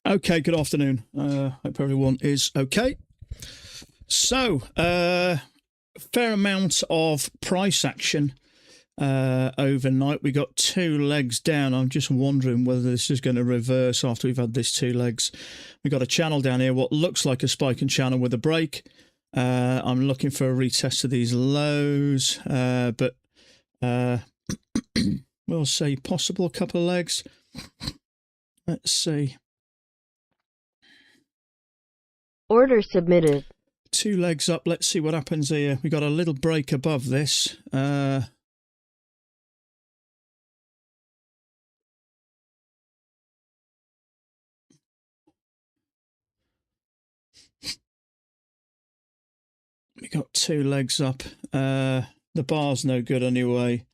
Okay, good afternoon. Hope everyone is okay. So, fair amount of price action overnight. We got 2 legs down. I'm just wondering whether this is going to reverse after we've had this 2 legs. We got a channel down here, what looks like a spiking channel with a break. I'm looking for a retest of these lows, but we'll see. Possible couple of legs. Let's see. Order submitted. 2 legs up. Let's see what happens here. We got a little break above this. We got 2 legs up. The bar's no good anyway.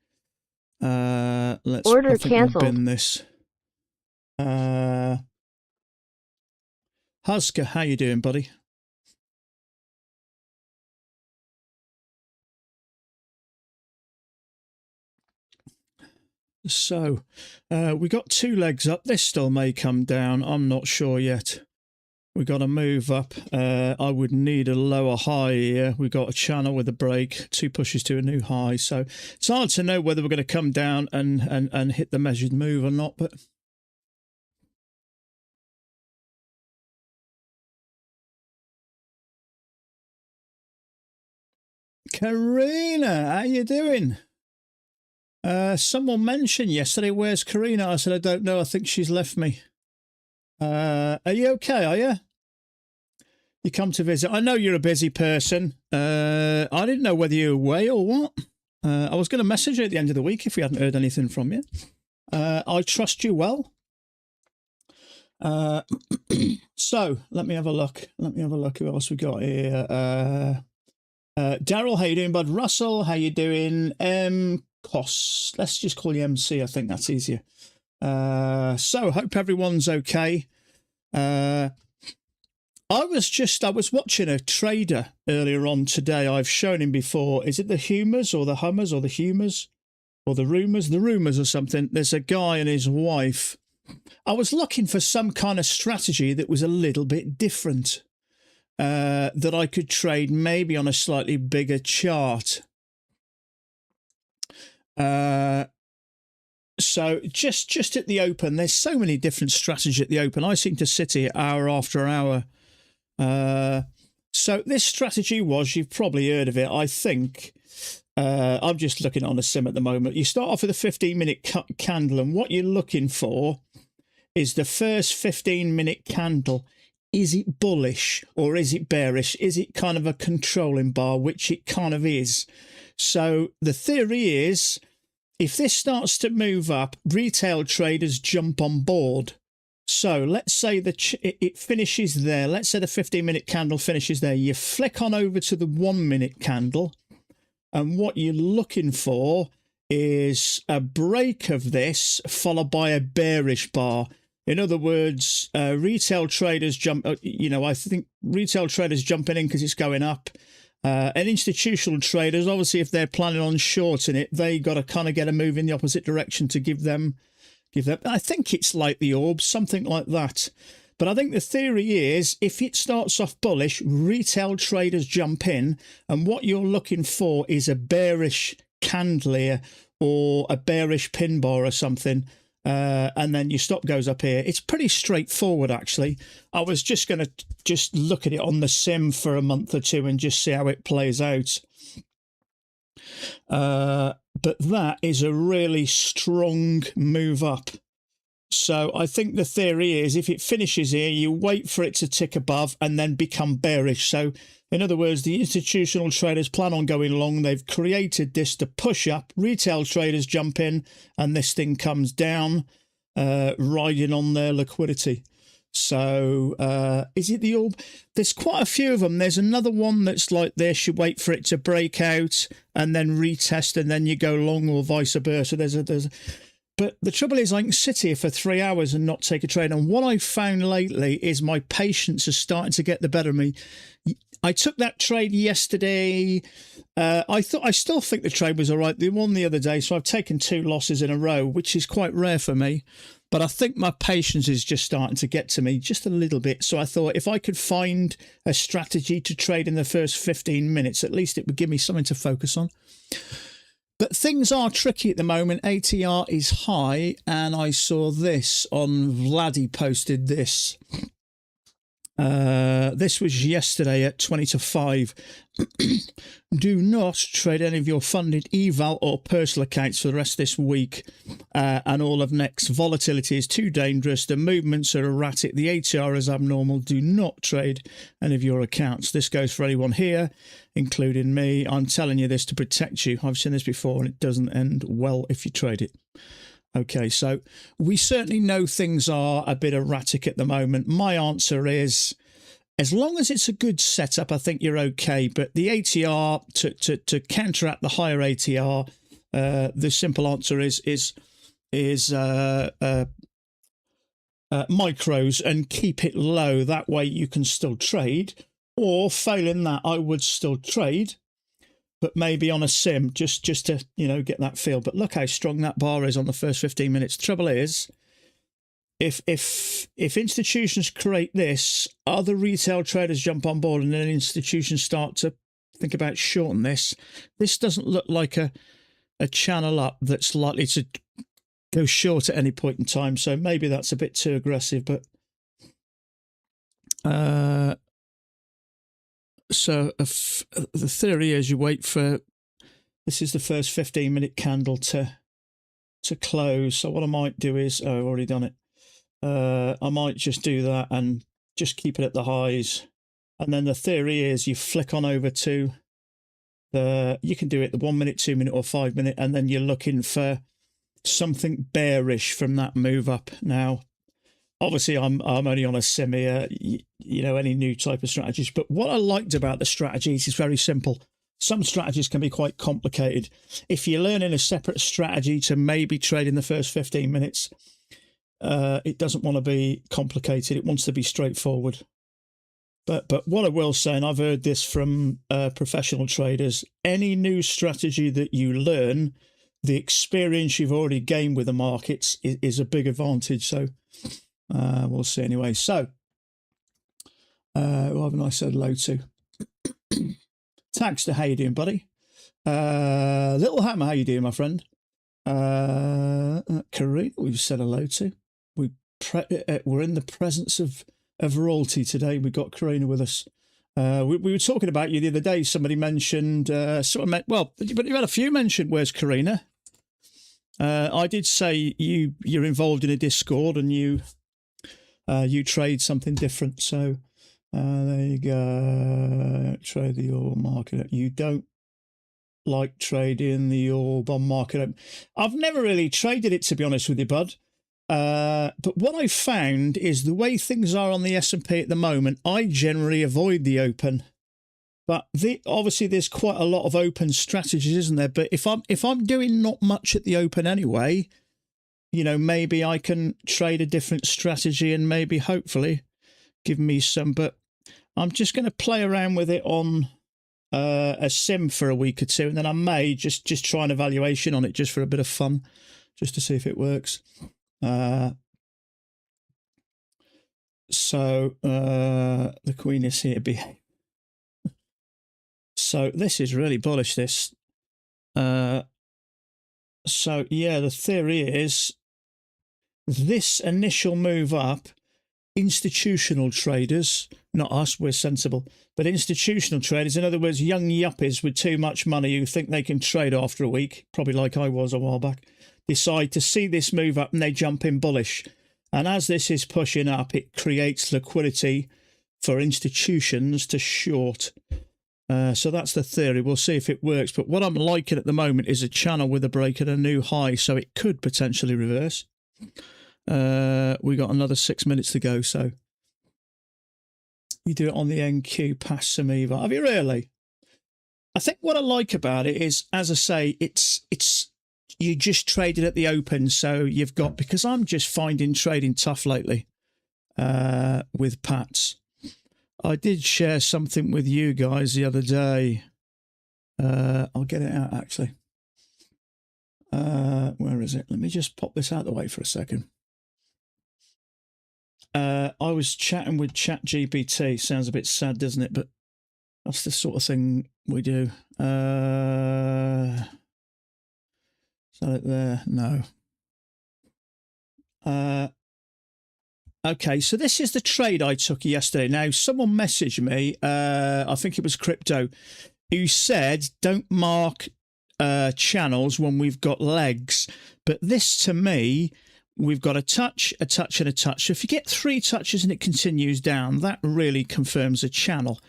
Let's Order cancelled. Bin this. Husker, how you doing, buddy? So, we got 2 legs up. This still may come down. I'm not sure yet. We got to move up. I would need a lower high here. We got a channel with a break, 2 pushes to a new high. So it's hard to know whether we're going to come down and hit the measured move or not. But Karina, how you doing? Someone mentioned yesterday, where's Karina? I said, I don't know. I think she's left me. Are you okay, are you? You come to visit. I know you're a busy person. I didn't know whether you were away or what. I was going to message you at the end of the week if we hadn't heard anything from you. I trust you well. So, let me have a look. Who else we got here? Daryl, how you doing, bud? Russell, how you doing? Costs. Let's just call you MC. I think that's easier. So, hope everyone's okay. I was watching a trader earlier on today. I've shown him before. Is it the Humors or the Hummers or the Humors or the Rumors? The Rumors or something. There's a guy and his wife. I was looking for some kind of strategy that was a little bit different, that I could trade maybe on a slightly bigger chart. So just at the open, there's so many different strategies at the open. I seem to sit here hour after hour. So this strategy was, you've probably heard of it, I think. I'm just looking on a sim at the moment. You start off with a 15-minute candle, and what you're looking for is the first 15-minute candle. Is it bullish or is it bearish? Is it kind of a controlling bar, which it kind of is? So the theory is, if this starts to move up, retail traders jump on board. So let's say it finishes there. Let's say the 15-minute candle finishes there. You flick on over to the 1-minute candle, and what you're looking for is a break of this followed by a bearish bar. In other words, retail traders jump, I think retail traders jumping in because it's going up. And institutional traders, obviously, if they're planning on shorting it, they got to kind of get a move in the opposite direction to give them. I think it's like the orbs, something like that. But I think the theory is, if it starts off bullish, retail traders jump in, and what you're looking for is a bearish candle here or a bearish pin bar or something. And then your stop goes up here. It's pretty straightforward, actually. I was just going to look at it on the sim for a month or 2 and just see how it plays out. But that is a really strong move up. So I think the theory is, if it finishes here, you wait for it to tick above and then become bearish. So in other words, the institutional traders plan on going long. They've created this to push up. Retail traders jump in and this thing comes down, riding on their liquidity. So is it the orb? There's quite a few of them. There's another one that's like this. You wait for it to break out and then retest, and then you go long, or vice versa. But the trouble is, I can sit here for 3 hours and not take a trade. And what I've found lately is my patience is starting to get the better of me. I took that trade yesterday. I still think the trade was all right. They won the other day, so I've taken 2 losses in a row, which is quite rare for me. But I think my patience is just starting to get to me just a little bit. So I thought if I could find a strategy to trade in the first 15 minutes, at least it would give me something to focus on. But things are tricky at the moment. ATR is high, and I saw this on Vladdy posted this. This was yesterday at 20 to 5. Do not trade any of your funded eval or personal accounts for the rest of this week and all of next. Volatility is too dangerous. The movements are erratic. The ATR is abnormal. Do not trade any of your accounts. This goes for anyone here, including me. I'm telling you this to protect you. I've seen this before, and it doesn't end well if you trade it. Okay, so we certainly know things are a bit erratic at the moment. My answer is, as long as it's a good setup, I think you're okay. But the ATR, to counteract the higher ATR, the simple answer is micros and keep it low. That way you can still trade. Or failing that, I would still trade, but maybe on a sim, just to, you know, get that feel. But look how strong that bar is on the first 15 minutes. Trouble is, if institutions create this, other retail traders jump on board, and then institutions start to think about shorting this. This doesn't look like a channel up that's likely to go short at any point in time. So maybe that's a bit too aggressive, but so the theory is you wait for, this is the first 15-minute candle to close. So what I might do is, oh, I've already done it. I might just do that and just keep it at the highs. And then the theory is you flick on over to the, you can do it the 1 minute, 2 minute or 5 minute, and then you're looking for something bearish from that move up. Now, obviously, I'm only on a sim here, you know, any new type of strategies. But what I liked about the strategies is very simple. Some strategies can be quite complicated. If you're learning a separate strategy to maybe trade in the first 15 minutes, it doesn't want to be complicated. It wants to be straightforward. But what I will say, and I've heard this from professional traders, any new strategy that you learn, the experience you've already gained with the markets is a big advantage. So we'll see anyway. So who haven't I said hello to? Taxter, how you doing, buddy? Little Hammer, how you doing, my friend? Karina, we've said hello to. We're in the presence of royalty today. We've got Karina with us. We were talking about you the other day. Somebody mentioned, but you had a few mentioned, where's Karina? I did say you're involved in a Discord and you trade something different. So there you go. Trade the oil market. You don't like trading the oil bond market. I've never really traded it, to be honest with you, bud. But what I found is the way things are on the S&P at the moment, I generally avoid the open. But obviously there's quite a lot of open strategies, isn't there? But if I'm doing not much at the open anyway, you know, maybe I can trade a different strategy and maybe hopefully give me some. But I'm just going to play around with it on a sim for a week or two, and then I may just try an evaluation on it just for a bit of fun, just to see if it works. So the Queen is here. So this is really bullish, this. So yeah, the theory is this initial move up, institutional traders, not us, we're sensible, but institutional traders, in other words, young yuppies with too much money who think they can trade after a week, probably like I was a while back, decide to see this move up and they jump in bullish. And as this is pushing up, it creates liquidity for institutions to short. So that's the theory. We'll see if it works. But what I'm liking at the moment is a channel with a break at a new high, so it could potentially reverse. We got another 6 minutes to go, so you do it on the NQ past some EVA. Have you really? I think what I like about it is, as I say, it's you just traded at the open, so you've got, because I'm just finding trading tough lately with Pats. I did share something with you guys the other day. I'll get it out, actually. Where is it? Let me just pop this out of the way for a second. I was chatting with ChatGPT. Sounds a bit sad, doesn't it? But that's the sort of thing we do. Is that it there? No. Okay, so this is the trade I took yesterday. Now, someone messaged me, I think it was Crypto, who said, don't mark channels when we've got legs. But this, to me, we've got a touch, and a touch. So if you get 3 touches and it continues down, that really confirms a channel.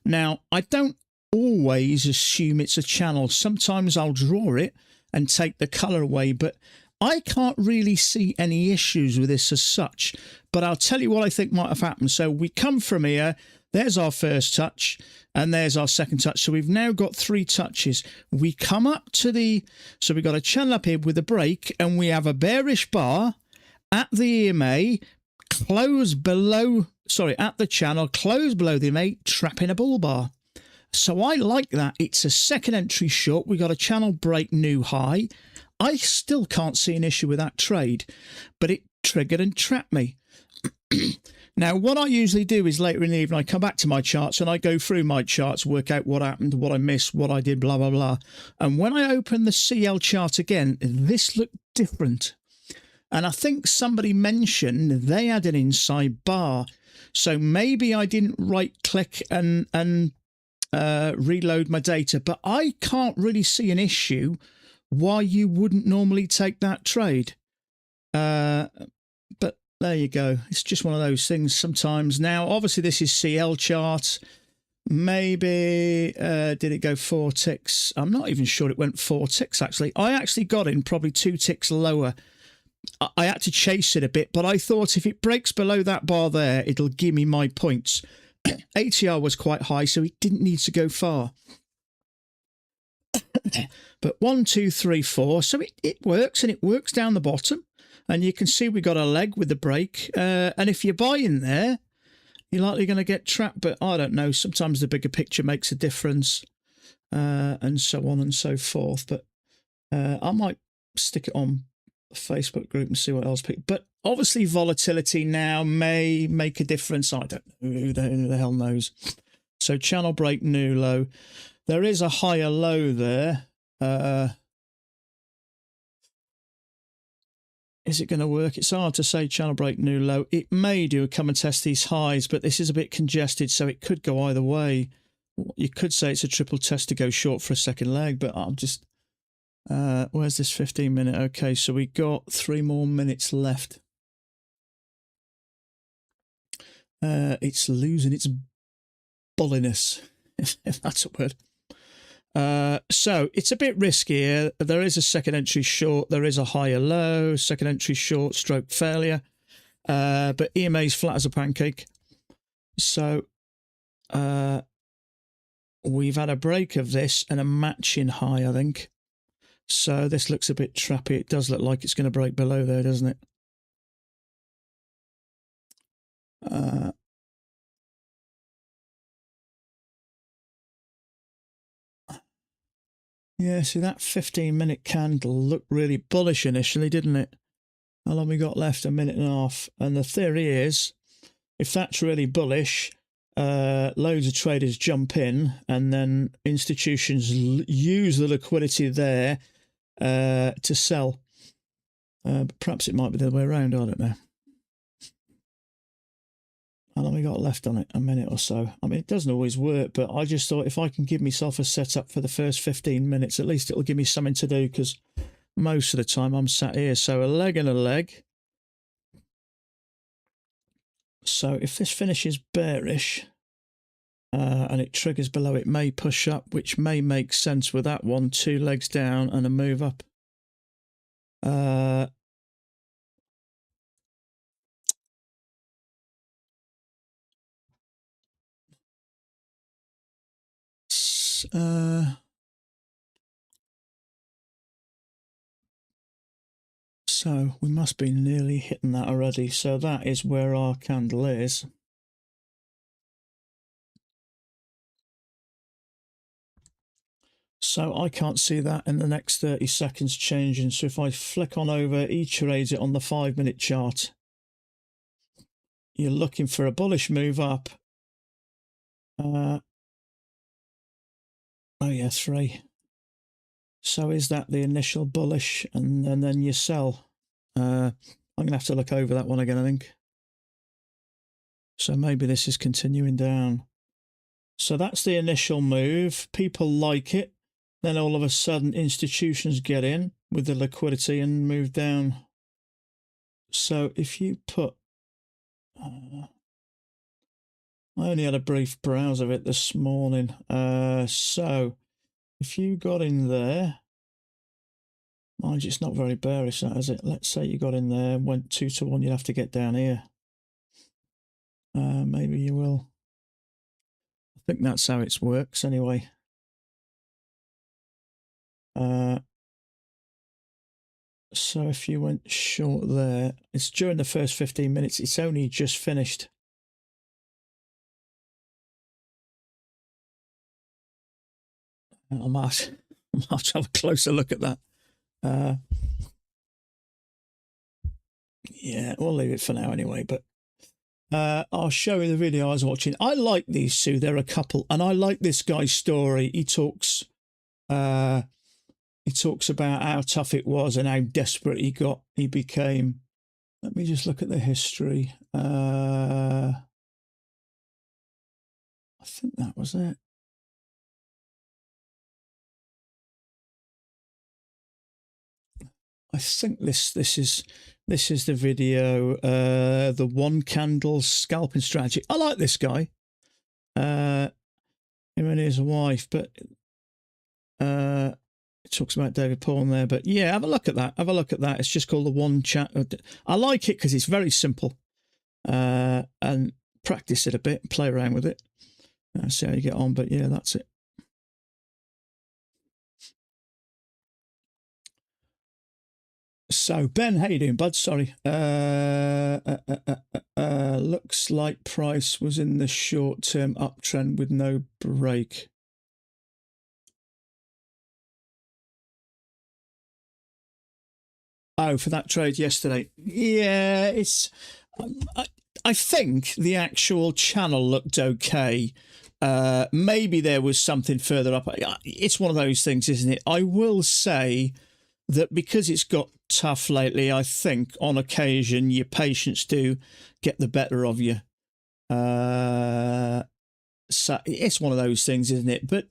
Now, I don't always assume it's a channel. Sometimes I'll draw it and take the colour away, but I can't really see any issues with this as such. But I'll tell you what I think might have happened. So we come from here, there's our first touch, and there's our second touch. So we've now got 3 touches. We come up to so we've got a channel up here with a break, and we have a bearish bar at the EMA, close below, sorry, at the channel, close below the EMA, trapping a bull bar. So I like that. It's a second entry short. We got a channel break new high. I still can't see an issue with that trade, but it triggered and trapped me. Now, what I usually do is later in the evening, I come back to my charts and I go through my charts, work out what happened, what I missed, what I did, blah, blah, blah. And when I open the CL chart again, this looked different. And I think somebody mentioned they had an inside bar. So maybe I didn't right click and reload my data, but I can't really see an issue why you wouldn't normally take that trade. But there you go. It's just one of those things sometimes. Now, obviously, this is CL chart. Maybe, did it go 4 ticks? I'm not even sure it went 4 ticks, actually. I actually got in probably 2 ticks lower. I had to chase it a bit, but I thought if it breaks below that bar there, it'll give me my points. ATR was quite high, so it didn't need to go far. But 1, 2, 3, 4. So it works, and it works down the bottom. And you can see we got a leg with the break. And if you buy in there, you're likely going to get trapped. But I don't know. Sometimes the bigger picture makes a difference, and so on and so forth. But I might stick it on the Facebook group and see what else. But obviously, volatility now may make a difference. I don't know. Who the hell knows? So channel break new low. There is a higher low there. Is it going to work? It's hard to say. Channel break new low. It may do come and test these highs, but this is a bit congested, so it could go either way. You could say it's a triple test to go short for a second leg, but I'm just... where's this 15-minute? Okay, so we got 3 more minutes left. It's losing its bulliness, if that's a word. So it's a bit riskier. There is a second entry short. There is a higher low, second entry short, stroke failure. But EMA's flat as a pancake. So we've had a break of this and a matching high, I think. So this looks a bit trappy. It does look like it's going to break below there, doesn't it? Yeah, see that 15-minute candle looked really bullish initially, didn't it? How long we got left? 1.5 minutes. And the theory is, if that's really bullish, loads of traders jump in, and then institutions use the liquidity there to sell. But perhaps it might be the other way around. I don't know. How long we got left on it? 1 minute or so. I mean, it doesn't always work, but I just thought if I can give myself a setup for the first 15 minutes, at least it'll give me something to do, because most of the time I'm sat here. So a leg and a leg. So if this finishes bearish and it triggers below, it may push up, which may make sense with that one. 2 legs down and a move up. So we must be nearly hitting that already. So that is where our candle is. So I can't see that in the next 30 seconds changing. So if I flick on over, he trades it on the 5-minute chart. you're looking for a bullish move up. Oh yeah, 3. So is that the initial bullish, and then you sell? I'm going to have to look over that one again, I think. So maybe this is continuing down. So that's the initial move. People like it. Then all of a sudden institutions get in with the liquidity and move down. So if you put... I only had a brief browse of it this morning. So if you got in there... Mind you, it's not very bearish, that, is it? Let's say you got in there and went 2 to 1, you'd have to get down here. Maybe you will. I think that's how it works anyway. So if you went short there, it's during the first 15 minutes, it's only just finished. I might have a closer look at that. Yeah, we'll leave it for now anyway, but I'll show you the video I was watching. I like these two, they're a couple, and I like this guy's story. He talks about how tough it was and how desperate he became. Let me just look at the history. I think that was it. I think this is the video, the one candle scalping strategy. I like this guy, him and his wife, but it talks about David Paul in there. But yeah, have a look at that. Have a look at that. It's just called the one chat. I like it because it's very simple, and practice it a bit, play around with it, see how you get on. But yeah, that's it. So Ben, how you doing, bud? Sorry. Looks like price was in the short-term uptrend with no break. Oh, for that trade yesterday. Yeah, it's... I think the actual channel looked okay. Maybe there was something further up. It's one of those things, isn't it? I will say that because it's got tough lately, I think on occasion your patience do get the better of you. So it's one of those things, isn't it? But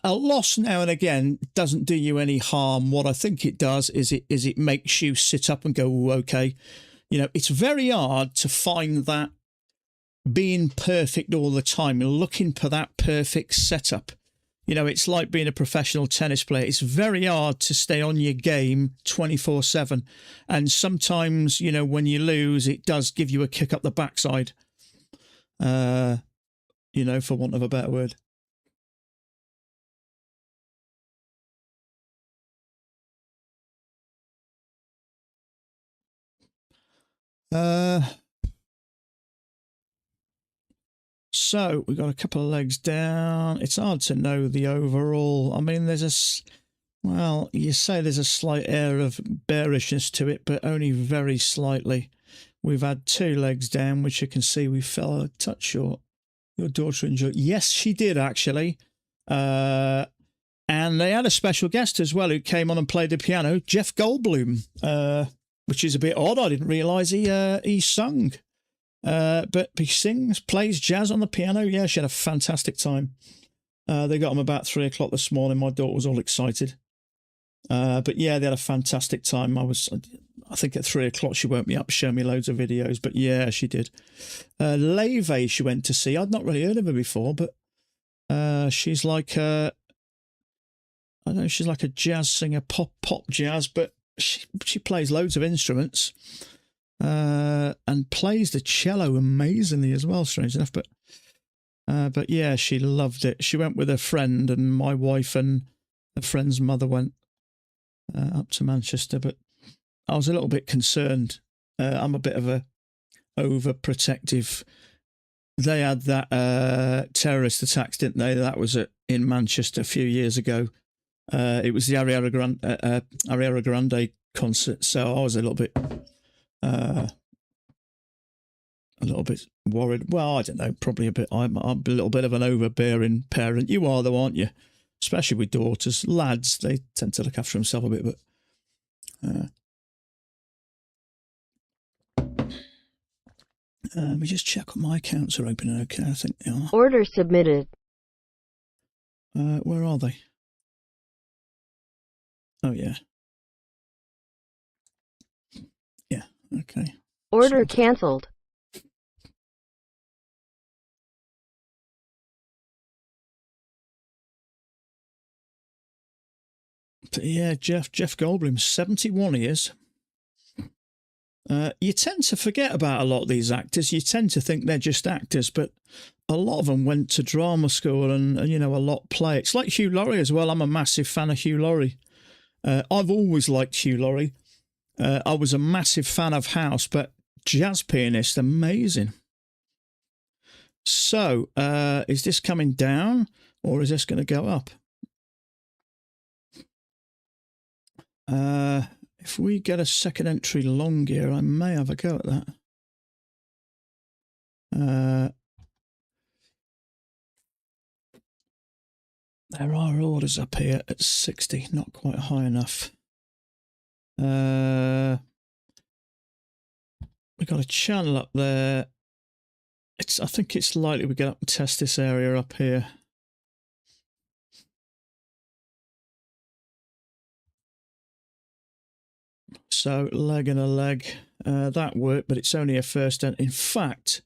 a loss now and again doesn't do you any harm. What I think it does is it makes you sit up and go, okay. You know, it's very hard to find that being perfect all the time and looking for that perfect setup. You know, it's like being a professional tennis player. It's very hard to stay on your game 24/7. And sometimes, you know, when you lose, it does give you a kick up the backside, you know, for want of a better word. So we've got a couple of legs down. It's hard to know the overall. I mean, well, you say there's a slight air of bearishness to it, but only very slightly. We've had 2 legs down, which you can see we fell a touch short. Your daughter enjoyed. Yes, she did, actually. And they had a special guest as well who came on and played the piano, Jeff Goldblum, which is a bit odd. I didn't realise he sung. But he sings, plays jazz on the piano. Yeah, she had a fantastic time. They got him about 3 o'clock this morning. My daughter was all excited. But yeah, they had a fantastic time. I think at 3 o'clock she woke me up, showed me loads of videos. But yeah, she did. Leve she went to see. I'd not really heard of her before, but she's like I don't know, she's like a jazz singer, pop jazz, but she plays loads of instruments. And plays the cello amazingly as well, strange enough. But yeah, she loved it. She went with a friend, and my wife and a friend's mother went up to Manchester. But I was a little bit concerned. I'm a bit of a overprotective. They had that terrorist attacks, didn't they? That was in Manchester a few years ago. It was the Ariana Grande concert, so I was a little bit. I a little bit worried. Well, I don't know, probably a bit. I'm a little bit of an overbearing parent. You are, though, aren't you? Especially with daughters. Lads, they tend to look after themselves a bit, but... let me just check what my accounts are open. Okay, I think they are. Order submitted. Where are they? Oh, yeah. Yeah, okay. Order cancelled. But yeah, Jeff Goldblum, 71 years. You tend to forget about a lot of these actors. You tend to think they're just actors, but a lot of them went to drama school and you know, a lot play. It's like Hugh Laurie as well. I'm a massive fan of Hugh Laurie. I've always liked Hugh Laurie. I was a massive fan of House, but jazz pianist, amazing. So, is this coming down or is this going to go up? If we get a second entry long here, I may have a go at that. There are orders up here at 60, not quite high enough. We got a channel up there. I think it's likely we get up and test this area up here. So leg and a leg, that worked, but it's only a first end. In fact,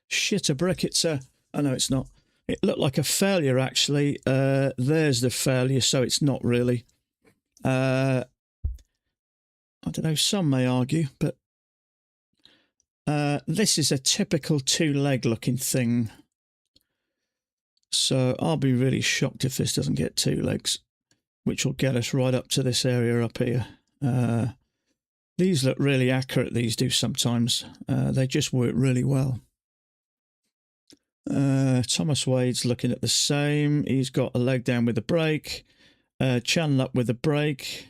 shit a brick, it's a, oh no, it's not. It looked like a failure actually. There's the failure, so it's not really. I don't know, some may argue, but this is a typical two-leg looking thing. So I'll be really shocked if this doesn't get two legs, which will get us right up to this area up here. These look really accurate, these do sometimes. They just work really well. Thomas Wade's looking at the same. He's got a leg down with the brake, channel up with the brake.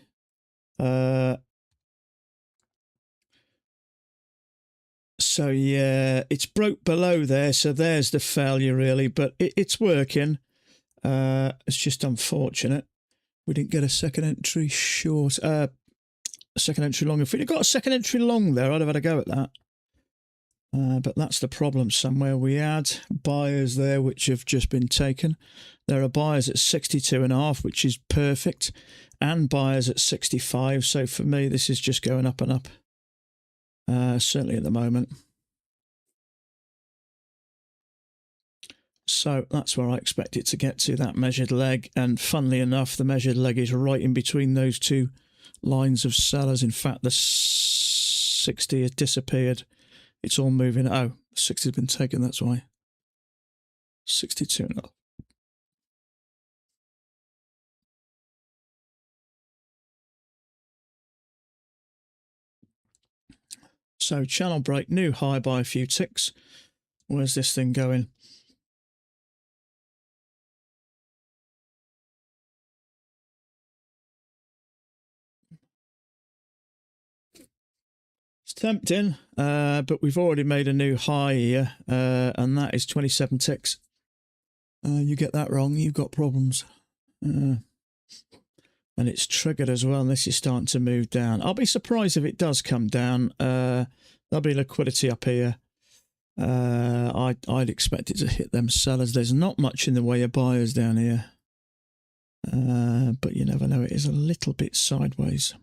So yeah, it's broke below there, so there's the failure really, but it's working. It's just unfortunate we didn't get a second entry short. Second entry long. If we'd have got a second entry long there, I'd have had a go at that. But that's the problem somewhere. We had buyers there which have just been taken. There are buyers at 62.5, which is perfect, and buyers at 65. So for me, this is just going up and up. Certainly at the moment. So that's where I expect it to get to, that measured leg. And funnily enough, the measured leg is right in between those two lines of sellers. In fact, the 60 has disappeared. It's all moving. Oh, 60 has been taken, that's why. 62.5. So channel break, new high by a few ticks. Where's this thing going? It's tempting, but we've already made a new high here, and that is 27 ticks. You get that wrong, you've got problems. And it's triggered as well, and this is starting to move down. I'll be surprised if it does come down. There'll be liquidity up here. I'd expect it to hit them sellers. There's not much in the way of buyers down here. But you never know, it is a little bit sideways.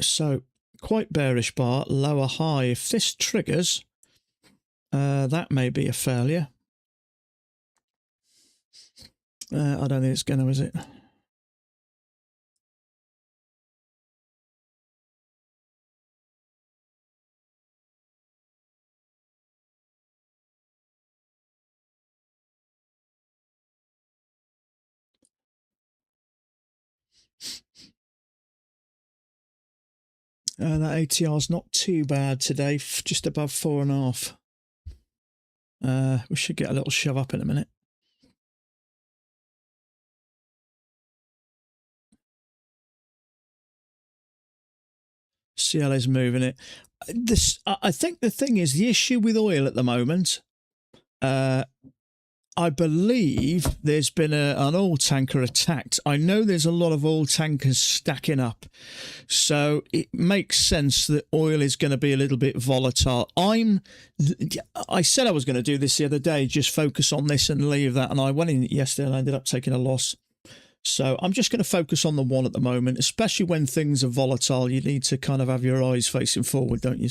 So, quite bearish bar, lower high. If this triggers, that may be a failure. I don't think it's going to, is it? That ATR is not too bad today, just above 4.5. We should get a little shove up in a minute. CL is moving it. I think the thing is, the issue with oil at the moment, I believe there's been an oil tanker attacked. I know there's a lot of oil tankers stacking up. So it makes sense that oil is going to be a little bit volatile. I said I was going to do this the other day, just focus on this and leave that. And I went in yesterday and I ended up taking a loss. So I'm just going to focus on the one at the moment, especially when things are volatile. You need to kind of have your eyes facing forward, don't you?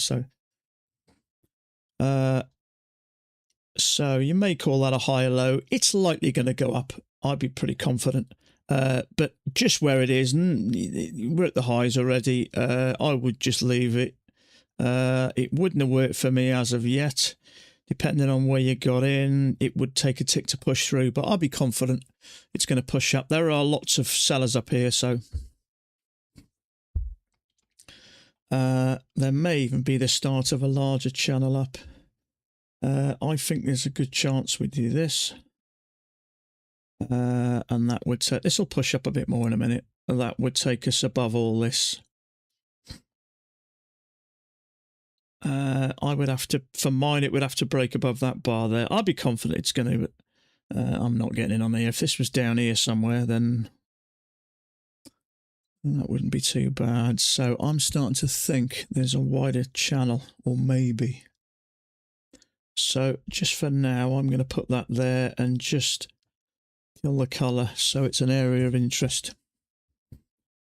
So you may call that a high or low. It's likely going to go up. I'd be pretty confident. But just where it is, we're at the highs already. I would just leave it. It wouldn't have worked for me as of yet. Depending on where you got in, it would take a tick to push through. But I'd be confident it's going to push up. There are lots of sellers up here, so there may even be the start of a larger channel up. I think there's a good chance we do this. And that would take, this will push up a bit more in a minute. That would take us above all this. I would have to, for mine, it would have to break above that bar there. I'd be confident it's going to, but I'm not getting in on here. If this was down here somewhere, then that wouldn't be too bad. So I'm starting to think there's a wider channel, or maybe. So just for now, I'm going to put that there and just kill the colour so it's an area of interest.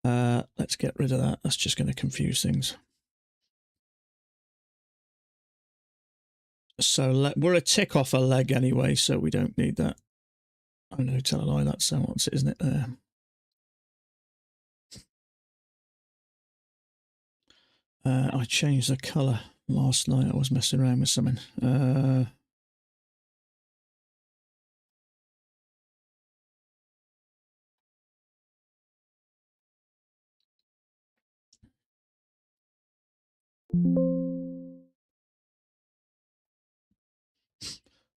Let's get rid of that. That's just going to confuse things. So we're a tick off a leg anyway, so we don't need that. I know, tell a lie, that's what's it, isn't it there? I changed the colour last night. I was messing around with something.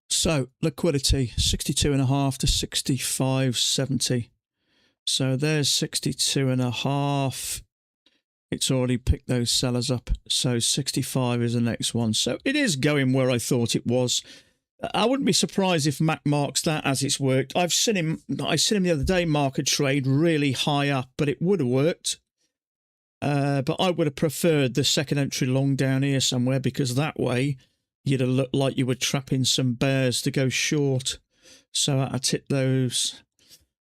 So liquidity 62.5 to 65.70. So there's 62.5. It's already picked those sellers up. So 65 is the next one. So it is going where I thought it was. I wouldn't be surprised if Mac marks that as it's worked. I seen him the other day mark a trade really high up, but it would have worked. But I would have preferred the second entry long down here somewhere, because that way you'd have looked like you were trapping some bears to go short. So I tip those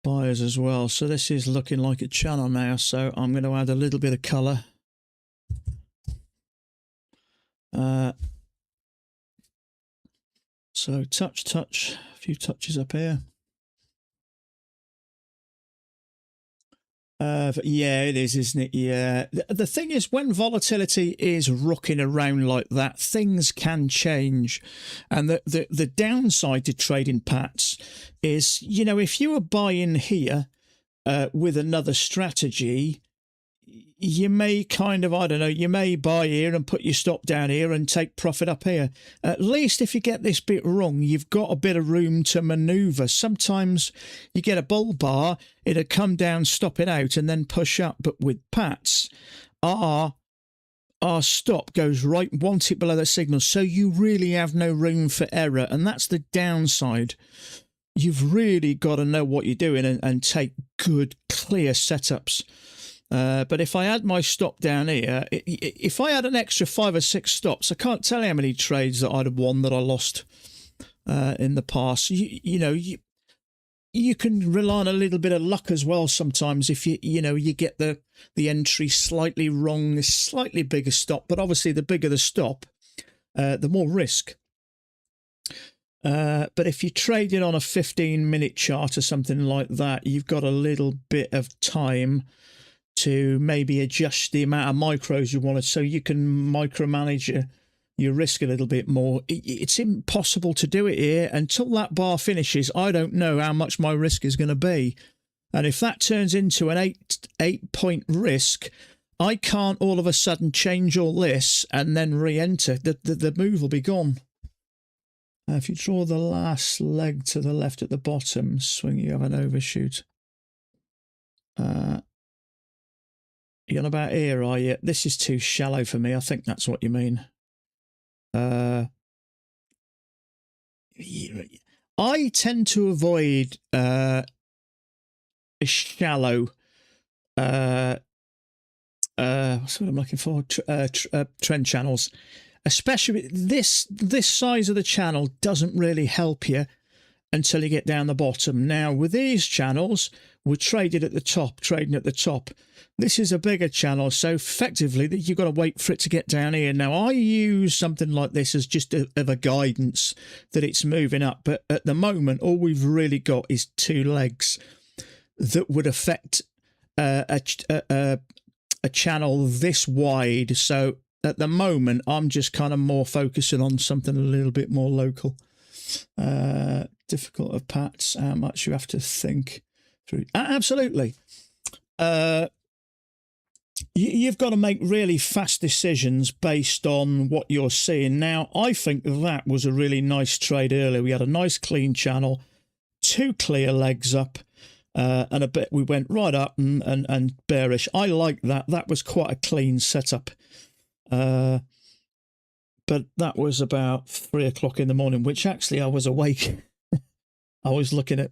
buyers as well. So this is looking like a channel now. So I'm going to add a little bit of colour. So touch, a few touches up here. Yeah, it is, isn't it? Yeah. The thing is, when volatility is rocking around like that, things can change. And the downside to trading Pats is, you know, if you were buying here with another strategy, you may kind of, I don't know, you may buy here and put your stop down here and take profit up here. At least if you get this bit wrong, you've got a bit of room to maneuver. Sometimes you get a bull bar, it'll come down, stop it out, and then push up. But with Pats, our stop goes right one tick below the signal, so you really have no room for error, and that's the downside. You've really got to know what you're doing and take good, clear setups. But if I had my stop down here, if I had an extra 5 or 6 stops, I can't tell you how many trades that I'd have won that I lost in the past. You know, you can rely on a little bit of luck as well sometimes. If you get the entry slightly wrong, a slightly bigger stop, but obviously the bigger the stop, the more risk. But if you're trading on a 15-minute chart or something like that, you've got a little bit of time to maybe adjust the amount of micros you want, so you can micromanage your risk a little bit more. It's impossible to do it here. Until that bar finishes, I don't know how much my risk is going to be. And if that turns into an 8-point risk, I can't all of a sudden change all this and then re-enter. The move will be gone. If you draw the last leg to the left at the bottom, swing, you have an overshoot. You're on about here, are you? This is too shallow for me. I think that's what you mean. I tend to avoid shallow. What's what I'm looking for? Trend channels, especially this size of the channel doesn't really help you until you get down the bottom. Now with these channels, we're trading at the top. This is a bigger channel, so effectively that you've got to wait for it to get down here. Now I use something like this as just of a guidance that it's moving up, but at the moment all we've really got is two legs that would affect a channel this wide. So at the moment I'm just kind of more focusing on something a little bit more local. Difficult of patch, how much you have to think through. Absolutely. You've got to make really fast decisions based on what you're seeing. Now, I think that was a really nice trade earlier. We had a nice clean channel, two clear legs up, and a bit we went right up and bearish. I like that. That was quite a clean setup. But that was about 3 o'clock in the morning, which actually I was awake. I was looking at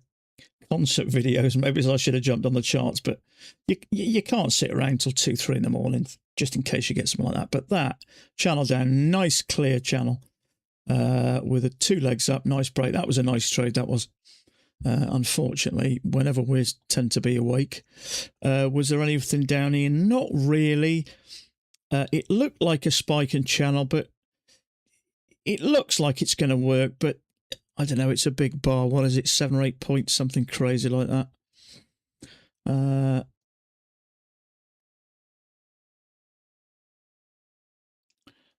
concert videos. Maybe I should have jumped on the charts, but you can't sit around till 2, 3 in the morning just in case you get something like that. But that channel down, nice clear channel with the two legs up, nice break. That was a nice trade. That was. Unfortunately, whenever we tend to be awake. Was there anything down here? Not really. It looked like a spike in channel, but it looks like it's going to work, but I don't know. It's a big bar. What is it? 7 or 8 points, something crazy like that.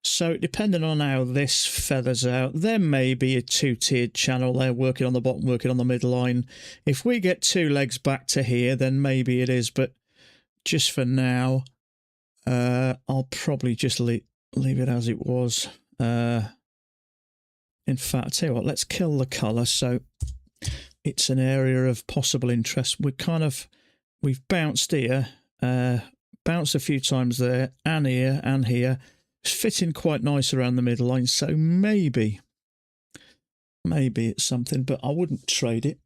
So depending on how this feathers out, there may be a two-tiered channel there, working on the bottom, working on the midline. If we get two legs back to here, then maybe it is. But just for now, I'll probably just leave it as it was. In fact, I'll tell you what, let's kill the colour. So it's an area of possible interest. We've bounced here, bounced a few times there, and here, and here. It's fitting quite nice around the middle line, so maybe it's something, but I wouldn't trade it.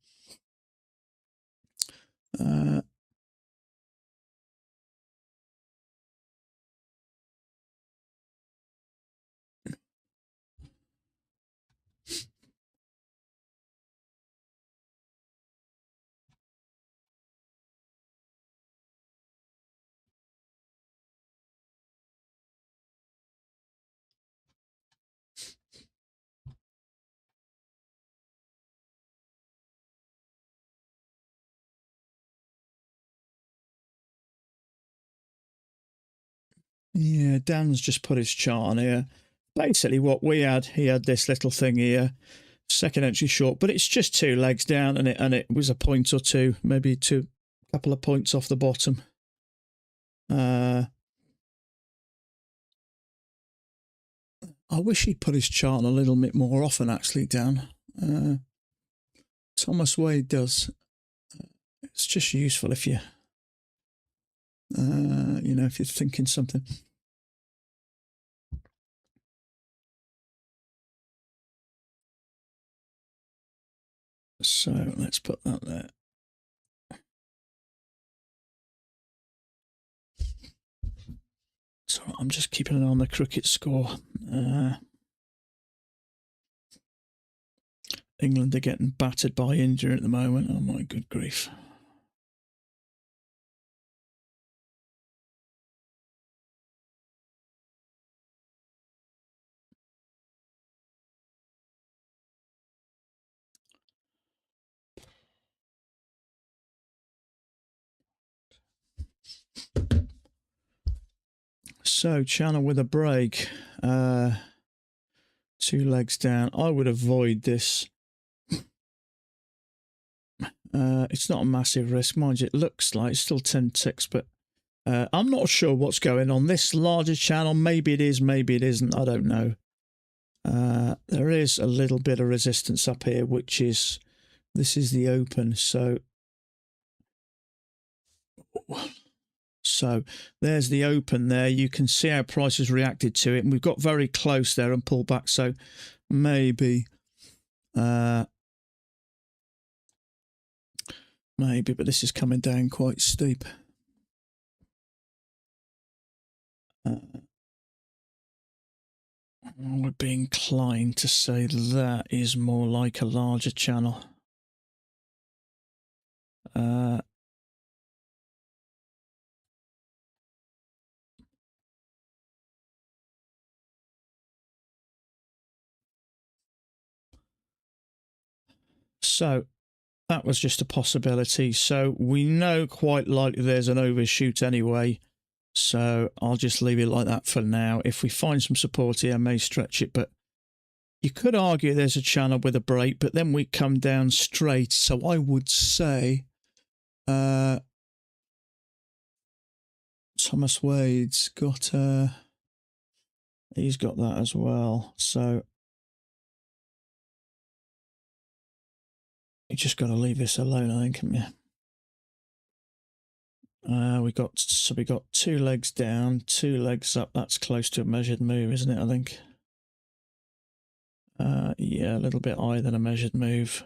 Yeah, Dan's just put his chart on here. Basically what we had, he had this little thing here, second entry short, but it's just two legs down, and it was a point or two, maybe a couple of points off the bottom. I wish he'd put his chart on a little bit more often, actually, Dan. Thomas Wade does. It's just useful if you, if you're thinking something. So let's put that there. So I'm just keeping an eye on the cricket score. England are getting battered by India at the moment. Oh my good grief. So channel with a break, 2 legs down. I would avoid this. It's not a massive risk, mind you. It looks like it's still 10 ticks, but I'm not sure what's going on. This larger channel, maybe it is, maybe it isn't. I don't know. There is a little bit of resistance up here, which is, this is the open. So So there's the open there. You can see how prices reacted to it, and we've got very close there and pulled back. So maybe, but this is coming down quite steep. I would be inclined to say that is more like a larger channel. So that was just a possibility. So we know quite likely there's an overshoot anyway. So I'll just leave it like that for now. If we find some support here, I may stretch it, but you could argue there's a channel with a break, but then we come down straight. So I would say Thomas Wade's got he's got that as well. So you just got to leave this alone, I think, haven't you? We got 2 legs down, 2 legs up. That's close to a measured move, isn't it? I think. Yeah, a little bit higher than a measured move.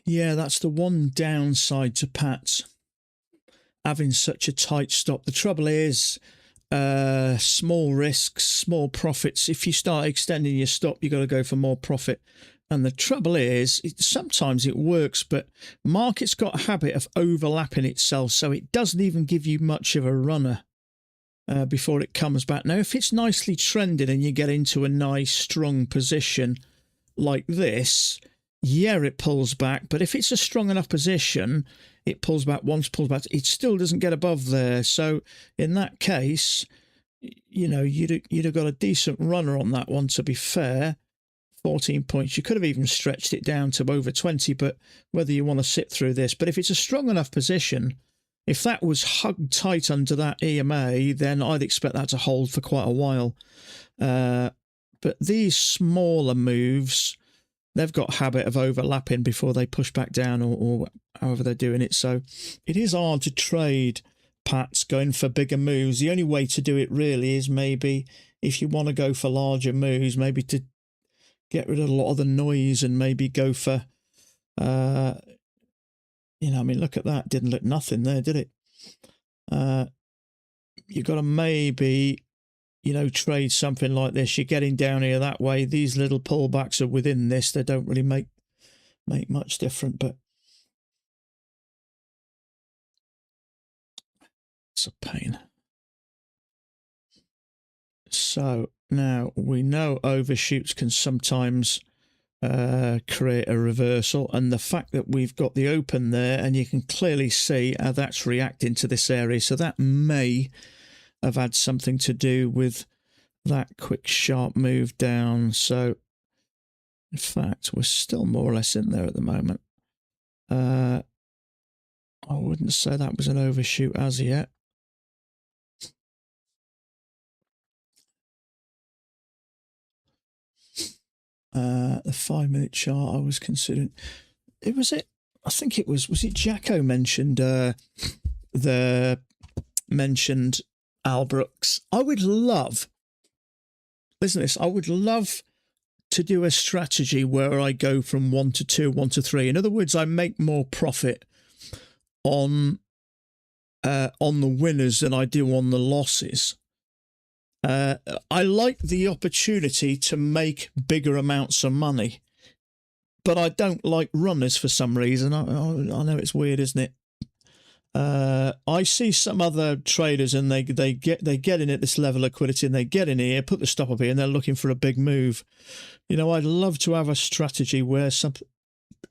Yeah, that's the one downside to Pat's having such a tight stop. The trouble is, small risks, small profits. If you start extending your stop, you got to go for more profit. And the trouble is, sometimes it works, but market's got a habit of overlapping itself, so it doesn't even give you much of a runner before it comes back. Now, if it's nicely trended and you get into a nice, strong position like this, yeah, it pulls back. But if it's a strong enough position, it pulls back once, pulls back. It still doesn't get above there. So in that case, you know, you'd have got a decent runner on that one, to be fair. 14 points. You could have even stretched it down to over 20, but whether you want to sit through this. But if it's a strong enough position, if that was hugged tight under that EMA, then I'd expect that to hold for quite a while. But these smaller moves, they've got a habit of overlapping before they push back down, or however they're doing it. So it is hard to trade Pats going for bigger moves. The only way to do it really is maybe if you want to go for larger moves, maybe to get rid of a lot of the noise and maybe go for, you know, I mean, look at that. Didn't look nothing there, did it? You've got to maybe, you know, trade something like this. You're getting down here that way. These little pullbacks are within this. They don't really make much difference, but it's a pain. So now we know overshoots can sometimes create a reversal, and the fact that we've got the open there, and you can clearly see how that's reacting to this area, so that may have had something to do with that quick sharp move down. So in fact, we're still more or less in there at the moment. I wouldn't say that was an overshoot as yet. The 5-minute chart I was considering. I think it was it Jacko mentioned mentioned Al Brooks. I would love, listen to this, I would love to do a strategy where I go from 1 to 2, 1 to 3. In other words, I make more profit on the winners than I do on the losses. I like the opportunity to make bigger amounts of money, but I don't like runners for some reason. I know it's weird, isn't it? I see some other traders, and they get in at this level of liquidity, and they get in here, put the stop up here, and they're looking for a big move. You know, I'd love to have a strategy where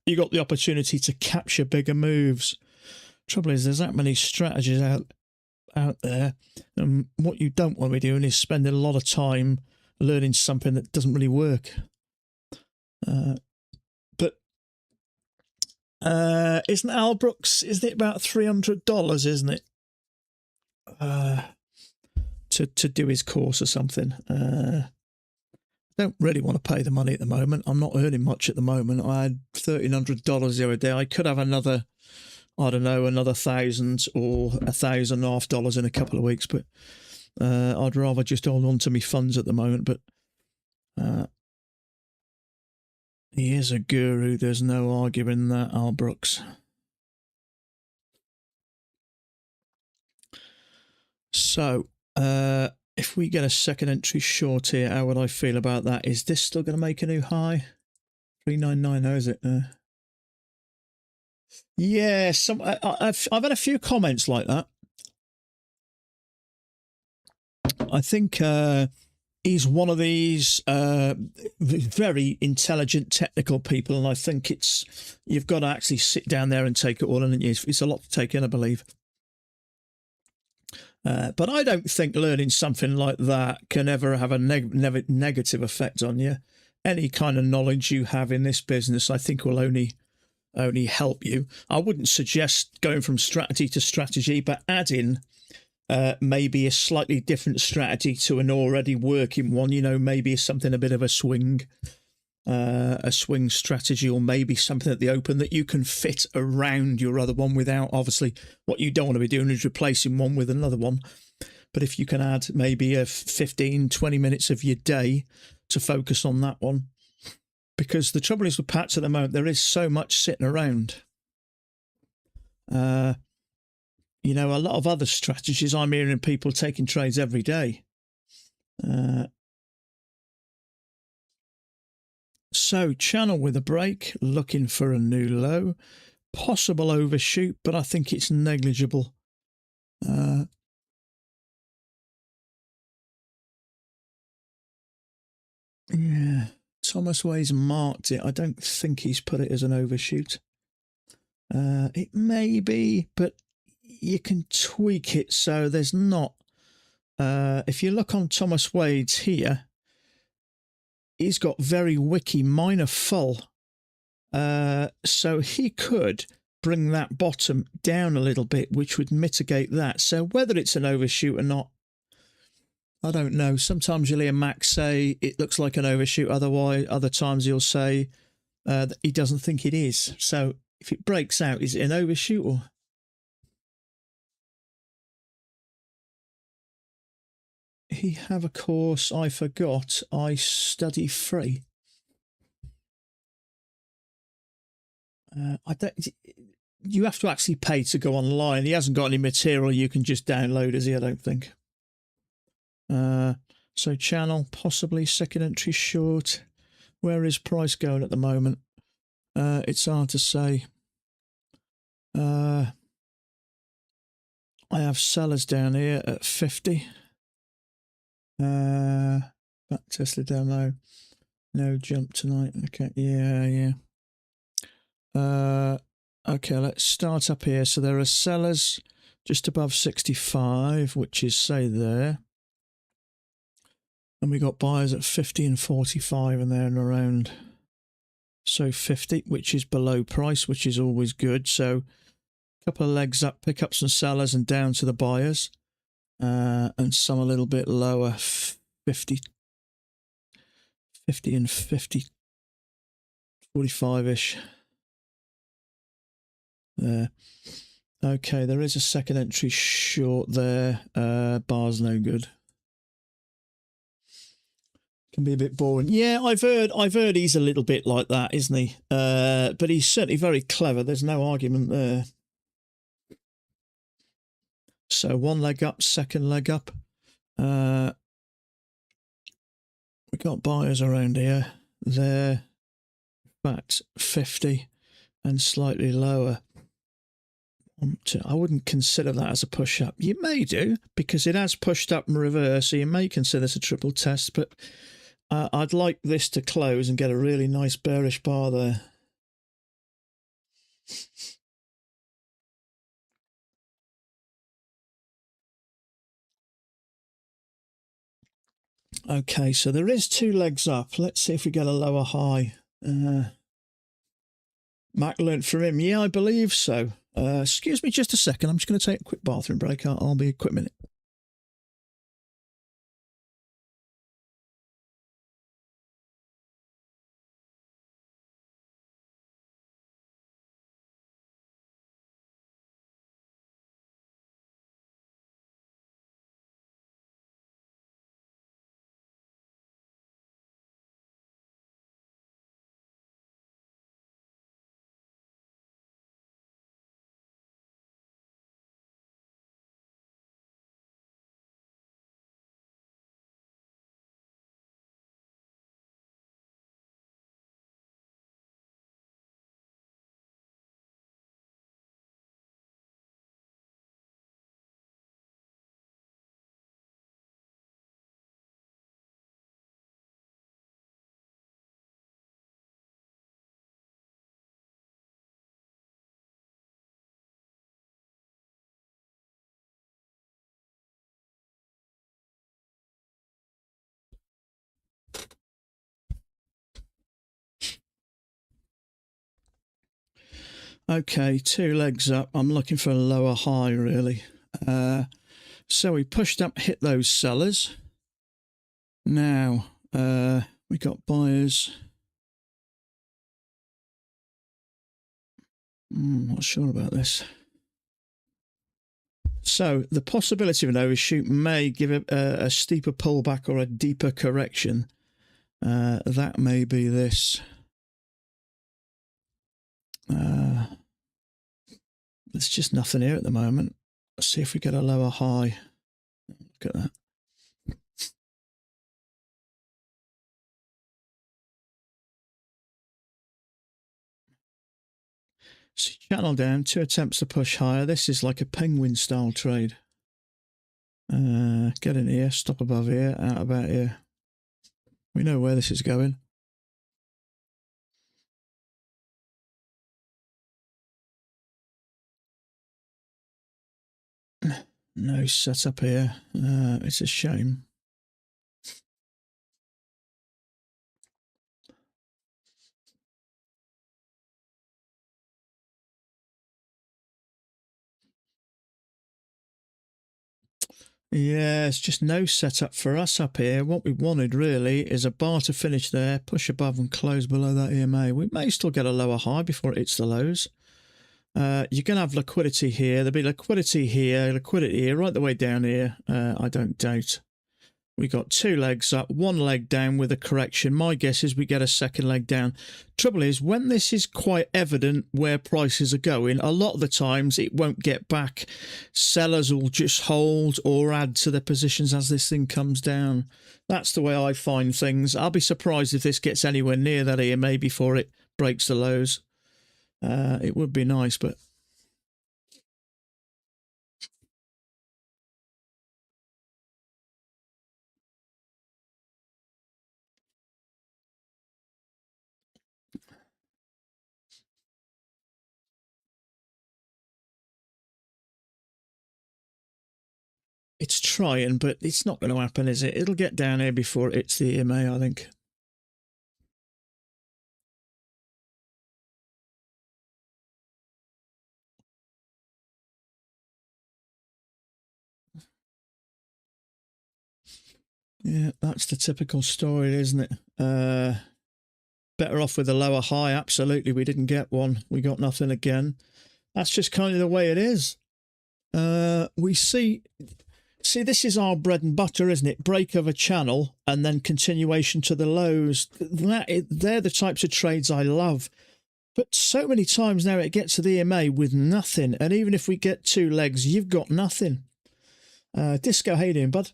you got the opportunity to capture bigger moves. Trouble is, there's that many strategies out there, and what you don't want to be doing is spending a lot of time learning something that doesn't really work. But isn't Al Brooks, isn't it about $300, isn't it, to do his course or something? Don't really want to pay the money at the moment. I'm not earning much at the moment. I had $1,300 the other day. I could have another, I don't know, another $1,000 or $1,500 in a couple of weeks, but I'd rather just hold on to my funds at the moment. But he is a guru. There's no arguing that, Al Brooks. So, if we get a second entry short here, how would I feel about that? Is this still going to make a new high? 399, is it? Yeah, I've had a few comments like that. I think he's one of these very intelligent, technical people, and I think you've got to actually sit down there and take it all in. And it's a lot to take in, I believe. But I don't think learning something like that can ever have a negative effect on you. Any kind of knowledge you have in this business, I think, will only help you. I wouldn't suggest going from strategy to strategy, but adding maybe a slightly different strategy to an already working one. You know, maybe something a bit of a swing strategy, or maybe something at the open that you can fit around your other one without, obviously, what you don't want to be doing is replacing one with another one. But if you can add maybe a 15-20 minutes of your day to focus on that one, because the trouble is with Pats at the moment, there is so much sitting around. You know, a lot of other strategies, I'm hearing people taking trades every day. So channel with a break, looking for a new low, possible overshoot, but I think it's negligible. Yeah, Thomas Way's marked it. I don't think he's put it as an overshoot. It may be, but you can tweak it so there's not. If you look on Thomas Wade's here, he's got very wicky minor full. So he could bring that bottom down a little bit, which would mitigate that. So whether it's an overshoot or not, I don't know. Sometimes you'll hear Max say it looks like an overshoot. Other times he'll say that he doesn't think it is. So if it breaks out, is it an overshoot or? He have a course, I forgot. I study free. I don't. You have to actually pay to go online. He hasn't got any material you can just download, is he? I don't think. So channel, possibly second entry short. Where is price going at the moment? It's hard to say. I have sellers down here at 50. Back Tesla demo. No jump tonight. Okay, yeah. Okay, let's start up here. So there are sellers just above 65, which is, say, there. And we got buyers at 50 and 45, and they're in around, so 50, which is below price, which is always good. So a couple of legs up, pick up some sellers and down to the buyers. And some a little bit lower, 50 and 50, 45-ish. There. Okay, there is a second entry short there. Bar's no good. Can be a bit boring. Yeah, I've heard he's a little bit like that, isn't he? But he's certainly very clever. There's no argument there. So one leg up, second leg up. We got buyers around here. There. In fact, 50 and slightly lower. I wouldn't consider that as a push-up. You may do, because it has pushed up in reverse, so you may consider this a triple test, but I'd like this to close and get a really nice bearish bar there. Okay, so there is two legs up. Let's see if we get a lower high. Mac learnt from him. Yeah, I believe so. Excuse me just a second. I'm just going to take a quick bathroom break. I'll be a quick minute. Okay, 2 legs up. I'm looking for a lower high, really. So we pushed up, hit those sellers. Now, we got buyers. Not sure about this. So the possibility of an overshoot may give a steeper pullback or a deeper correction. That may be this. There's just nothing here at the moment. Let's see if we get a lower high. Look at that. So channel down, 2 attempts to push higher. This is like a penguin style trade. Get in here, stop above here, out about here. We know where this is going. No setup here. It's a shame. Yeah, it's just no setup for us up here. What we wanted really is a bar to finish there, push above and close below that EMA. We may still get a lower high before it hits the lows. You're going to have liquidity here. There'll be liquidity here, right the way down here. I don't doubt. We got 2 legs up, 1 leg down with a correction. My guess is we get a second leg down. Trouble is, when this is quite evident where prices are going, a lot of the times it won't get back. Sellers will just hold or add to their positions as this thing comes down. That's the way I find things. I'll be surprised if this gets anywhere near that EMA before it breaks the lows. It would be nice, but it's trying, but it's not going to happen, is it? It'll get down here before it hits the EMA, I think. Yeah, that's the typical story, isn't it? Better off with a lower high. Absolutely, we didn't get one. We got nothing again. That's just kind of the way it is. We see, this is our bread and butter, isn't it? Break of a channel and then continuation to the lows. They're the types of trades I love. But so many times now it gets to the EMA with nothing. And even if we get 2 legs, you've got nothing. Disco, how you doing, bud?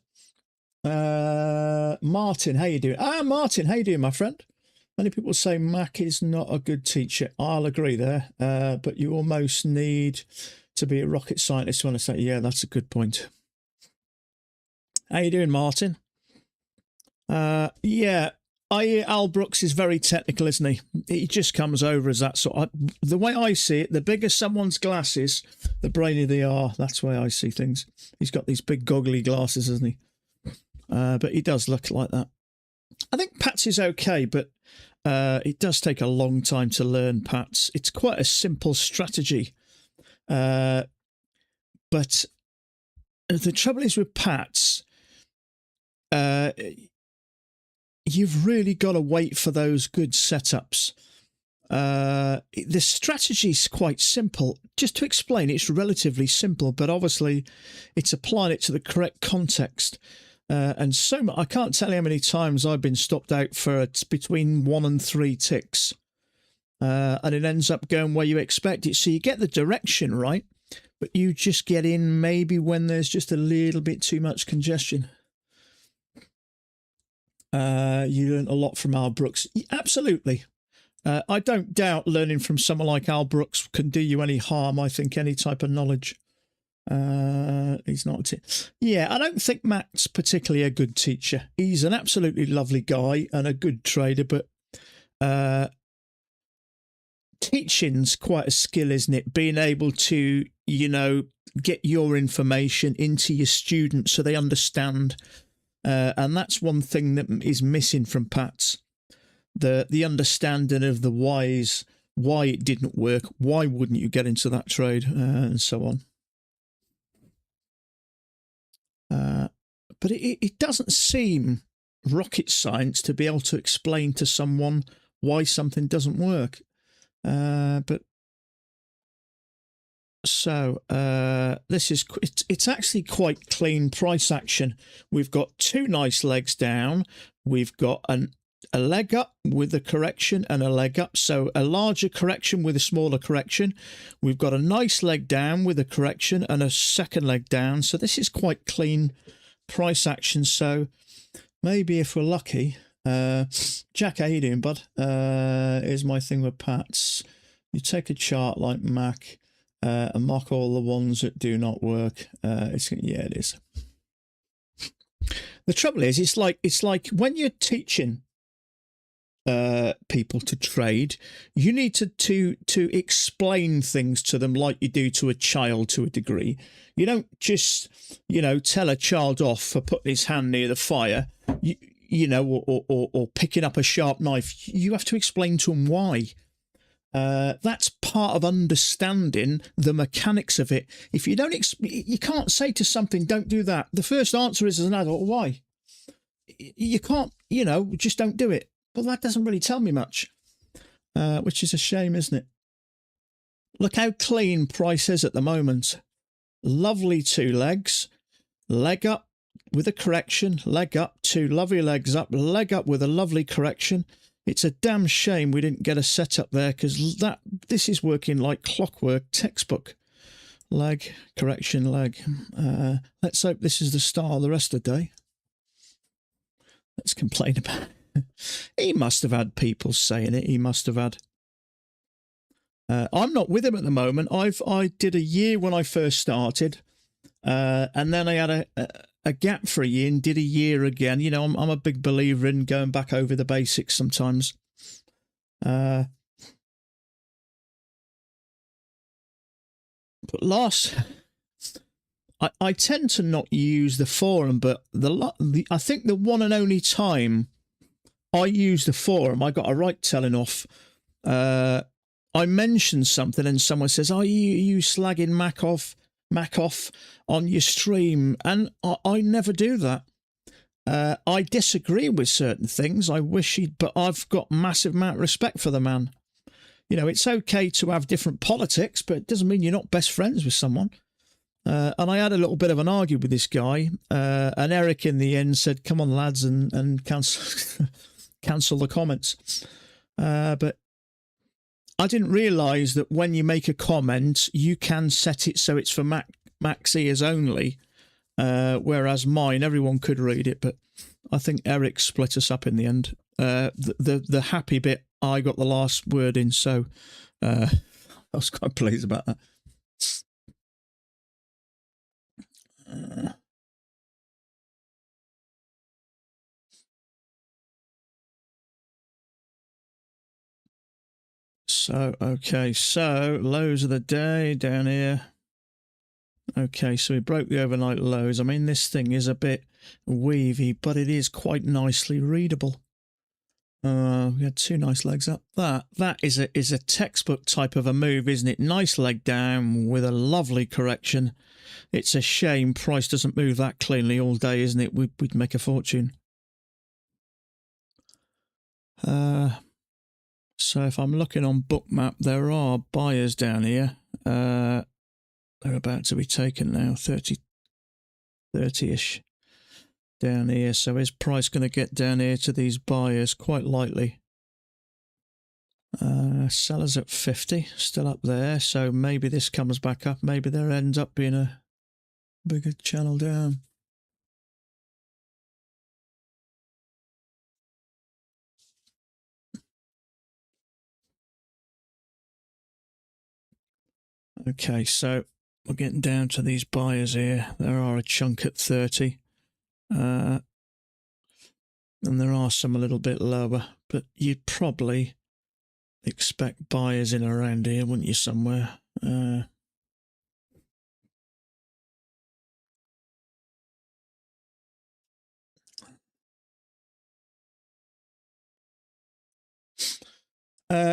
Martin, how you doing? Martin, how you doing, my friend? Many people say Mac is not a good teacher. I'll agree there. But you almost need to be a rocket scientist to understand. Yeah, that's a good point. How you doing, Martin? Yeah, Al Brooks is very technical, isn't he? He just comes over as that sort of... The way I see it, the bigger someone's glasses, the brainier they are. That's the way I see things. He's got these big goggly glasses, hasn't he? But he does look like that. I think Pats is okay, but it does take a long time to learn Pats. It's quite a simple strategy. But the trouble is with Pats, you've really got to wait for those good setups. The strategy is quite simple. Just to explain, it's relatively simple, but obviously it's applying it to the correct context. And so I can't tell you how many times I've been stopped out for between 1 and 3 ticks. And it ends up going where you expect it. So you get the direction right, but you just get in maybe when there's just a little bit too much congestion. You learn a lot from Al Brooks. Absolutely. I don't doubt learning from someone like Al Brooks can do you any harm. I think any type of knowledge. He's not. Yeah, I don't think Matt's particularly a good teacher. He's an absolutely lovely guy and a good trader, but teaching's quite a skill, isn't it? Being able to, get your information into your students so they understand. And that's one thing that is missing from Pat's. The understanding of the whys why it didn't work, why wouldn't you get into that trade, and so on. But it doesn't seem rocket science to be able to explain to someone why something doesn't work. But so it's actually quite clean price action. We've got two nice legs down. We've got a leg up with a correction and a leg up. So a larger correction with a smaller correction. We've got a nice leg down with a correction and a second leg down. So this is quite clean price action. So maybe if we're lucky, Jack, how you doing, bud? Here's my thing with Pats. You take a chart like Mac and mark all the ones that do not work. Yeah, it is. The trouble is, it's like when you're teaching people to trade, you need to explain things to them like you do to a child to a degree. You don't just, tell a child off for putting his hand near the fire, or picking up a sharp knife. You have to explain to them why. That's part of understanding the mechanics of it. If you don't, you can't say to something, don't do that. The first answer is, as an adult, why? You can't, just don't do it. But that doesn't really tell me much, which is a shame, isn't it? Look how clean price is at the moment. Lovely two legs, leg up with a correction, leg up, two lovely legs up, leg up with a lovely correction. It's a damn shame we didn't get a setup there, because this is working like clockwork, textbook. Leg, correction, leg. Let's hope this is the star of the rest of the day. Let's complain about it. He must have had people saying it. He must have had. I'm not with him at the moment. I did a year when I first started, and then I had a gap for a year and did a year again. I'm a big believer in going back over the basics sometimes. But I tend to not use the forum, but I think the one and only time I used the forum, I got a right telling off. I mentioned something and someone says, "Oh, you slagging Mac off on your stream," and I never do that. I disagree with certain things. I wish but I've got massive amount of respect for the man. It's okay to have different politics, but it doesn't mean you're not best friends with someone. And I had a little bit of an argument with this guy, and Eric in the end said, "Come on, lads, and cancel cancel the comments." But I didn't realise that when you make a comment, you can set it so it's for Mac's ears only, whereas mine, everyone could read it. But I think Eric split us up in the end. The happy bit, I got the last word in, so I was quite pleased about that. So lows of the day down here. Okay, so we broke the overnight lows. I mean, this thing is a bit weavy, but it is quite nicely readable. We had two nice legs up. That is a textbook type of a move, isn't it? Nice leg down with a lovely correction. It's a shame price doesn't move that cleanly all day, isn't it? We'd make a fortune. So if I'm looking on Bookmap, there are buyers down here. They're about to be taken now, 30-ish down here. So is price going to get down here to these buyers? Quite likely. Sellers at 50, still up there. So maybe this comes back up. Maybe there ends up being a bigger channel down. Okay, so we're getting down to these buyers here. There are a chunk at 30. And there are some a little bit lower, but you'd probably expect buyers in around here, wouldn't you, somewhere?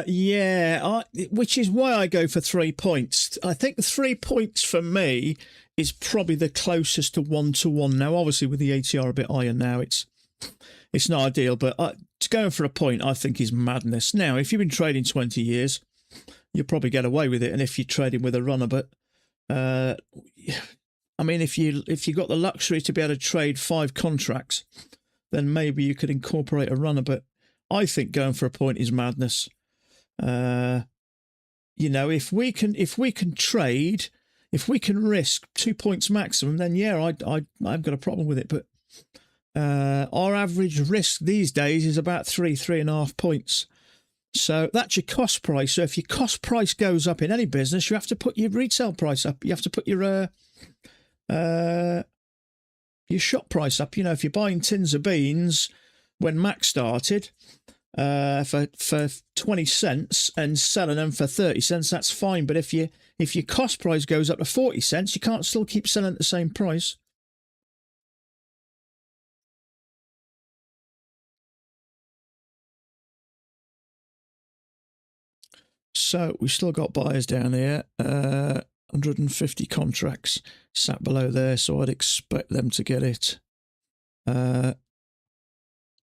Yeah, which is why I go for 3 points. I think 3 points for me is probably the closest to 1-to-1. Now, obviously, with the ATR a bit higher now, it's not ideal, but going for a point, I think, is madness. Now, if you've been trading 20 years, you'll probably get away with it, and if you're trading with a runner, but I mean, if you got the luxury to be able to trade 5 contracts, then maybe you could incorporate a runner. But I think going for a point is madness. You know, if we can trade, if we can risk 2 points maximum, then yeah, I've got a problem with it. But our average risk these days is about 3.5 points. So that's your cost price. So if your cost price goes up in any business, you have to put your retail price up. You have to put your shop price up. You know, if you're buying tins of beans when Mac started for 20 cents and selling them for 30 cents, that's fine. But if your cost price goes up to 40 cents, you can't still keep selling at the same price. So we've still got buyers down here. 150 contracts sat below there, so I'd expect them to get it.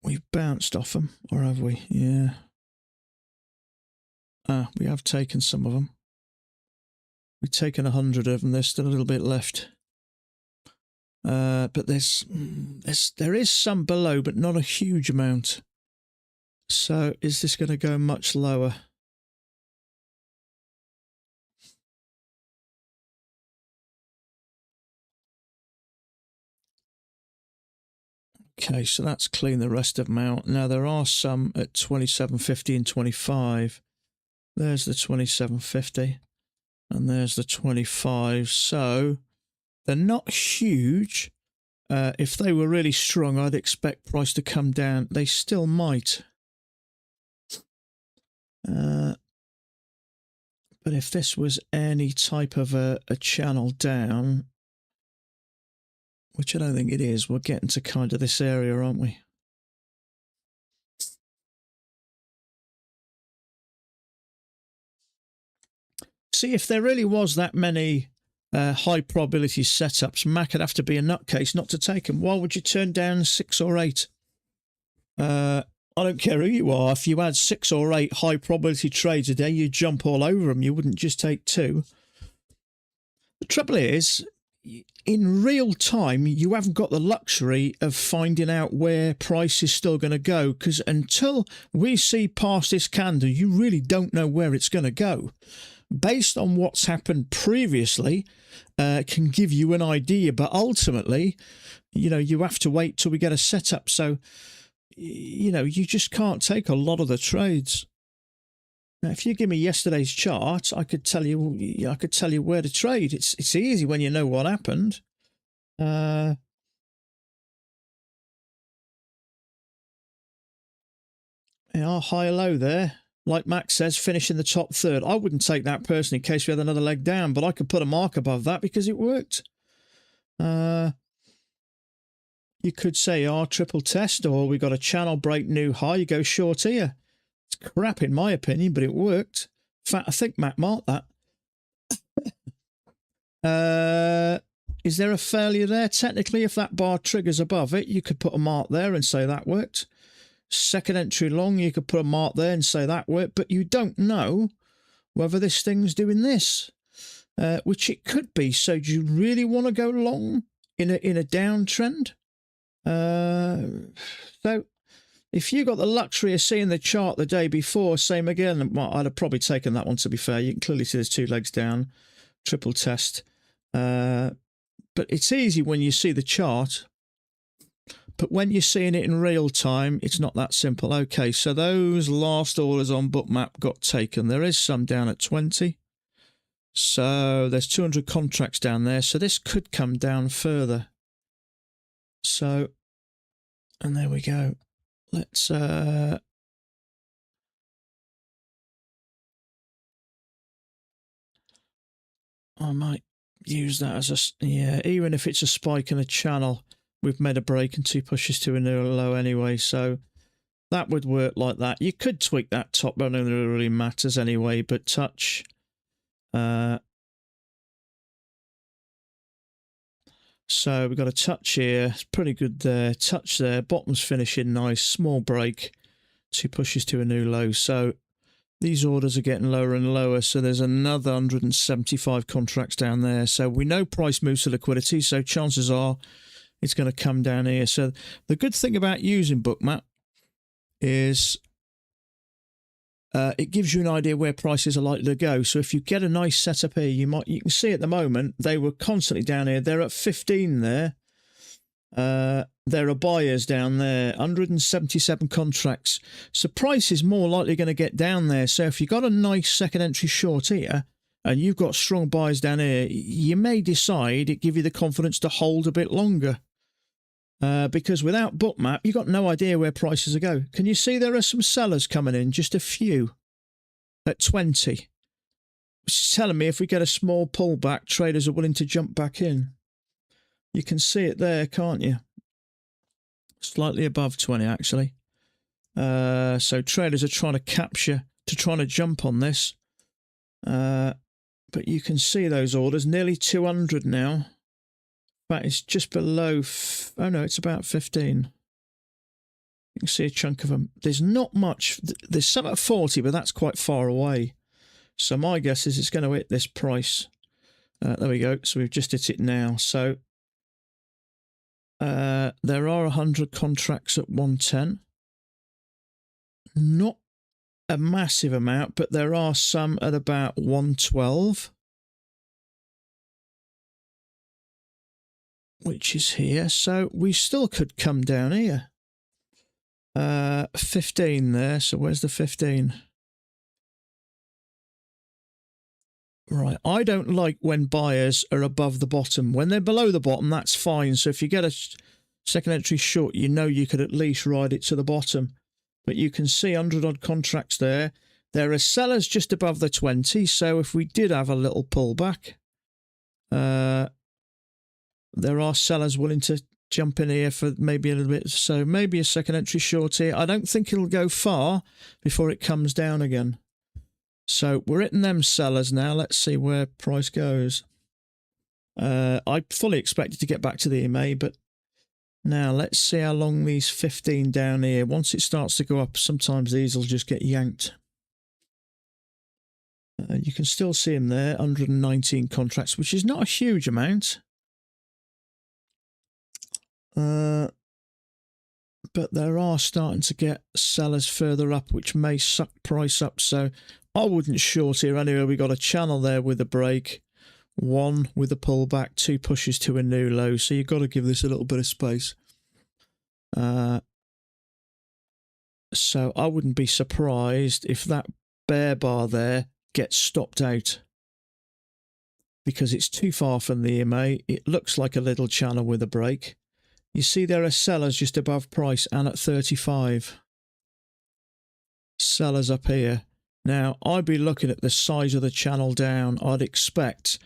We've bounced off them, or have we? Yeah. We have taken some of them. We've taken 100 of them. There's still a little bit left. But there is some below, but not a huge amount. So is this going to go much lower? Okay, so that's clean the rest of them out. Now there are some at 27.50 and 25. There's the 27.50 and there's the 25. So they're not huge. If they were really strong, I'd expect price to come down. They still might. But if this was any type of a channel down, which I don't think it is, we're getting to kind of this area, aren't we? See, if there really was that many high probability setups, Mac would have to be a nutcase not to take them. Why would you turn down 6 or 8? I don't care who you are. If you had 6 or 8 high probability trades a day, you'd jump all over them. You wouldn't just take 2. The trouble is, in real time, you haven't got the luxury of finding out where price is still going to go, because until we see past this candle, you really don't know where it's going to go. Based on what's happened previously, can give you an idea, but ultimately, you know, you have to wait till we get a setup. So, you know, you just can't take a lot of the trades. Now, if you give me yesterday's chart, I could tell you where to trade. It's easy when you know what happened. Yeah, high low there. Like Max says, finish in the top third. I wouldn't take that personally in case we had another leg down, but I could put a mark above that because it worked. You could say, triple test, or we got a channel break new high. You go short here. It's crap in my opinion, but it worked. In fact, I think Mac marked that. Is there a failure there? Technically, if that bar triggers above it, you could put a mark there and say that worked. Second entry long, you could put a mark there and say that worked, but you don't know whether this thing's doing this, which it could be. So do you really want to go long in a downtrend? So if you got the luxury of seeing the chart the day before, same again, well, I'd have probably taken that one, to be fair. You can clearly see there's 2 legs down, triple test. But it's easy when you see the chart. But when you're seeing it in real time, it's not that simple. Okay, so those last orders on Bookmap got taken. There is some down at 20. So there's 200 contracts down there. So this could come down further. So, and there we go. Let's I might use that as a, yeah, even if it's a spike in a channel, we've made a break and 2 pushes to a new low anyway. So that would work like that. You could tweak that top, but I don't think it really matters anyway, but touch. So we've got a touch here. It's pretty good there. Touch there. Bottom's finishing nice. Small break. 2 pushes to a new low. So these orders are getting lower and lower. So there's another 175 contracts down there. So we know price moves to liquidity. So chances are it's going to come down here. So the good thing about using Bookmap is it gives you an idea where prices are likely to go. So if you get a nice setup here, you can see at the moment they were constantly down here. They're at 15 there. There are buyers down there, 177 contracts. So price is more likely going to get down there. So if you've got a nice second entry short here and you've got strong buyers down here, you may decide it give you the confidence to hold a bit longer. Because without Bookmap, you've got no idea where prices are going. Can you see there are some sellers coming in? Just a few at 20. It's telling me if we get a small pullback, traders are willing to jump back in. You can see it there, can't you? Slightly above 20, actually. So traders are trying to capture, trying to jump on this. But you can see those orders, nearly 200 now. But it's just below, oh no, it's about 15. You can see a chunk of them. There's not much, there's some at 40, but that's quite far away. So my guess is it's going to hit this price. There we go, so we've just hit it now. So there are 100 contracts at 110. Not a massive amount, but there are some at about 112. Which is here, so we still could come down here. 15 there, so where's the 15? Right, I don't like when buyers are above the bottom. When they're below the bottom, that's fine. So if you get a second entry short, you know you could at least ride it to the bottom. But you can see 100 odd contracts there. There are sellers just above the 20, so if we did have a little pullback, there are sellers willing to jump in here for maybe a little bit. So maybe a second entry short here. I don't think it'll go far before it comes down again. So we're hitting them sellers now. Let's see where price goes. I fully expected to get back to the EMA, but now let's see how long these 15 down here. Once it starts to go up, sometimes these will just get yanked. You can still see them there, 119 contracts, which is not a huge amount. But there are starting to get sellers further up, which may suck price up. So I wouldn't short here anyway. We got a channel there with a break, 1 with a pullback, 2 pushes to a new low. So you've got to give this a little bit of space. So I wouldn't be surprised if that bear bar there gets stopped out, because it's too far from the EMA. It looks like a little channel with a break. You see there are sellers just above price and at 35. Sellers up here. Now, I'd be looking at the size of the channel down. I'd expect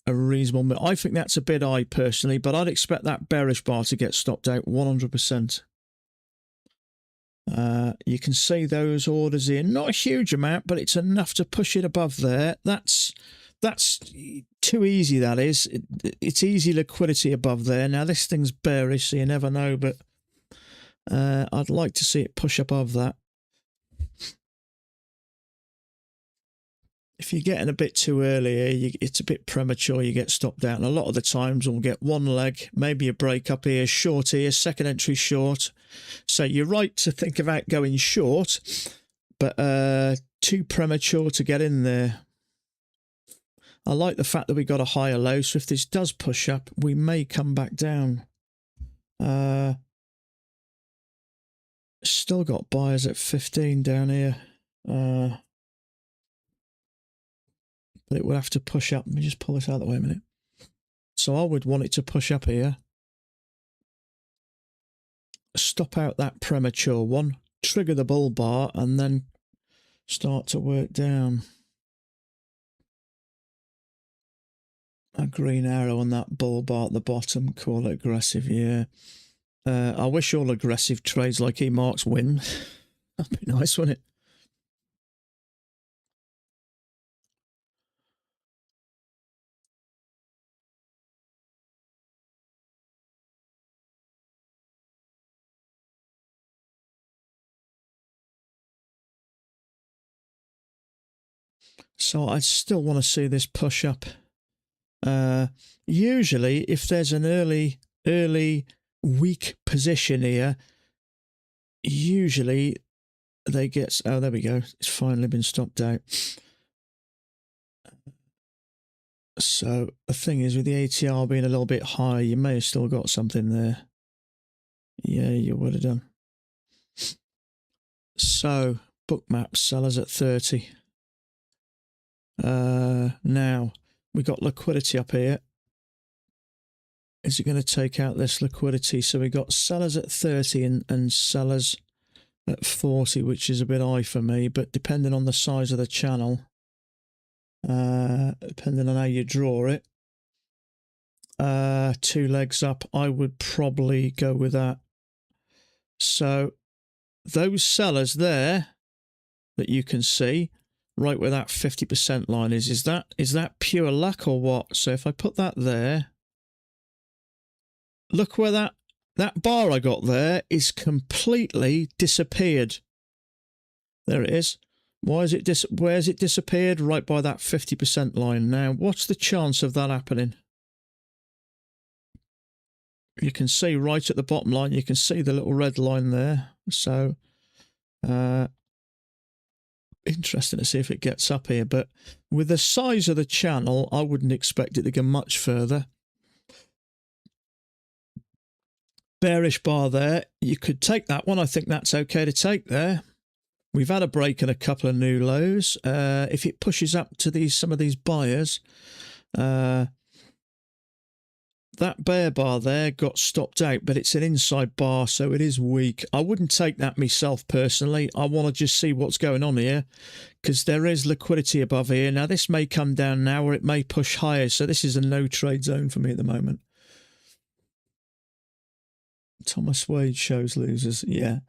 a reasonable... I think that's a bit high personally, but I'd expect that bearish bar to get stopped out 100%. You can see those orders in. Not a huge amount, but it's enough to push it above there. That's too easy, that is. It's easy liquidity above there. Now, this thing's bearish, so you never know, but I'd like to see it push above that. If you're getting a bit too early here, it's a bit premature, you get stopped out. And a lot of the times we'll get one leg, maybe a break up here, short here, second entry short. So you're right to think about going short, but too premature to get in there. I like the fact that we got a higher low, so if this does push up, we may come back down. Still got buyers at 15 down here. But it would have to push up. Let me just pull this out of the way a minute. So I would want it to push up here. Stop out that premature one. Trigger the bull bar and then start to work down. A green arrow on that bull bar at the bottom. Call it aggressive, yeah. I wish all aggressive trades like E-marks win. That'd be nice, wouldn't it? So I still want to see this push up. Usually, if there's an early weak position here, usually they get. Oh, there we go. It's finally been stopped out. So the thing is, with the ATR being a little bit higher, you may have still got something there. Yeah, you would have done. So book map sellers at 30. Now we got liquidity up here. Is it going to take out this liquidity? So we got sellers at 30 and sellers at 40, which is a bit high for me, but depending on the size of the channel, depending on how you draw it, 2 legs up, I would probably go with that. So those sellers there that you can see, right where that 50% line is that pure luck or what? So if I put that there, look where that bar I got there is completely disappeared. There it is. Where's it disappeared? Right by that 50% line. Now, what's the chance of that happening? You can see right at the bottom line, you can see the little red line there. So, interesting to see if it gets up here. But with the size of the channel, I wouldn't expect it to go much further. Bearish bar there. You could take that one. I think that's okay to take there. We've had a break and a couple of new lows. If it pushes up to some of these buyers, that bear bar there got stopped out, but it's an inside bar, so it is weak. I wouldn't take that myself personally. I want to just see what's going on here because there is liquidity above here. Now, this may come down now or it may push higher, so this is a no trade zone for me at the moment. Thomas Wade shows losers. Yeah,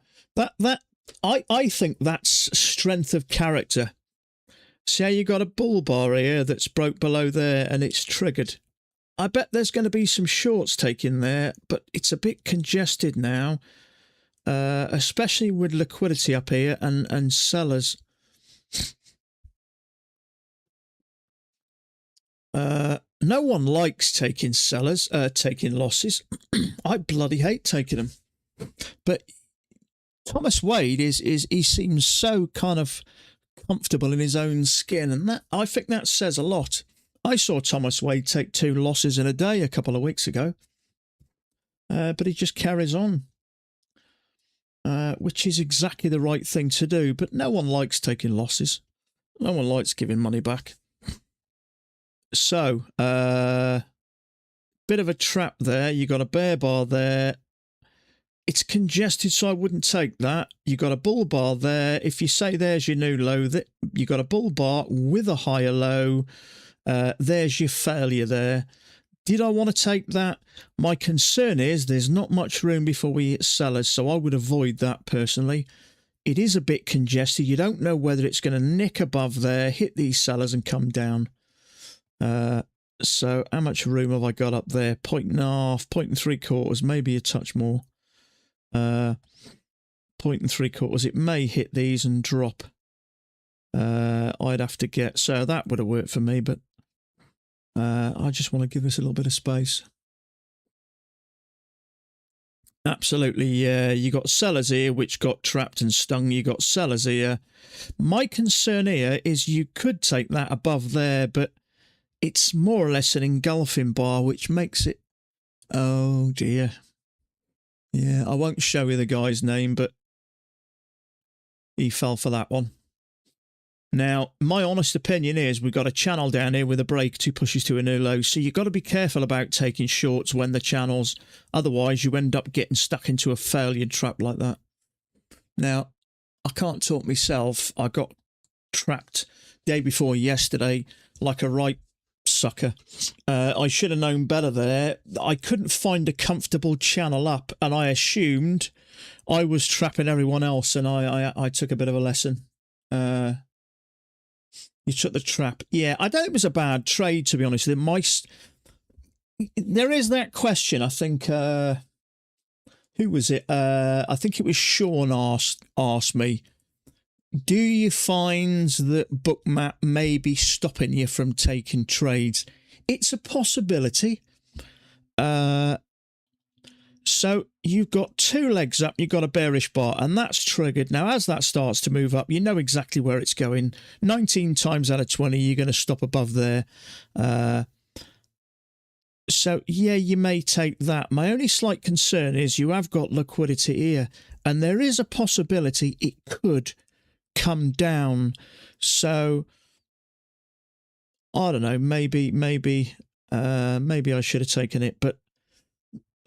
I think that's strength of character. See how you got a bull bar here that's broke below there and it's triggered. I bet there's going to be some shorts taken there, but it's a bit congested now, especially with liquidity up here and sellers. No one likes taking losses. I bloody hate taking them. But Thomas Wade he seems so kind of comfortable in his own skin, and that I think that says a lot. I saw Thomas Wade take 2 losses in a day a couple of weeks ago, but he just carries on, which is exactly the right thing to do. But no one likes taking losses. No one likes giving money back. So, bit of a trap there. You got a bear bar there. It's congested, so I wouldn't take that. You got a bull bar there. If you say there's your new low, that you got a bull bar with a higher low. There's your failure there. Did I want to take that? My concern is there's not much room before we hit sellers, so I would avoid that personally. It is a bit congested. You don't know whether it's going to nick above there, hit these sellers and come down. So how much room have I got up there? 0.5, 0.75, maybe a touch more. 0.75. It may hit these and drop. I'd have to get, so that would have worked for me, but I just want to give us a little bit of space. Absolutely, yeah. You got sellers here which got trapped and stung. You got sellers here. My concern here is you could take that above there, but it's more or less an engulfing bar, which makes it, oh dear. Yeah, I won't show you the guy's name, but he fell for that one. Now, my honest opinion is we've got a channel down here with a break, 2 pushes to a new low, so you've got to be careful about taking shorts when the channels, otherwise you end up getting stuck into a failure trap like that. Now, I can't talk myself. I got trapped day before yesterday like a right sucker. I should have known better there. I couldn't find a comfortable channel up, and I assumed I was trapping everyone else, and I took a bit of a lesson. You took the trap. Yeah, I don't think it was a bad trade, to be honest. There is that question, I think. Who was it? I think it was Sean asked me, do you find that Bookmap may be stopping you from taking trades? It's a possibility. So you've got 2 legs up, you've got a bearish bar, and that's triggered. Now, as that starts to move up, you know exactly where it's going. 19 times out of 20, you're going to stop above there. So, yeah, you may take that. My only slight concern is you have got liquidity here, and there is a possibility it could come down. So, I don't know, maybe I should have taken it, but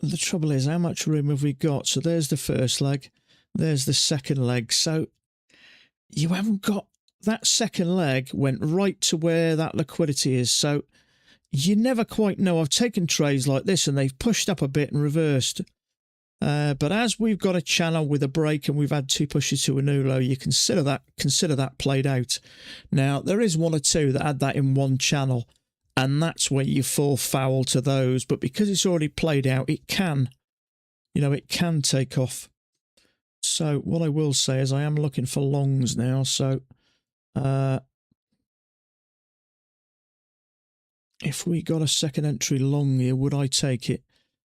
the trouble is, how much room have we got? So there's the first leg, there's the second leg. So you haven't got that second leg went right to where that liquidity is. So you never quite know. I've taken trades like this and they've pushed up a bit and reversed. But as we've got a channel with a break and we've had 2 pushes to a new low, you consider that played out. Now, there is 1 or 2 that had that in one channel, and that's where you fall foul to those. But because it's already played out, it can take off. So what I will say is I am looking for longs now. So if we got a second entry long here, would I take it?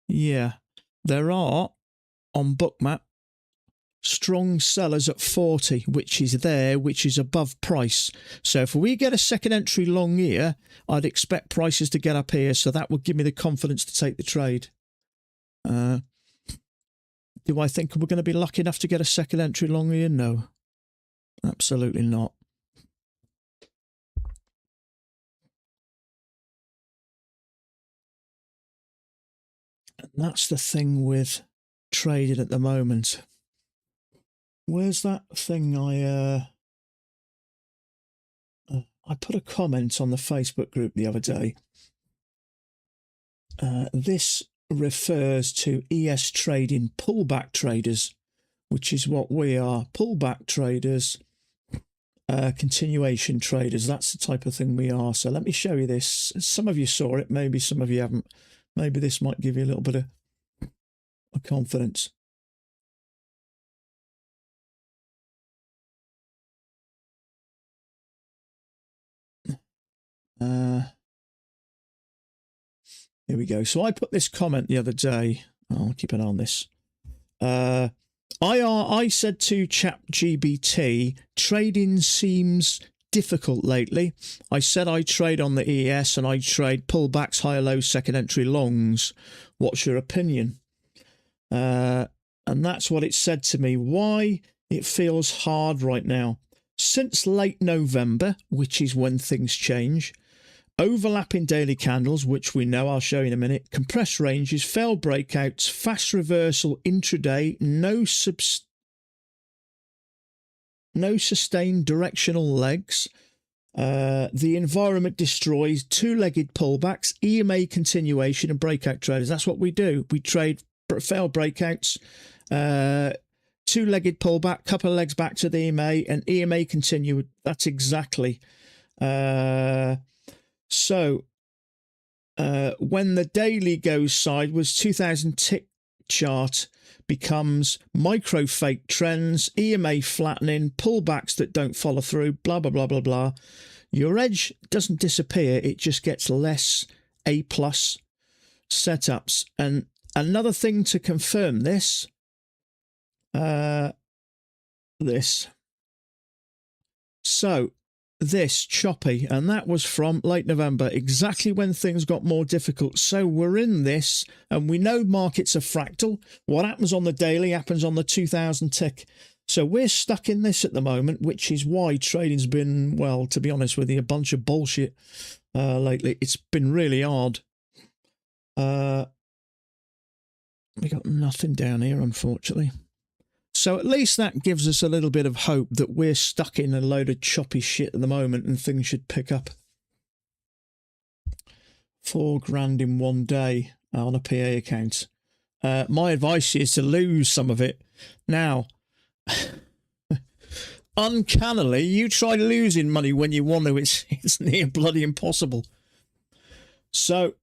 Yeah. There are, on Bookmap, strong sellers at 40, which is above price. So if we get a second entry long here, I'd expect prices to get up here, so that would give me the confidence to take the trade. Do I think we're going to be lucky enough to get a second entry long here? No, absolutely not. And that's the thing with trading at the moment. Where's that thing I put a comment on the Facebook group the other day. This refers to ES trading pullback traders, which is what we are. Pullback traders, continuation traders. That's the type of thing we are. So let me show you this. Some of you saw it, maybe some of you haven't. Maybe this might give you a little bit of confidence. Here we go. So I put this comment the other day. I'll keep an eye on this. I said to ChatGPT, trading seems difficult lately. I said I trade on the ES and I trade pullbacks, higher lows, second entry longs. What's your opinion? And that's what it said to me. Why it feels hard right now. Since late November, which is when things change, overlapping daily candles, which we know, I'll show you in a minute, compressed ranges, failed breakouts, fast reversal intraday, no sustained directional legs. The environment destroys, 2-legged pullbacks, EMA continuation, and breakout traders. That's what we do. We trade failed breakouts, 2-legged pullback, couple of legs back to the EMA, and EMA continue. That's exactly. So when the daily goes sideways, 2000 tick chart becomes micro fake trends, EMA flattening, pullbacks that don't follow through, blah, blah, blah, blah, blah. Your edge doesn't disappear. It just gets less A+ setups. And another thing to confirm this, So this choppy, and that was from late November, exactly when things got more difficult. So we're in this, and we know markets are fractal. What happens on the daily happens on the 2000 tick. So we're stuck in this at the moment, which is why trading's been, well, to be honest with you, a bunch of bullshit lately. It's been really hard. We got nothing down here, unfortunately. So at least that gives us a little bit of hope that we're stuck in a load of choppy shit at the moment and things should pick up. 4 grand in one day on a PA account. My advice is to lose some of it. Now, uncannily, you try losing money when you want to, it's near bloody impossible. So,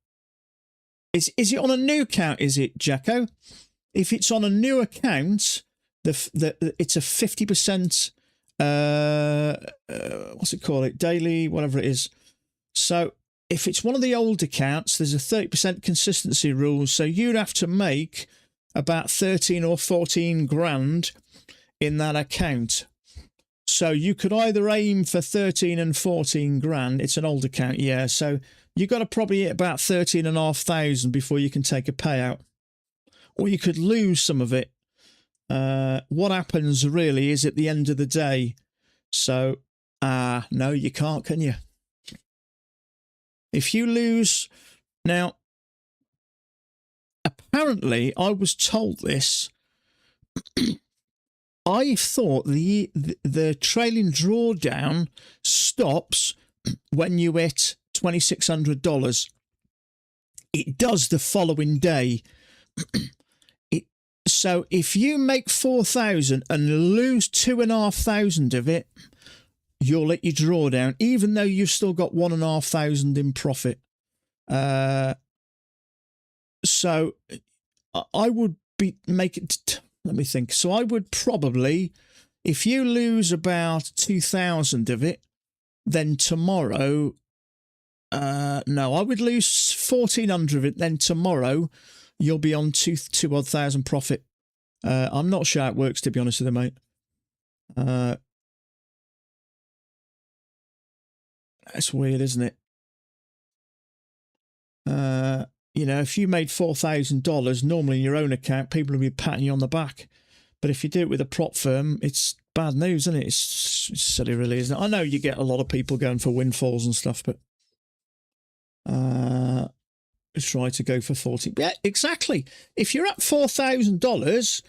is it on a new account, is it, Jacko? If it's on a new account, it's a 50%, what's it called? Daily, whatever it is. So, if it's one of the old accounts, there's a 30% consistency rule. So you'd have to make about 13 or 14 grand in that account. So you could either aim for 13 and 14 grand. It's an old account, yeah. So you've got to probably hit about 13,500 before you can take a payout. Or you could lose some of it. What happens really is at the end of the day. So, no, you can't, can you? If you lose, now, apparently, I was told this. I thought the trailing drawdown stops when you hit $2,600. It does the following day. So if you make 4,000 and lose 2,500 of it, you'll let your drawdown, even though you've still got 1,500 in profit. So I would make it. Let me think. So I would probably, if you lose about 2,000 of it, then tomorrow, no, I would lose 1,400 of it. Then tomorrow, you'll be on 2,000 profit. I'm not sure how it works, to be honest with you, mate. That's weird, isn't it? You know, if you made $4,000 normally in your own account, people will be patting you on the back. But if you do it with a prop firm, it's bad news, isn't it? It's silly, really, isn't it? I know you get a lot of people going for windfalls and stuff, but try to go for 40. Yeah, exactly. If you're at $4,000,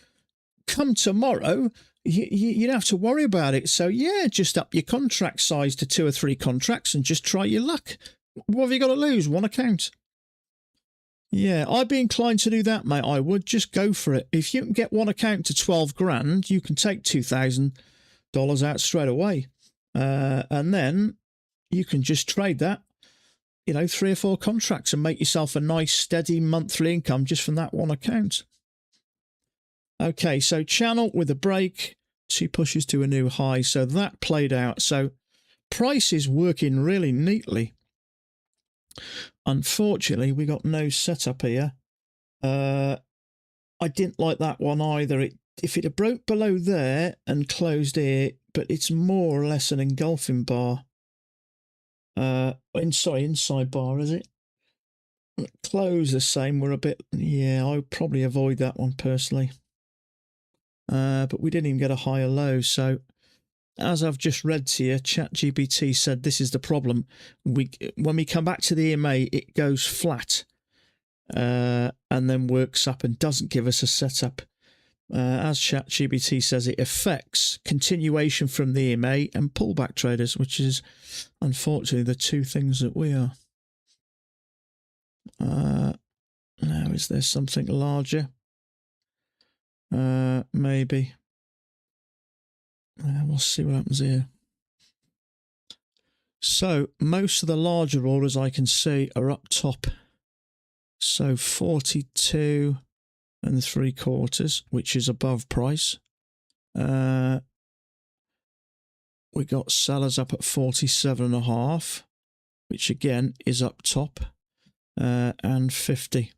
come tomorrow, you don't have to worry about it. So, yeah, just up your contract size to 2 or 3 contracts and just try your luck. What have you got to lose? One account. Yeah, I'd be inclined to do that, mate. I would just go for it. If you can get one account to 12 grand, you can take $2,000 out straight away. And then you can just trade that, 3 or 4 contracts and make yourself a nice, steady monthly income just from that one account. Okay, so channel with a break, 2 pushes to a new high. So that played out. So price is working really neatly. Unfortunately, we got no setup here. I didn't like that one either. If it had broke below there and closed here, but it's more or less an engulfing bar. Inside bar, is it? Close the same. We're a bit, yeah, I would probably avoid that one personally. But we didn't even get a higher low. So as I've just read to you, ChatGPT said this is the problem. When we come back to the EMA, it goes flat and then works up and doesn't give us a setup. As ChatGPT says, it affects continuation from the EMA and pullback traders, which is unfortunately the 2 things that we are. Now, is there something larger? Maybe. We'll see what happens here. So most of the larger orders I can see are up top. So 42 3/4, which is above price. We got sellers up at 47.5, which again is up top, and 50.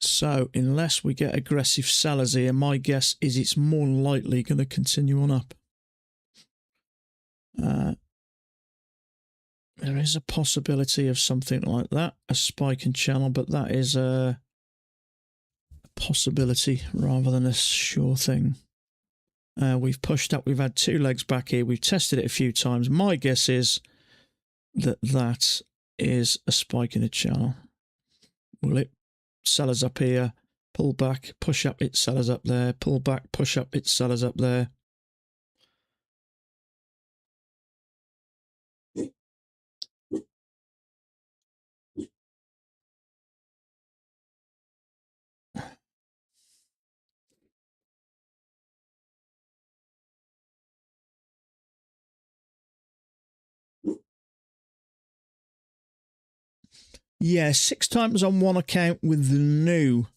So unless we get aggressive sellers here, my guess is it's more than likely going to continue on up. There is a possibility of something like that, a spike in channel, but that is a possibility rather than a sure thing. We've pushed up, we've had 2 legs back here, we've tested it a few times. My guess is that that is a spike in a channel. Will it? Sellers up here, pull back, push up, it's sellers up there, pull back, push up, it's sellers up there. Yeah, 6 times on one account with the new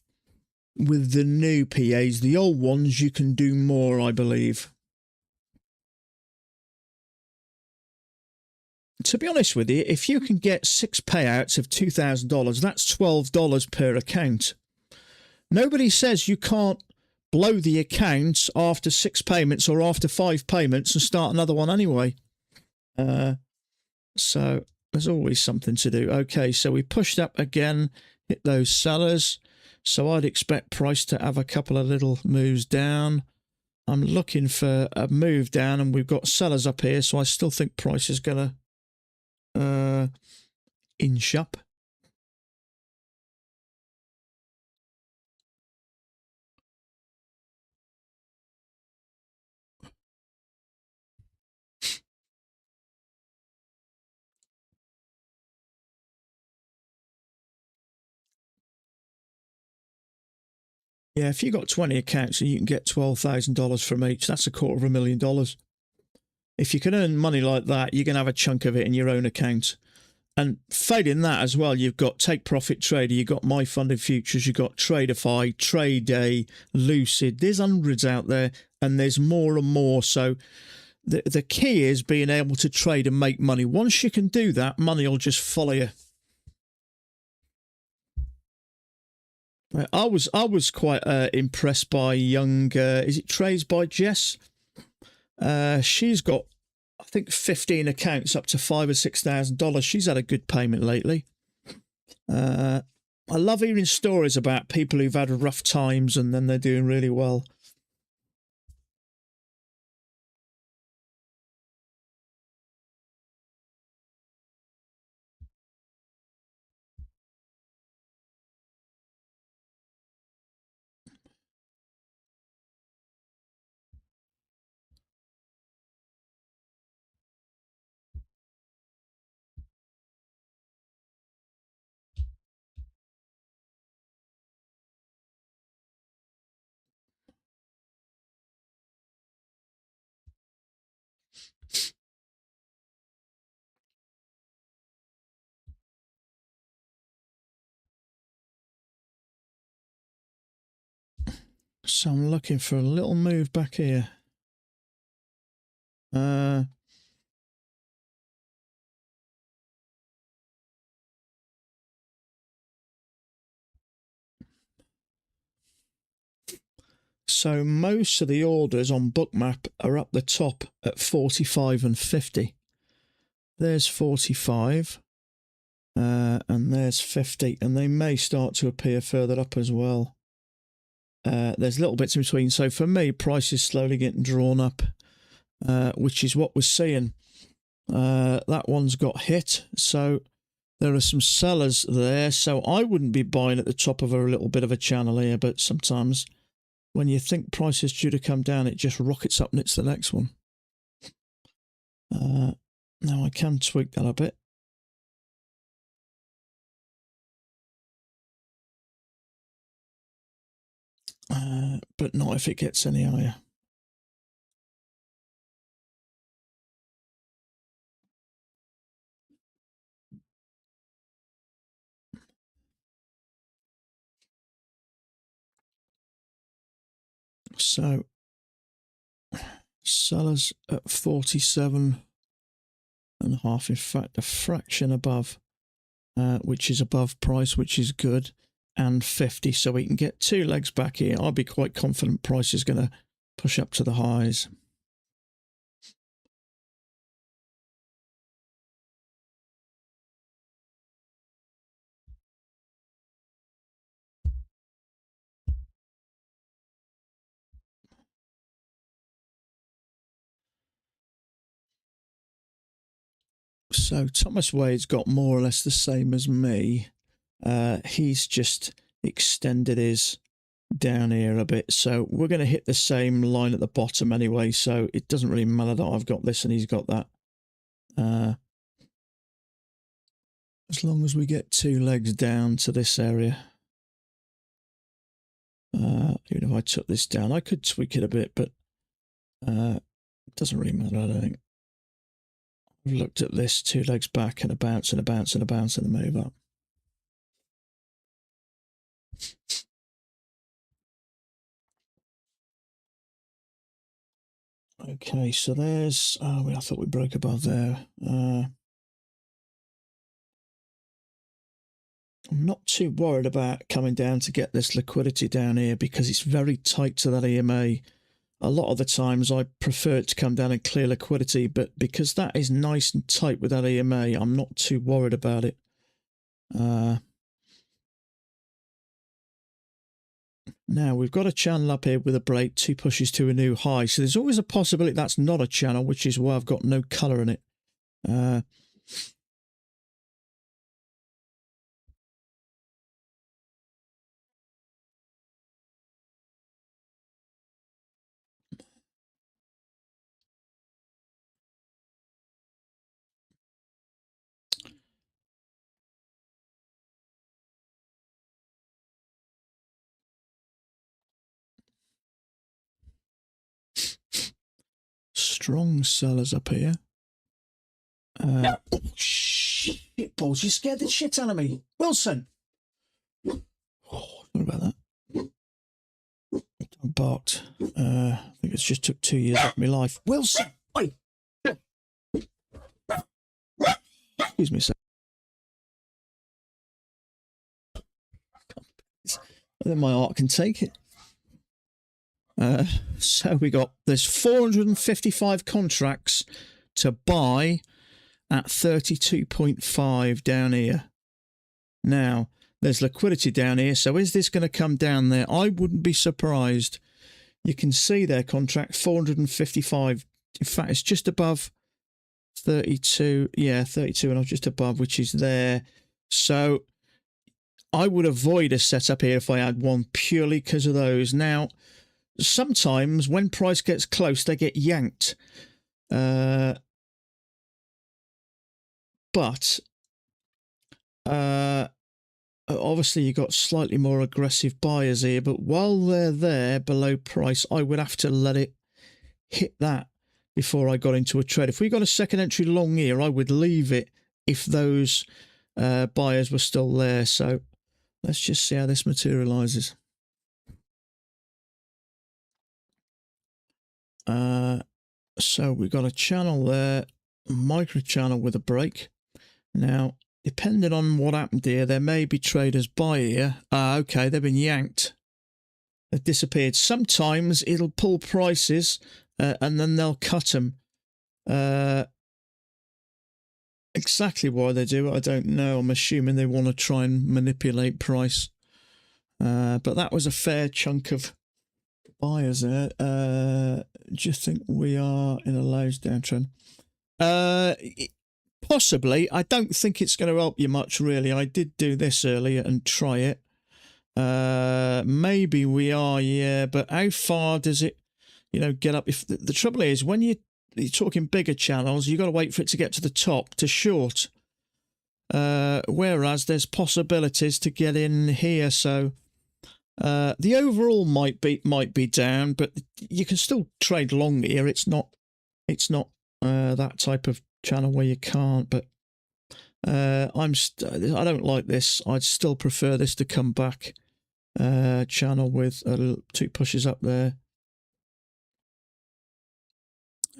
PAs. The old ones you can do more, I believe. To be honest with you, if you can get 6 payouts of $2,000, that's $12 per account. Nobody says you can't blow the accounts after 6 payments or after 5 payments and start another one anyway. So there's always something to do. Okay, so we pushed up again, hit those sellers. So I'd expect price to have a couple of little moves down. I'm looking for a move down, and we've got sellers up here, so I still think price is going to inch up. Yeah, if you got 20 accounts and you can get $12,000 from each, that's $250,000. If you can earn money like that, you're going to have a chunk of it in your own account. And failing that as well, you've got Take Profit Trader, you've got My Funded Futures, you've got Tradeify, Trade Day, Lucid. There's hundreds out there, and there's more and more. So the key is being able to trade and make money. Once you can do that, money will just follow you. I was quite impressed by young. Is it Trades by Jess? She's got, I think, 15 accounts up to $5,000 or $6,000. She's had a good payment lately. I love hearing stories about people who've had rough times and then they're doing really well. So I'm looking for a little move back here. So most of the orders on Bookmap are up the top at 45 and 50. There's 45. And there's 50. And they may start to appear further up as well. There's little bits in between. So for me, price is slowly getting drawn up, which is what we're seeing. That one's got hit. So there are some sellers there. So I wouldn't be buying at the top of a little bit of a channel here. But sometimes when you think price is due to come down, it just rockets up and it's the next one. Now I can tweak that a bit. But not if it gets any higher. So sellers at 47.5, in fact a fraction above, which is above price, which is good, and 50, so we can get 2 legs back here. I'll be quite confident price is going to push up to the highs. So Thomas Wade's got more or less the same as me. He's just extended his down here a bit, so we're going to hit the same line at the bottom anyway, so it doesn't really matter that I've got this and he's got that. As long as we get 2 legs down to this area. Even if I took this down, I could tweak it a bit, but it doesn't really matter, I don't think. I've looked at this, 2 legs back and a bounce and a bounce and a bounce and a move up. Okay, so there's... Oh, I thought we broke above there. I'm not too worried about coming down to get this liquidity down here because it's very tight to that EMA. A lot of the times I prefer it to come down and clear liquidity, but because that is nice and tight with that EMA, I'm not too worried about it. Now, we've got a channel up here with a break, 2 pushes to a new high. So there's always a possibility that's not a channel, which is why I've got no colour in it. Strong sellers up here. Oh, shit balls, you scared the shit out of me. Wilson! Oh, sorry about that. I barked. I think it's just took 2 years off my life. Wilson! Oi! Excuse me a second. Then my art can take it. So we got, there's 455 contracts to buy at 32.5 down here. Now, there's liquidity down here, so is this going to come down there? I wouldn't be surprised. You can see their contract, 455. In fact, it's just above 32. Yeah, 32 and I'm just above, which is there. So I would avoid a setup here if I had one purely because of those. Now, sometimes when price gets close, they get yanked. But obviously you got slightly more aggressive buyers here, but while they're there below price, I would have to let it hit that before I got into a trade. If we got a second entry long here, I would leave it if those buyers were still there. So let's just see how this materializes. So we've got a channel there, micro channel with a break. Now, depending on what happened here, there may be traders buy here. Okay, they've been yanked. They've disappeared. Sometimes it'll pull prices and then they'll cut them. Exactly why they do it, I don't know. I'm assuming they want to try and manipulate price. But that was a fair chunk of buyers there. Do you think we are in a Lowe's downtrend? Possibly. I don't think it's going to help you much, really. I did do this earlier and try it. Maybe we are, yeah. But how far does it, get up? If the trouble is, when you're talking bigger channels, you've got to wait for it to get to the top to short. Whereas there's possibilities to get in here. So the overall might be down, but you can still trade long here. It's not that type of channel where you can't. But I don't like this. I'd still prefer this to come back. Channel with 2 pushes up there.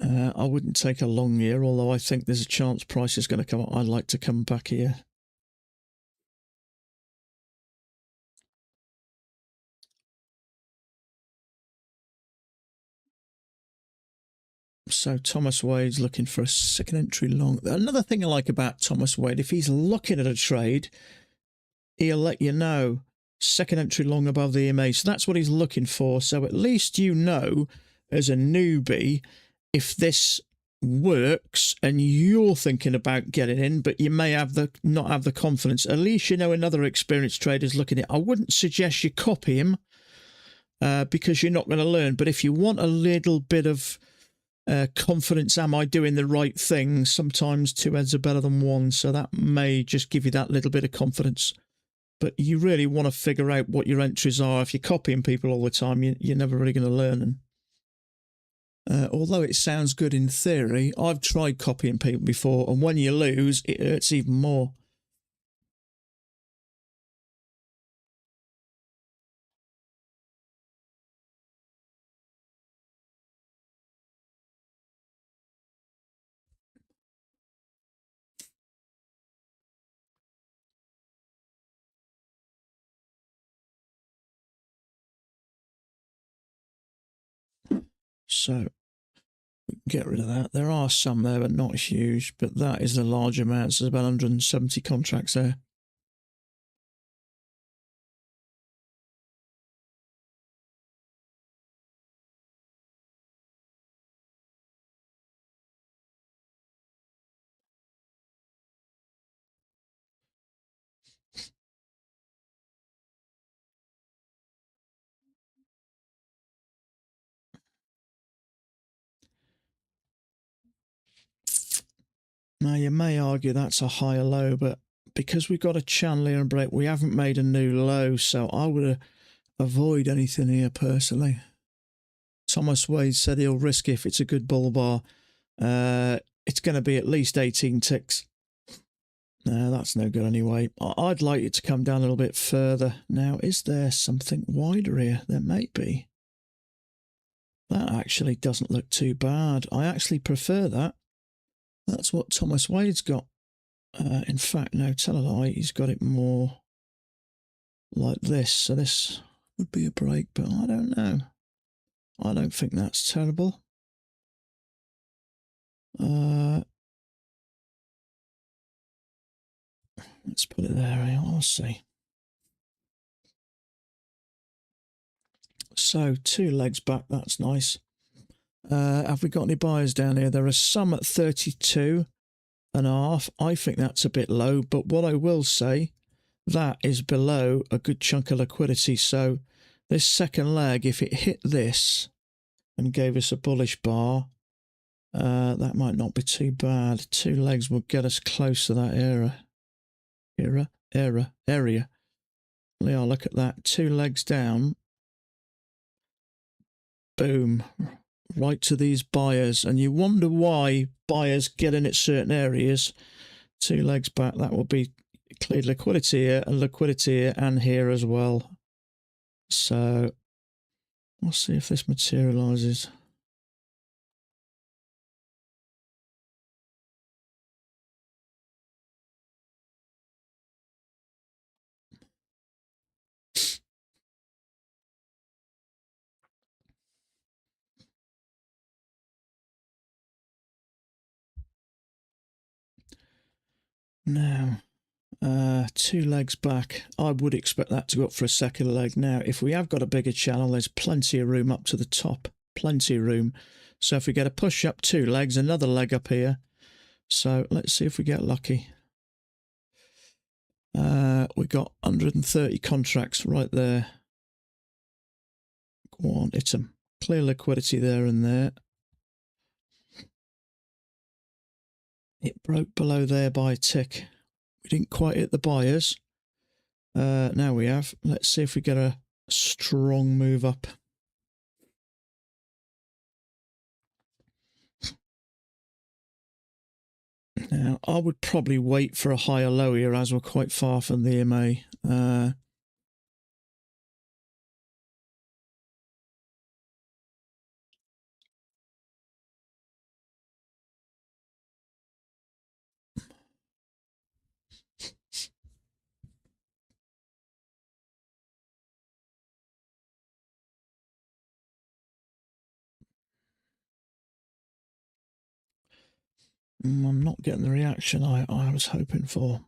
I wouldn't take a long here, although I think there's a chance price is going to come up. I'd like to come back here. So Thomas Wade's looking for a second entry long. Another thing I like about Thomas Wade, if he's looking at a trade, he'll let you know second entry long above the EMA. So that's what he's looking for. So at least you know, as a newbie, if this works and you're thinking about getting in, but you may not have the confidence. At least you know another experienced trader's looking at it. I wouldn't suggest you copy him because you're not going to learn. But if you want a little bit of confidence, am I doing the right thing? Sometimes 2 heads are better than 1, so that may just give you that little bit of confidence. But you really want to figure out what your entries are. If you're copying people all the time, you're never really going to learn. And although it sounds good in theory, I've tried copying people before, and when you lose, it hurts even more. So get rid of that. There are some there, but not huge. But that is the large amounts. There's about 170 contracts there. Now, you may argue that's a higher low, but because we've got a channel here and break, we haven't made a new low, so I would avoid anything here personally. Thomas Wade said he'll risk if it's a good bull bar. It's going to be at least 18 ticks. No, that's no good anyway. I'd like it to come down a little bit further. Now, is there something wider here? There may be. That actually doesn't look too bad. I actually prefer that. That's what Thomas Wade's got. In fact, no, tell a lie, he's got it more like this. So this would be a break, but I don't know. I don't think that's terrible. Let's put it there. I'll see. So 2 legs back, that's nice. Have we got any buyers down here? There are some at 32.5. I think that's a bit low, but what I will say, that is below a good chunk of liquidity. So this second leg, if it hit this and gave us a bullish bar, that might not be too bad. 2 legs will get us close to that area. Yeah, look at that. 2 legs down. Boom. Right to these buyers. And you wonder why buyers get in at certain areas. 2 legs back, that will be cleared liquidity here and here as well. So we'll see if this materializes. Now, 2 legs back. I would expect that to go up for a second leg. Now, if we have got a bigger channel, there's plenty of room up to the top. Plenty of room. So if we get a push up 2 legs, another leg up here. So let's see if we get lucky. We got 130 contracts right there. Go on, it's a clear liquidity there and there. It broke below there by a tick. We didn't quite hit the buyers. Now we have. Let's see if we get a strong move up. Now, I would probably wait for a higher low here as we're quite far from the EMA. I'm not getting the reaction I was hoping for.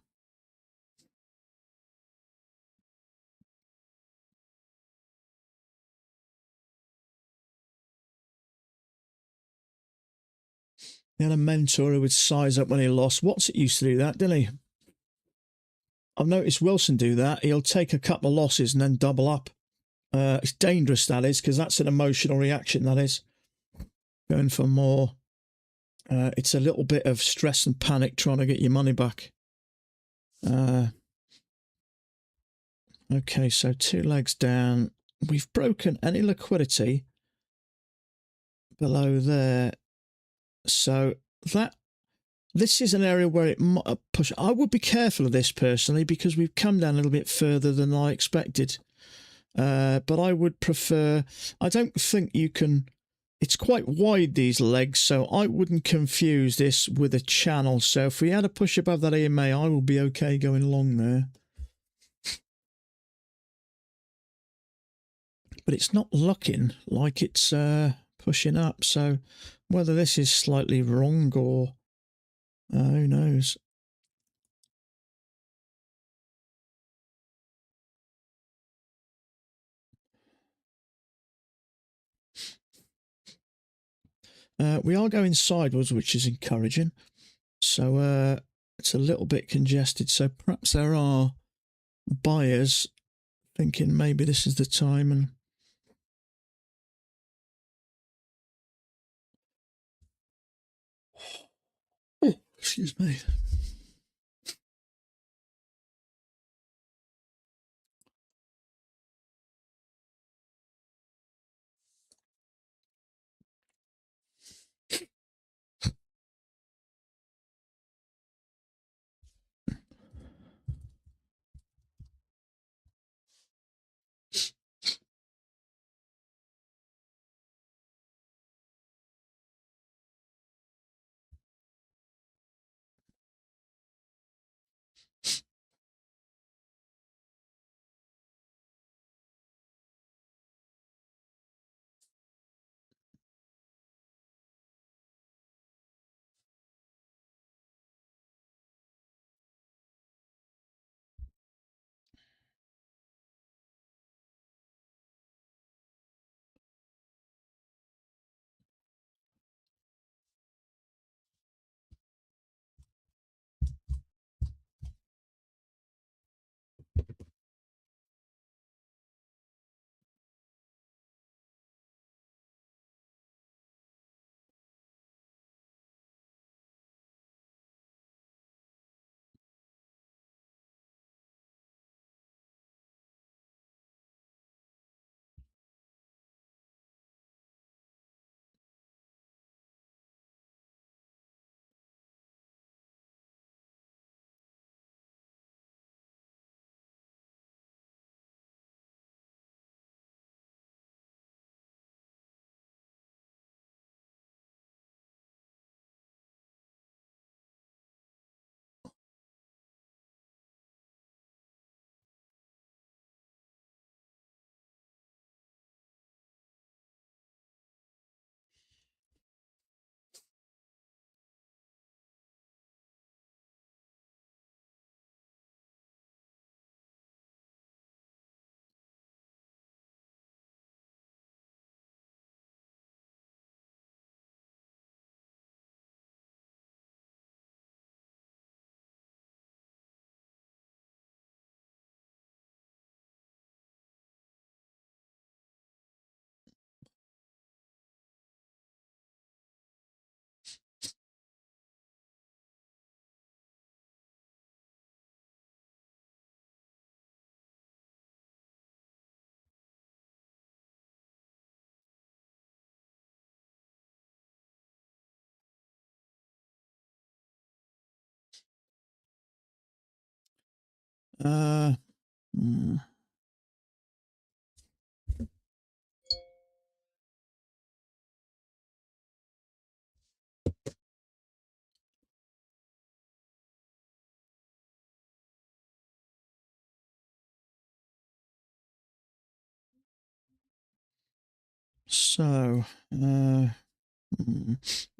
He had a mentor who would size up when he lost. Watson used to do that, didn't he? I've noticed Wilson do that. He'll take a couple of losses and then double up. It's dangerous, that is, because that's an emotional reaction, that is. Going for more. It's a little bit of stress and panic trying to get your money back. Okay, so 2 legs down. We've broken any liquidity below there. So this is an area where it might push. I would be careful of this personally because we've come down a little bit further than I expected. But I would prefer, I don't think you can, it's quite wide, these legs, so I wouldn't confuse this with a channel. So if we had a push above that EMA, I will be okay going along there. But it's not looking like it's pushing up. So whether this is slightly wrong or who knows. We are going sideways, which is encouraging. So it's a little bit congested. So perhaps there are buyers thinking maybe this is the time. And oh, excuse me. Uh, hmm. So, we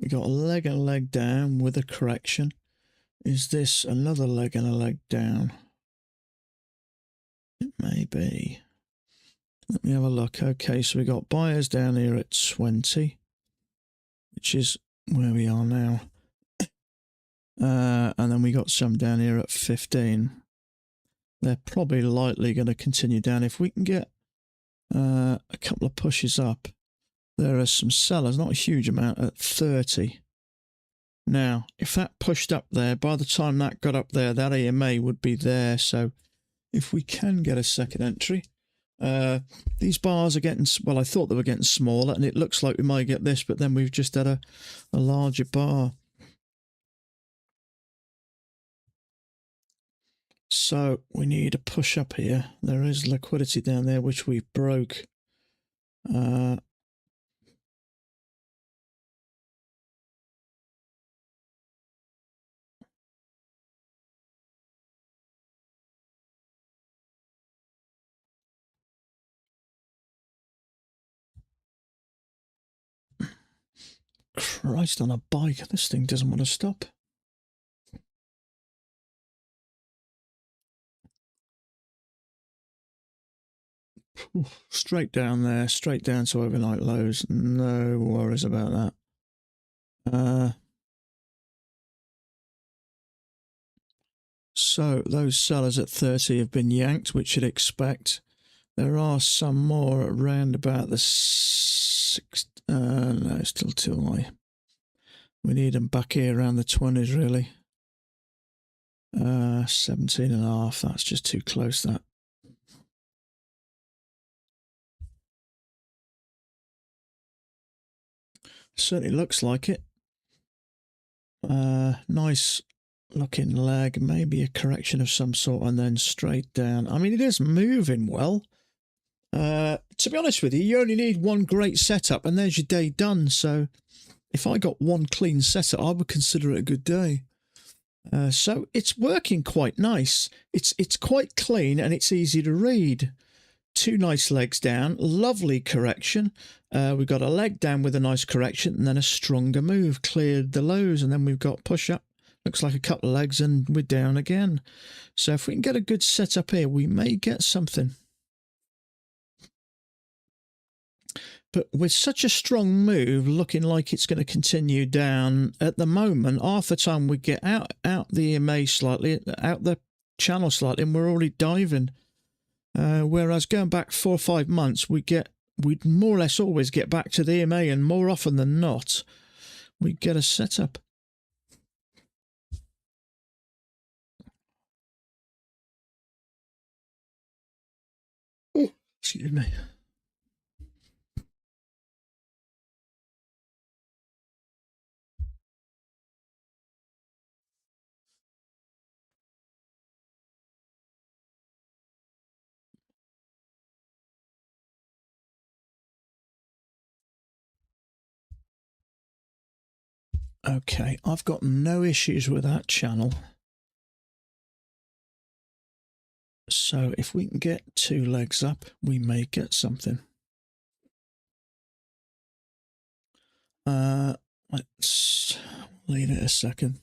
got a leg and a leg down with a correction. Is this another leg and a leg down? It may be. Let me have a look. Okay, so we got buyers down here at 20, which is where we are now. And then we got some down here at 15. They're probably likely going to continue down. If we can get a couple of pushes up, there are some sellers, not a huge amount, at 30. Now, if that pushed up there, by the time that got up there, that EMA would be there. So if we can get a second entry, these bars are getting, well, I thought they were getting smaller, and it looks like we might get this, but then we've just had a larger bar. So we need a push up here. There is liquidity down there, which we broke. Christ on a bike. This thing doesn't want to stop. Straight down there, straight down to overnight lows. No worries about that. So those sellers at 30 have been yanked, which you'd expect. There are some more around about the 6. No, still too high. We need them back here around the 20s, really. 17.5. That's just too close, that. Certainly looks like it. Nice looking leg, maybe a correction of some sort, and then straight down. I mean, it is moving well. To be honest with you, you only need one great setup, and there's your day done. So if I got one clean setup, I would consider it a good day. So it's working quite nice. It's quite clean, and it's easy to read. 2 nice legs down, lovely correction. We've got a leg down with a nice correction, and then a stronger move, cleared the lows, and then we've got push up. Looks like a couple of legs, and we're down again. So if we can get a good setup here, we may get something. But with such a strong move, looking like it's going to continue down at the moment, half the time we get out the EMA slightly, out the channel slightly, and we're already diving. Whereas going back 4 or 5 months, we'd more or less always get back to the EMA, and more often than not, we get a setup. Oh, excuse me. Okay, I've got no issues with that channel. So if we can get 2 legs up, we may get something. Let's leave it a second.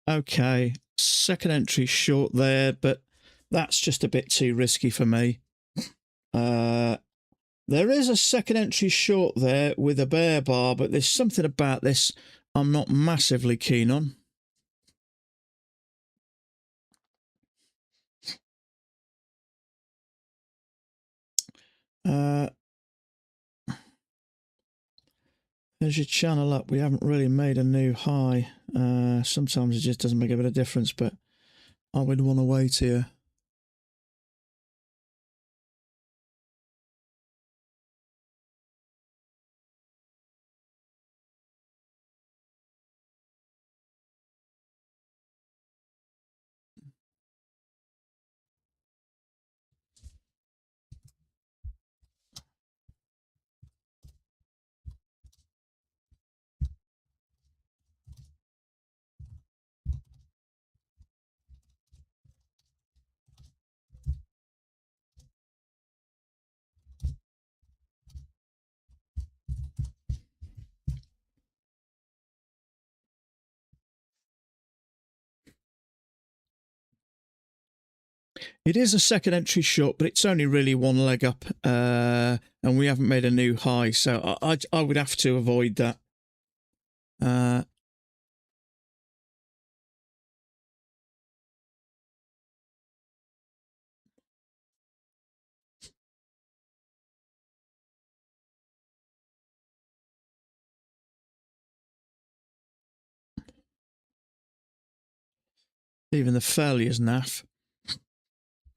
Okay, second entry short there, but that's just a bit too risky for me. There is a second entry short there with a bear bar, but there's something about this I'm not massively keen on. There's your channel up. We haven't really made a new high. Sometimes it just doesn't make a bit of difference, but I would want to wait here. It is a second entry short, but it's only really one leg up, and we haven't made a new high, so I would have to avoid that. Even the failures naff.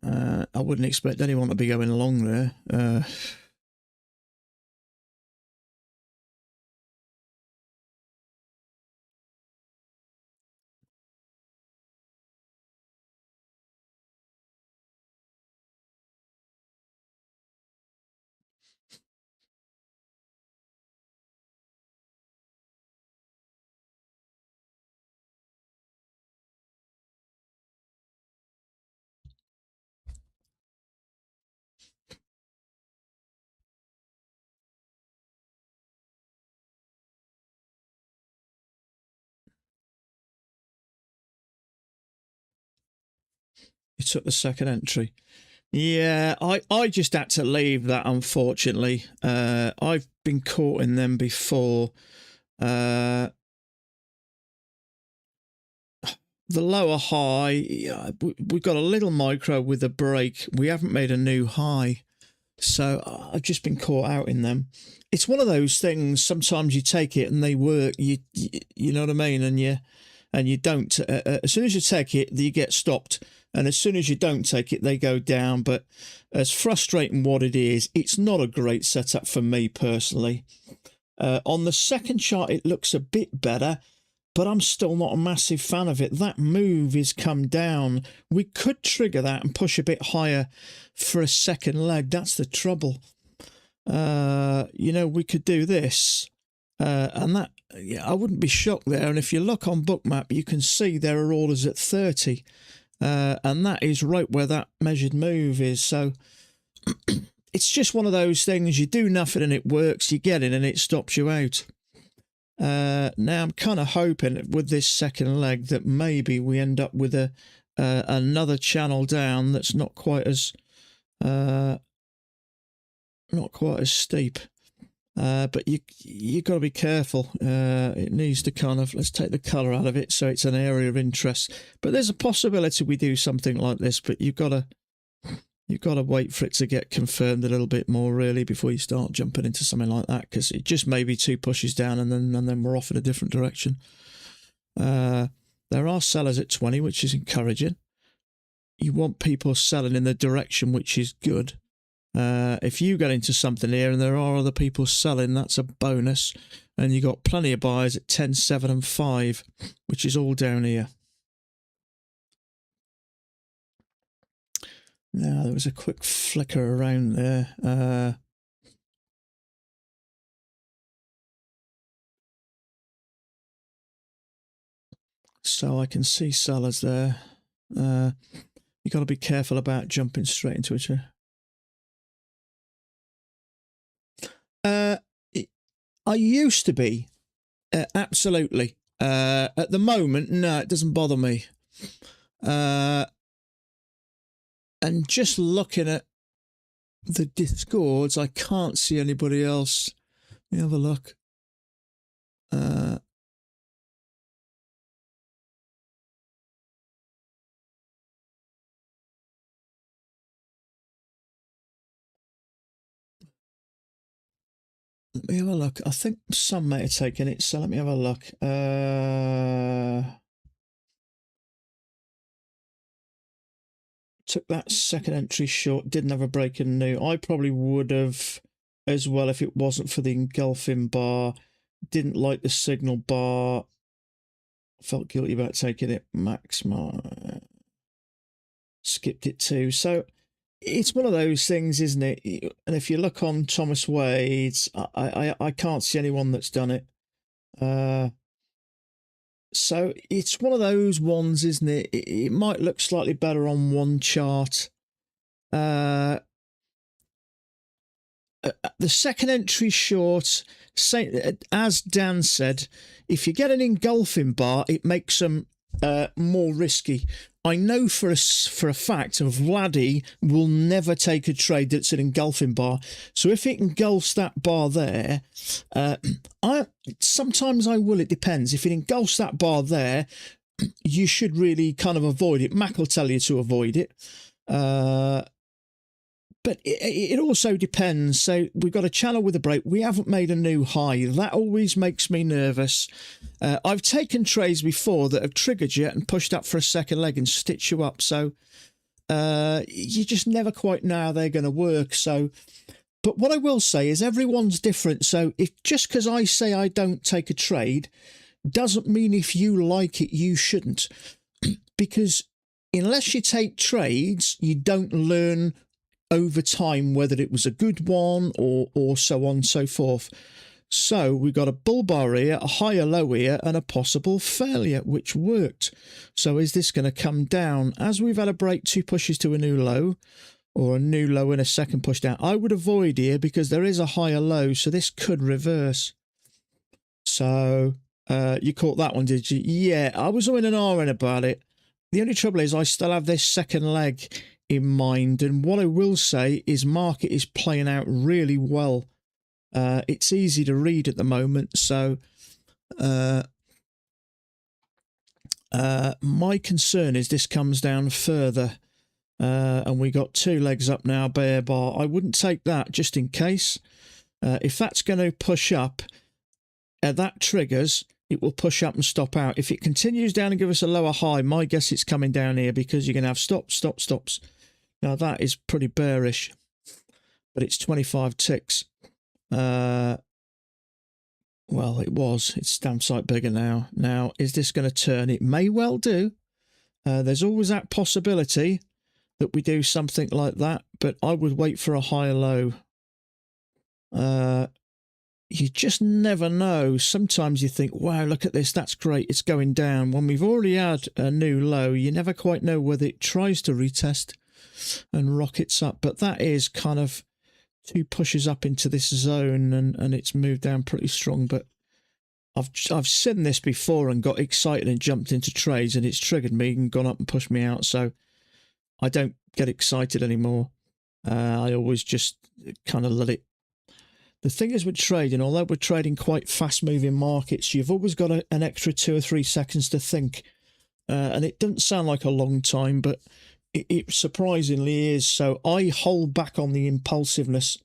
I wouldn't expect anyone to be going along there. You took the second entry. Yeah, I just had to leave that, unfortunately. I've been caught in them before. The lower high, we've got a little micro with a break. We haven't made a new high. So I've just been caught out in them. It's one of those things, sometimes you take it and they work, you know what I mean? And you don't. As soon as you take it, you get stopped. And as soon as you don't take it, they go down. But as frustrating what it is, it's not a great setup for me personally. On the second chart, it looks a bit better, but I'm still not a massive fan of it. That move is come down. We could trigger that and push a bit higher for a second leg. That's the trouble. You know, we could do this. And that, yeah, I wouldn't be shocked there. And if you look on Bookmap, you can see there are orders at 30. And that is right where that measured move is. So it's just one of those things. You do nothing and it works. You get in and it stops you out. Now I'm kind of hoping with this second leg that maybe we end up with another channel down that's not quite as steep. But you got to be careful. It needs to kind of, let's take the colour out of it so it's an area of interest. But there's a possibility we do something like this, but you've got to wait for it to get confirmed a little bit more, really, before you start jumping into something like that, because it just may be 2 pushes down and then we're off in a different direction. There are sellers at 20, which is encouraging. You want people selling in the direction which is good. If you get into something here and there are other people selling, that's a bonus. And you got plenty of buyers at 10, 7 and 5, which is all down here. Now, there was a quick flicker around there. So I can see sellers there. You got to be careful about jumping straight into it. I used to be, absolutely. At the moment, no, it doesn't bother me. And just looking at the discords, I can't see anybody else. Let me have a look. Let me have a look. I think some may have taken it, so let me have a look. Took that second entry short, didn't have a break in new. I probably would have as well if it wasn't for the engulfing bar. Didn't like the signal bar. Felt guilty about taking it max. Skipped it too. So it's one of those things, isn't it? And if you look on Thomas Wade's, I can't see anyone that's done it. So it's one of those ones, isn't it? It might look slightly better on one chart. The second entry short, as Dan said, if you get an engulfing bar, it makes them more risky. I know for a fact of Vladdy will never take a trade that's an engulfing bar. So if it engulfs that bar there, sometimes I will. It depends. If it engulfs that bar there, you should really kind of avoid it. Mac will tell you to avoid it. But it also depends. So we've got a channel with a break. We haven't made a new high. That always makes me nervous. I've taken trades before that have triggered you and pushed up for a second leg and stitch you up. So you just never quite know how they're going to work. So, but what I will say is everyone's different. So if just because I say I don't take a trade doesn't mean if you like it, you shouldn't. Because unless you take trades, you don't learn over time whether it was a good one or so on and so forth. So we got a bull bar here, a higher low here, and a possible failure, which worked. So is this going to come down? As we've had a break, 2 pushes to a new low, or a new low and a second push down, I would avoid here because there is a higher low, so this could reverse. So you caught that one, did you? Yeah, I was in an R about it. The only trouble is I still have this second leg in mind, and what I will say is market is playing out really well. It's easy to read at the moment, so my concern is this comes down further, and we got 2 legs up now, bear bar. I wouldn't take that just in case. If that's going to push up, that triggers, it will push up and stop out. If it continues down and give us a lower high, my guess it's coming down here because you're going to have stops. Now that is pretty bearish, but it's 25 ticks. Well, it's damn sight bigger now. Now, is this going to turn? It may well do. There's always that possibility that we do something like that, but I would wait for a higher low. You just never know. Sometimes you think, wow, look at this, that's great, it's going down. When we've already had a new low, you never quite know whether it tries to retest and rockets up. But that is kind of 2 pushes up into this zone, and it's moved down pretty strong. But I've seen this before and got excited and jumped into trades, and it's triggered me and gone up and pushed me out. So I don't get excited anymore. I always just kind of let it. The thing is with trading, although we're trading quite fast-moving markets, you've always got an extra 2 or 3 seconds to think. And it doesn't sound like a long time, but it surprisingly is. So I hold back on the impulsiveness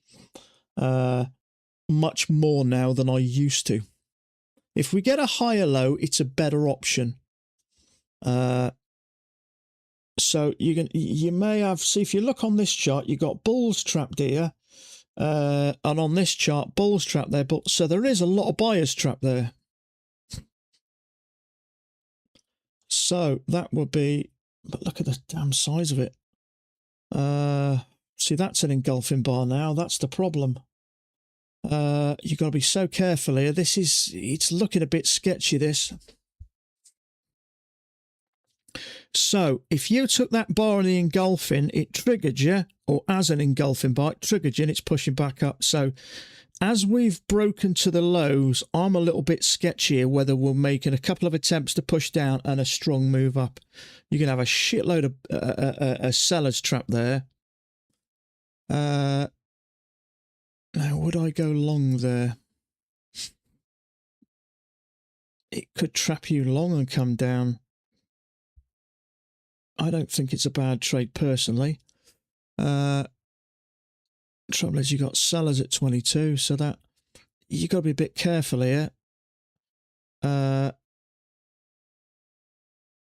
much more now than I used to. If we get a higher low, it's a better option. So you may have, see, if you look on this chart, you got bulls trapped here. And on this chart, bulls trapped there, but so there is a lot of buyers trapped there. So that would be, but look at the damn size of it. See, that's an engulfing bar now. That's the problem. You've got to be so careful here. It's looking a bit sketchy, this. So if you took that bar on the engulfing, it triggered you, or as an engulfing bar, it triggered you and it's pushing back up. So as we've broken to the lows, I'm a little bit sketchy here whether we're making a couple of attempts to push down and a strong move up. You can have a shitload of a seller's trap there. Now, would I go long there? It could trap you long and come down. I don't think it's a bad trade personally. Trouble is you got sellers at 22, so that you got to be a bit careful here.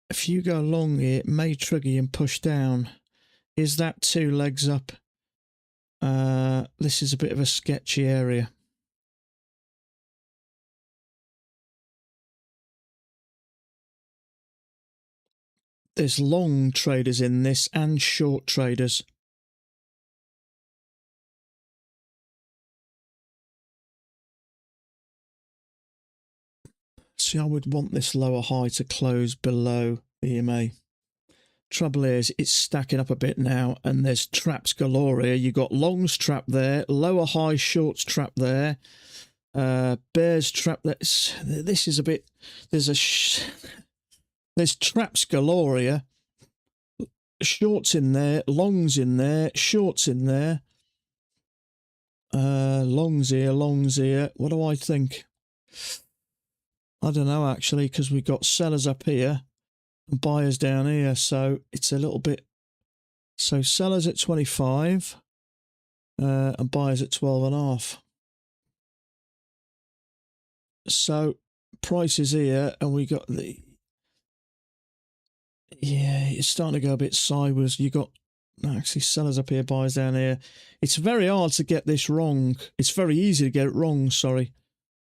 If you go long here, it may trigger you and push down. Is that 2 legs up? This is a bit of a sketchy area. There's long traders in this and short traders. See, I would want this lower high to close below EMA. Trouble is, it's stacking up a bit now, and there's traps galore here. You've got longs trap there, lower high, shorts trap there, bears trap there. This is a bit, there's traps galore here. shorts in there, longs in there, shorts in there. Longs here. What do I think? I don't know, actually, because we've got sellers up here and buyers down here, so it's a little bit... So sellers at 25 and buyers at 12.5. So price is here, and we got the... Yeah, it's starting to go a bit sideways. You got actually sellers up here, buyers down here. It's very hard to get this wrong. It's very easy to get it wrong, sorry.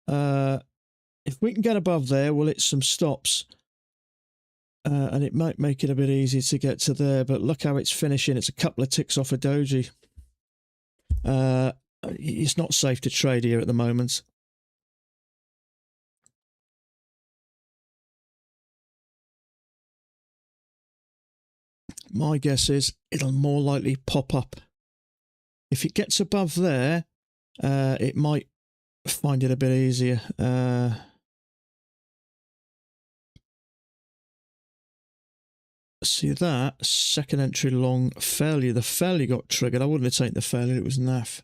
If we can get above there, we'll hit some stops. And it might make it a bit easier to get to there, but look how it's finishing. It's a couple of ticks off a doji. It's not safe to trade here at the moment. My guess is it'll more likely pop up. If it gets above there, it might find it a bit easier. See that? Second entry long failure. The failure got triggered. I wouldn't have taken the failure. It was naff.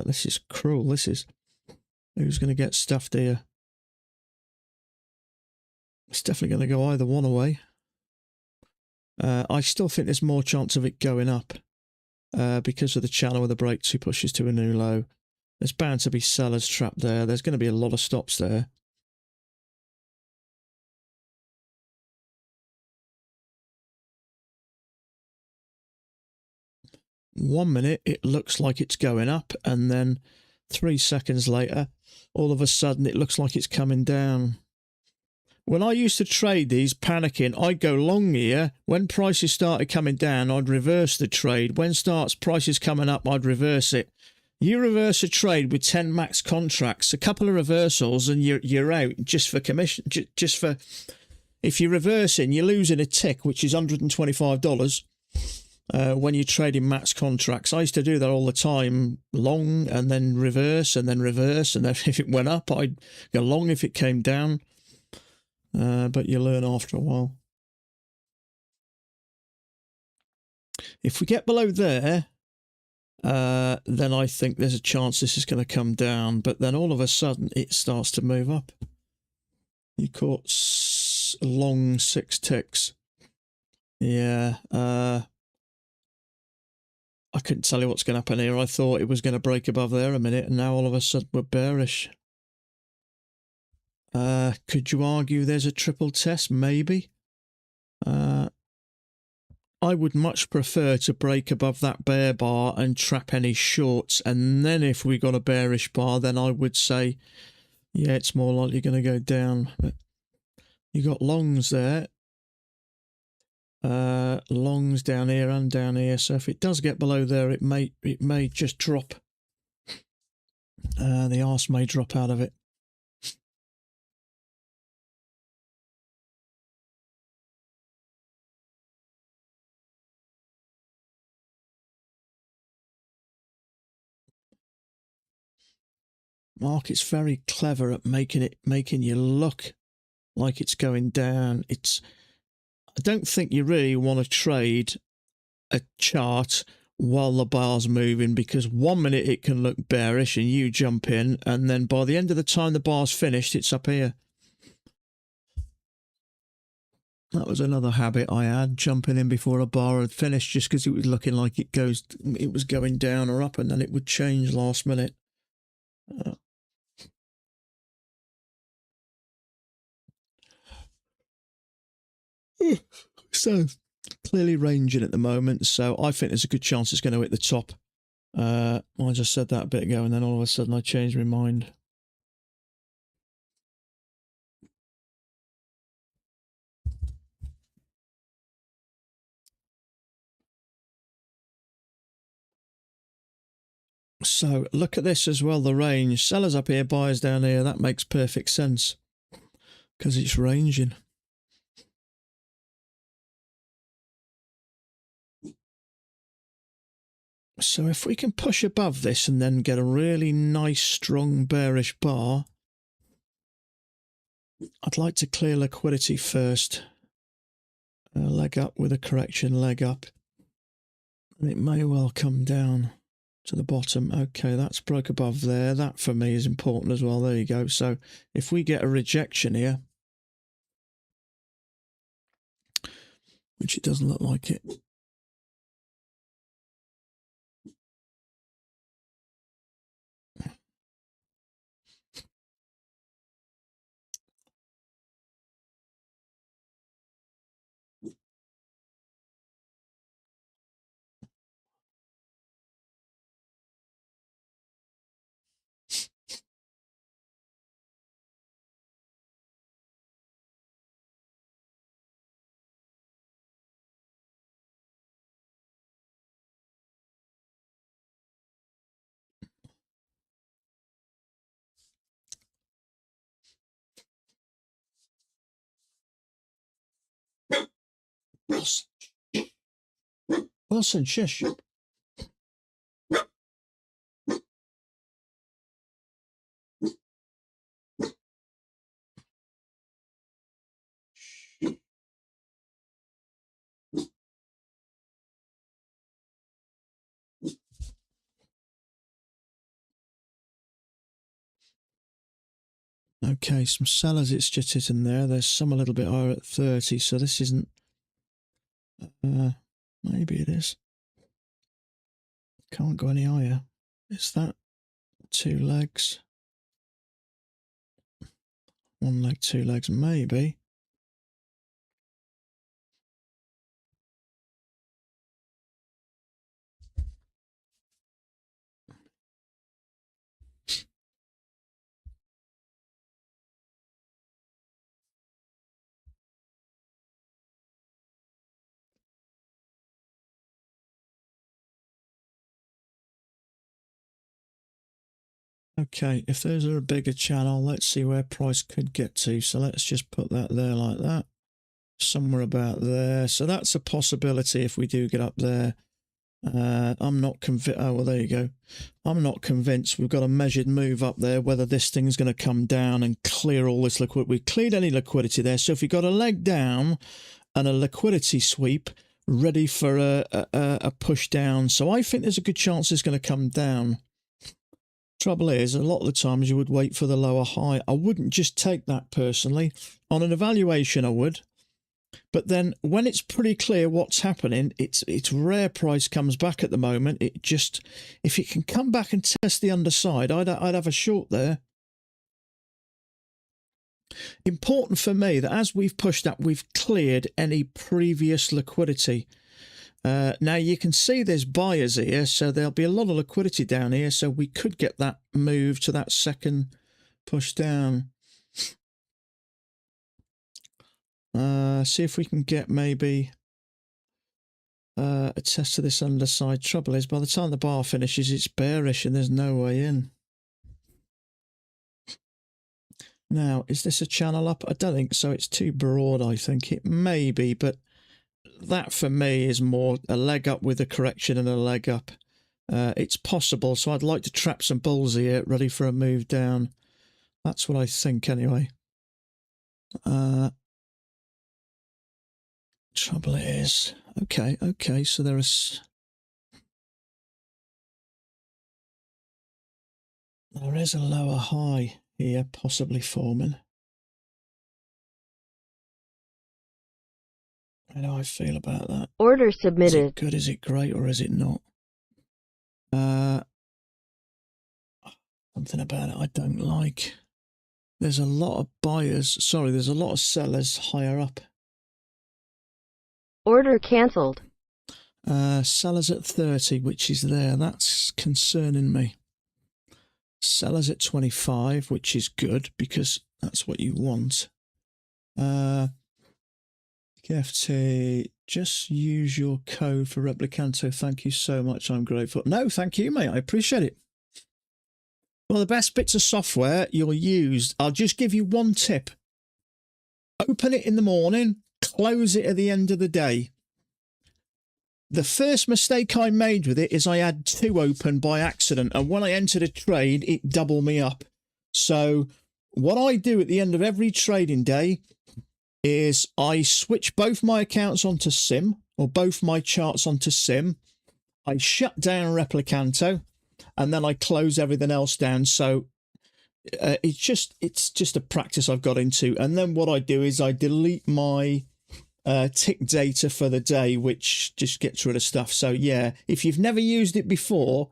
This is cruel. This is... Who's going to get stuffed here? It's definitely going to go either one away. I still think there's more chance of it going up because of the channel where the break 2 pushes to a new low. There's bound to be sellers trapped there. There's going to be a lot of stops there. One minute it looks like it's going up, and then 3 seconds later all of a sudden it looks like it's coming down. When I used to trade these panicking, I'd go long here. When prices started coming down, I'd reverse the trade. When prices coming up, I'd reverse it. You reverse a trade with 10 max contracts, a couple of reversals, and you're out just for commission. Just for... If you're reversing, you're losing a tick, which is $125. When you're trading max contracts. I used to do that all the time. Long and then reverse and then reverse. And then if it went up, I'd go long if it came down. But you learn after a while. If we get below there, then I think there's a chance this is going to come down. But then all of a sudden it starts to move up. You caught long 6 ticks. Yeah. I couldn't tell you what's going to happen here. I thought it was going to break above there a minute, and now all of a sudden we're bearish. Could you argue there's a triple test? Maybe. I would much prefer to break above that bear bar and trap any shorts, and then if we got a bearish bar, then I would say, yeah, it's more likely going to go down. But you got longs there. Longs down here and down here, so if it does get below there, it may just drop. The arse may drop out of it. Market's very clever at making you look like it's going down. I don't think you really want to trade a chart while the bar's moving, because 1 minute it can look bearish and you jump in, and then by the end of the time the bar's finished, it's up here. That was another habit I had, jumping in before a bar had finished just because it was looking like it was going down or up, and then it would change last minute. So clearly ranging at the moment, so I think there's a good chance it's going to hit the top. I just said that a bit ago, and then all of a sudden I changed my mind. So look at this as well, the range. Sellers up here, buyers down here. That makes perfect sense because it's ranging. So if we can push above this and then get a really nice, strong, bearish bar, I'd like to clear liquidity first. leg up with a correction, leg up. And it may well come down to the bottom. Okay, that's broke above there. That for me is important as well. There you go. So if we get a rejection here, which it doesn't look like it. Wilson, shush. Okay, some sellers it's just hitting there. There's some a little bit higher at 30, so this isn't... maybe it is. Can't go any higher. Is that 2 legs? 1 leg, 2 legs, maybe. Okay, if those are a bigger channel, let's see where price could get to. So let's just put that there like that. Somewhere about there. So that's a possibility if we do get up there. I'm not convinced. Oh, well, there you go. I'm not convinced. We've got a measured move up there, whether this thing's going to come down and clear all this liquidity. We cleared any liquidity there. So if you've got a leg down and a liquidity sweep ready for a push down. So I think there's a good chance it's going to come down. Trouble is, a lot of the times you would wait for the lower high. I wouldn't just take that personally. On an evaluation, I would. But then when it's pretty clear what's happening, it's rare price comes back at the moment. It just, if it can come back and test the underside, I'd have a short there. Important for me that as we've pushed up, we've cleared any previous liquidity. Now you can see there's buyers here, so there'll be a lot of liquidity down here, so we could get that move to that second push down. See if we can get maybe a test to this underside. Trouble is, by the time the bar finishes, it's bearish and there's no way in. Now, is this a channel up? I don't think so. It's too broad, I think. It may be, but that for me is more a leg up with a correction and a leg up. It's possible, so I'd like to trap some bulls here, ready for a move down. That's what I think anyway. Trouble is, okay, so there is a lower high here possibly forming. How do I feel about that? Order submitted. Is it good? Is it great? Or is it not? Something about it I don't like. There's a lot of buyers. Sorry, there's a lot of sellers higher up. Order cancelled. Sellers at 30, which is there. That's concerning me. Sellers at 25, which is good because that's what you want. KFT, just use your code for Replicanto. Thank you so much. I'm grateful. No, thank you, mate. I appreciate it. Well, the best bits of software you'll use, I'll just give you one tip. Open it in the morning, close it at the end of the day. The first mistake I made with it is I had 2 open by accident, and when I entered a trade, it doubled me up. So what I do at the end of every trading day is I switch both my accounts onto Sim, or both my charts onto Sim. I shut down Replicanto, and then I close everything else down. So it's just a practice I've got into. And then what I do is I delete my tick data for the day, which just gets rid of stuff. So yeah, if you've never used it before,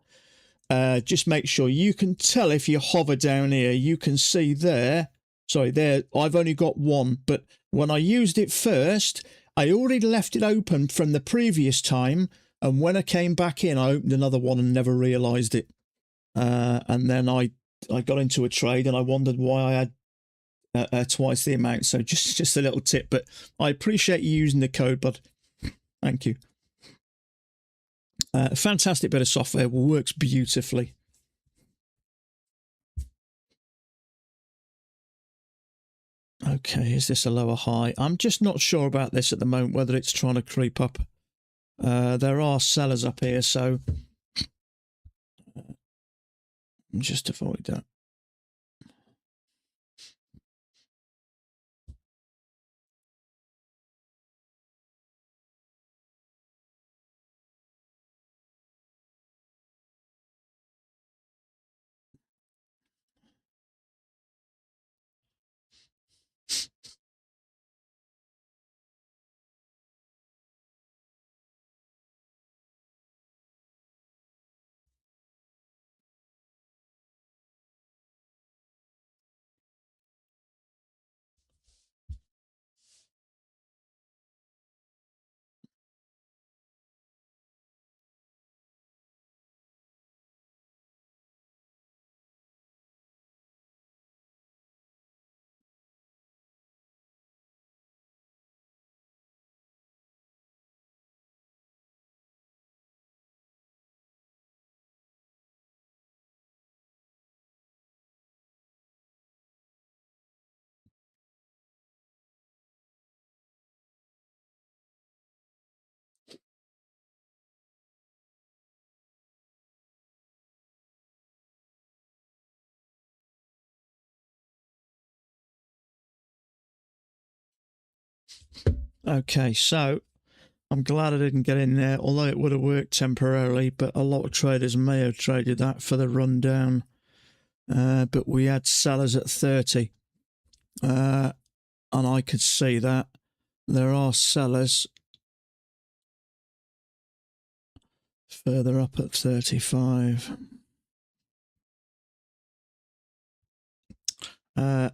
just make sure you can tell. If you hover down here, you can see there. Sorry, there. I've only got one, but when I used it first, I already left it open from the previous time. And when I came back in, I opened another one and never realised it. And then I got into a trade and I wondered why I had twice the amount. So just a little tip, but I appreciate you using the code, bud. Thank you. Fantastic bit of software, works beautifully. Okay, is this a lower high? I'm just not sure about this at the moment, whether it's trying to creep up. There are sellers up here, so just avoid that. Okay, so I'm glad I didn't get in there, although it would have worked temporarily, but a lot of traders may have traded that for the rundown. But we had sellers at 30. And I could see that there are sellers further up at 35.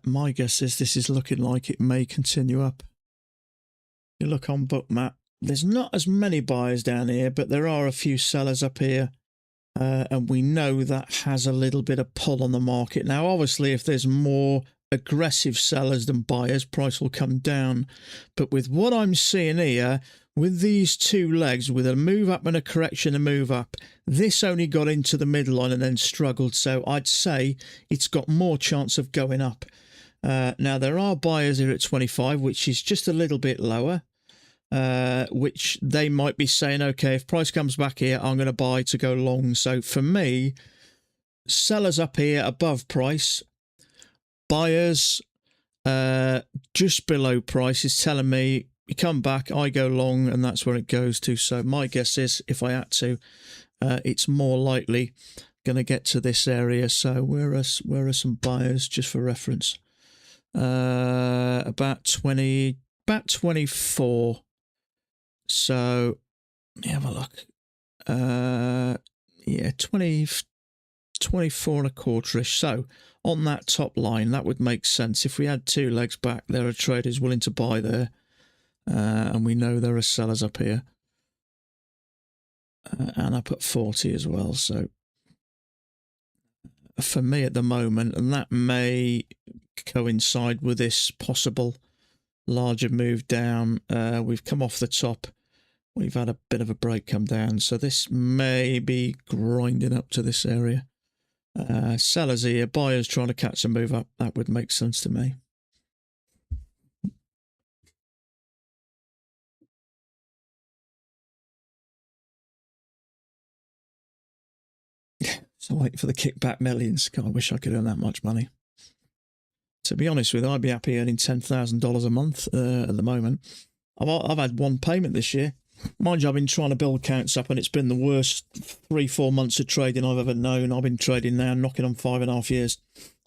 My guess is this is looking like it may continue up. You look on Bookmap, there's not as many buyers down here, but there are a few sellers up here. And we know that has a little bit of pull on the market. Now, obviously, if there's more aggressive sellers than buyers, price will come down. But with what I'm seeing here, with these two legs, with a move up and a correction, a move up, this only got into the midline and then struggled. So I'd say it's got more chance of going up. Now, there are buyers here at 25, which is just a little bit lower. Which they might be saying, okay, if price comes back here, I'm going to buy to go long. So for me, sellers up here above price, buyers just below price is telling me you come back, I go long, and that's where it goes to. So my guess is, if I had to, it's more likely going to get to this area. So where are some buyers, just for reference? About 24. So let me have a look. Yeah, 24 and a quarter-ish. So on that top line, that would make sense. If we had two legs back, there are traders willing to buy there. And we know there are sellers up here. And up at 40 as well. So for me at the moment, and that may coincide with this possible larger move down. We've come off the top. We've had a bit of a break come down, so this may be grinding up to this area. Sellers here, buyers trying to catch a move up. That would make sense to me. So wait for the kickback millions. God, I wish I could earn that much money. To be honest with you, I'd be happy earning $10,000 a month at the moment. I've had one payment this year. Mind you, I've been trying to build accounts up, and it's been the worst 3-4 months of trading I've ever known. I've been trading now, knocking on 5.5 years.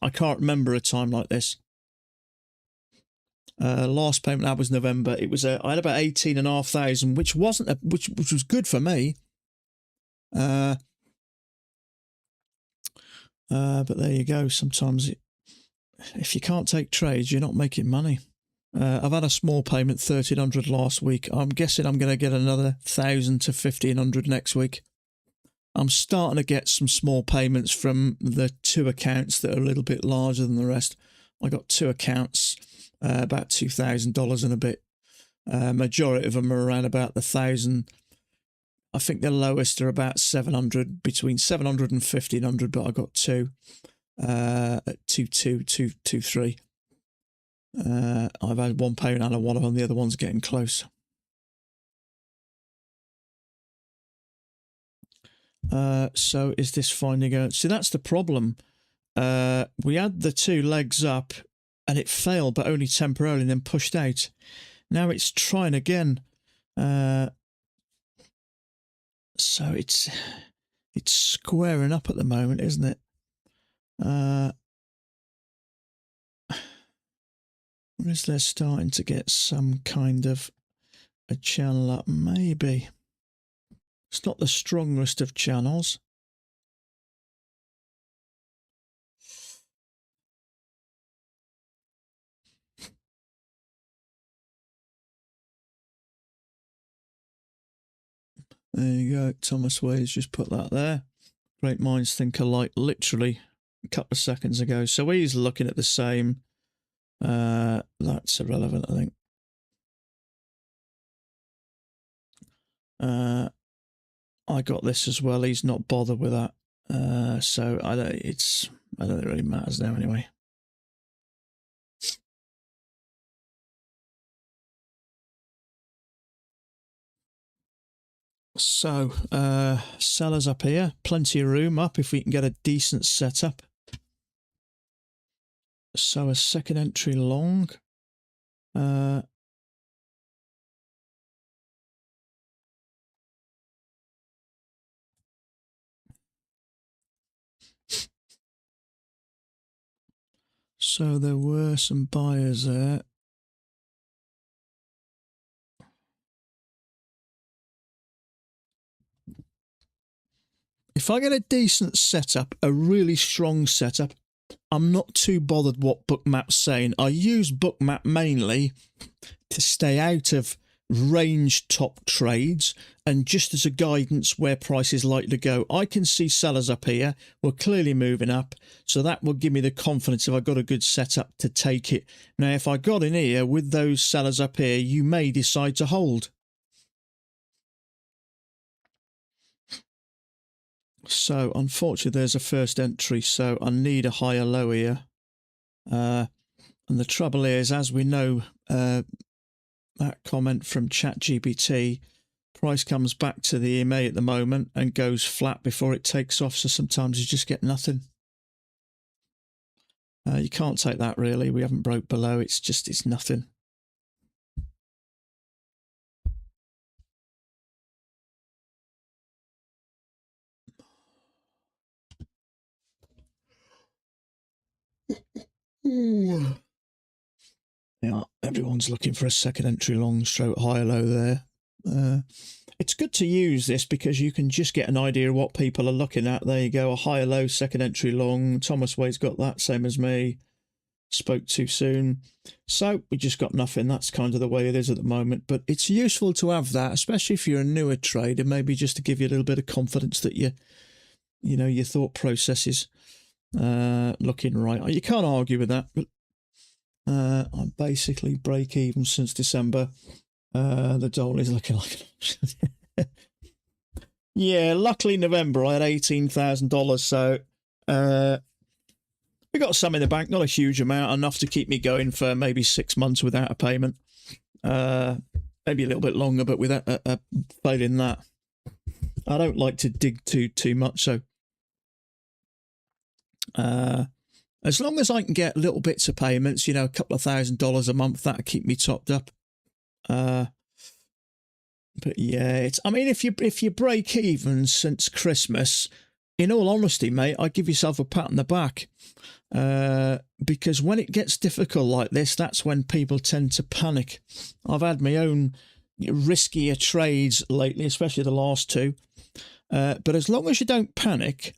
I can't remember a time like this. Last payment that was November. It was I had about 18,500, which wasn't which was good for me. But there you go. Sometimes if you can't take trades, you're not making money. I've had a small payment, 1,300 last week. I'm guessing I'm going to get another 1,000 to 1,500 next week. I'm starting to get some small payments from the 2 accounts that are a little bit larger than the rest. I got 2 accounts, about $2,000 and a bit. Majority of them are around about the 1,000. I think the lowest are about 700, between 700 and 1,500, but I got 2 at 2,223. I've had one payment and one of them. The other one's getting close. So is this finding out? See, that's the problem. We had the 2 legs up and it failed, but only temporarily, and then pushed out. Now it's trying again. So it's squaring up at the moment, isn't it? Is there starting to get some kind of a channel up? Maybe. It's not the strongest of channels. There you go. Thomas Wade's just put that there. Great minds think alike, literally a couple of seconds ago. So he's looking at the same. That's irrelevant, I think. I got this as well. He's not bothered with that. So I don't think it really matters now anyway. So sellers up here, plenty of room up if we can get a decent setup. So a second entry long. So there were some buyers there. If I get a decent setup, a really strong setup, I'm not too bothered what Bookmap's saying. I use Bookmap mainly to stay out of range top trades and just as a guidance where price is likely to go. I can see sellers up here. We're clearly moving up. So that will give me the confidence if I've got a good setup to take it. Now, if I got in here with those sellers up here, you may decide to hold. So unfortunately, there's a first entry. So I need a higher low here. And the trouble is, as we know, that comment from ChatGPT, price comes back to the EMA at the moment and goes flat before it takes off. So sometimes you just get nothing. You can't take that really. We haven't broke below. It's nothing. Yeah, everyone's looking for a second entry long stroke higher low there. It's good to use this because you can just get an idea of what people are looking at. There you go, a higher low, second entry long. Thomas Wade's got that, same as me. Spoke too soon. So we just got nothing. That's kind of the way it is at the moment. But it's useful to have that, especially if you're a newer trader, maybe just to give you a little bit of confidence that your thought process is looking right. You can't argue with that, but I'm basically break even since December. The dole is looking like yeah, luckily November I had $18,000, so we got some in the bank, not a huge amount, enough to keep me going for maybe 6 months without a payment, maybe a little bit longer, but without failing that. I don't like to dig too much, so As long as I can get little bits of payments, you know, a couple of $1,000 a month, that'll keep me topped up. But yeah, I mean, if you break even since Christmas, in all honesty, mate, I give yourself a pat on the back. Because when it gets difficult like this, that's when people tend to panic. I've had my own riskier trades lately, especially the last two. But as long as you don't panic,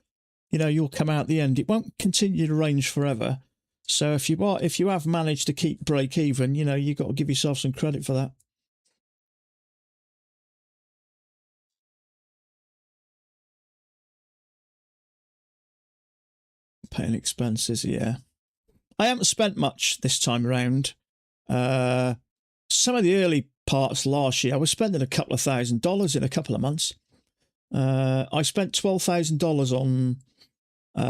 you know, you'll come out the end. It won't continue to range forever. So if you have managed to keep break even, you know, you've got to give yourself some credit for that. Paying expenses, yeah. I haven't spent much this time around. Some of the early parts last year, I was spending a couple of $1,000s in a couple of months. I spent $12,000 on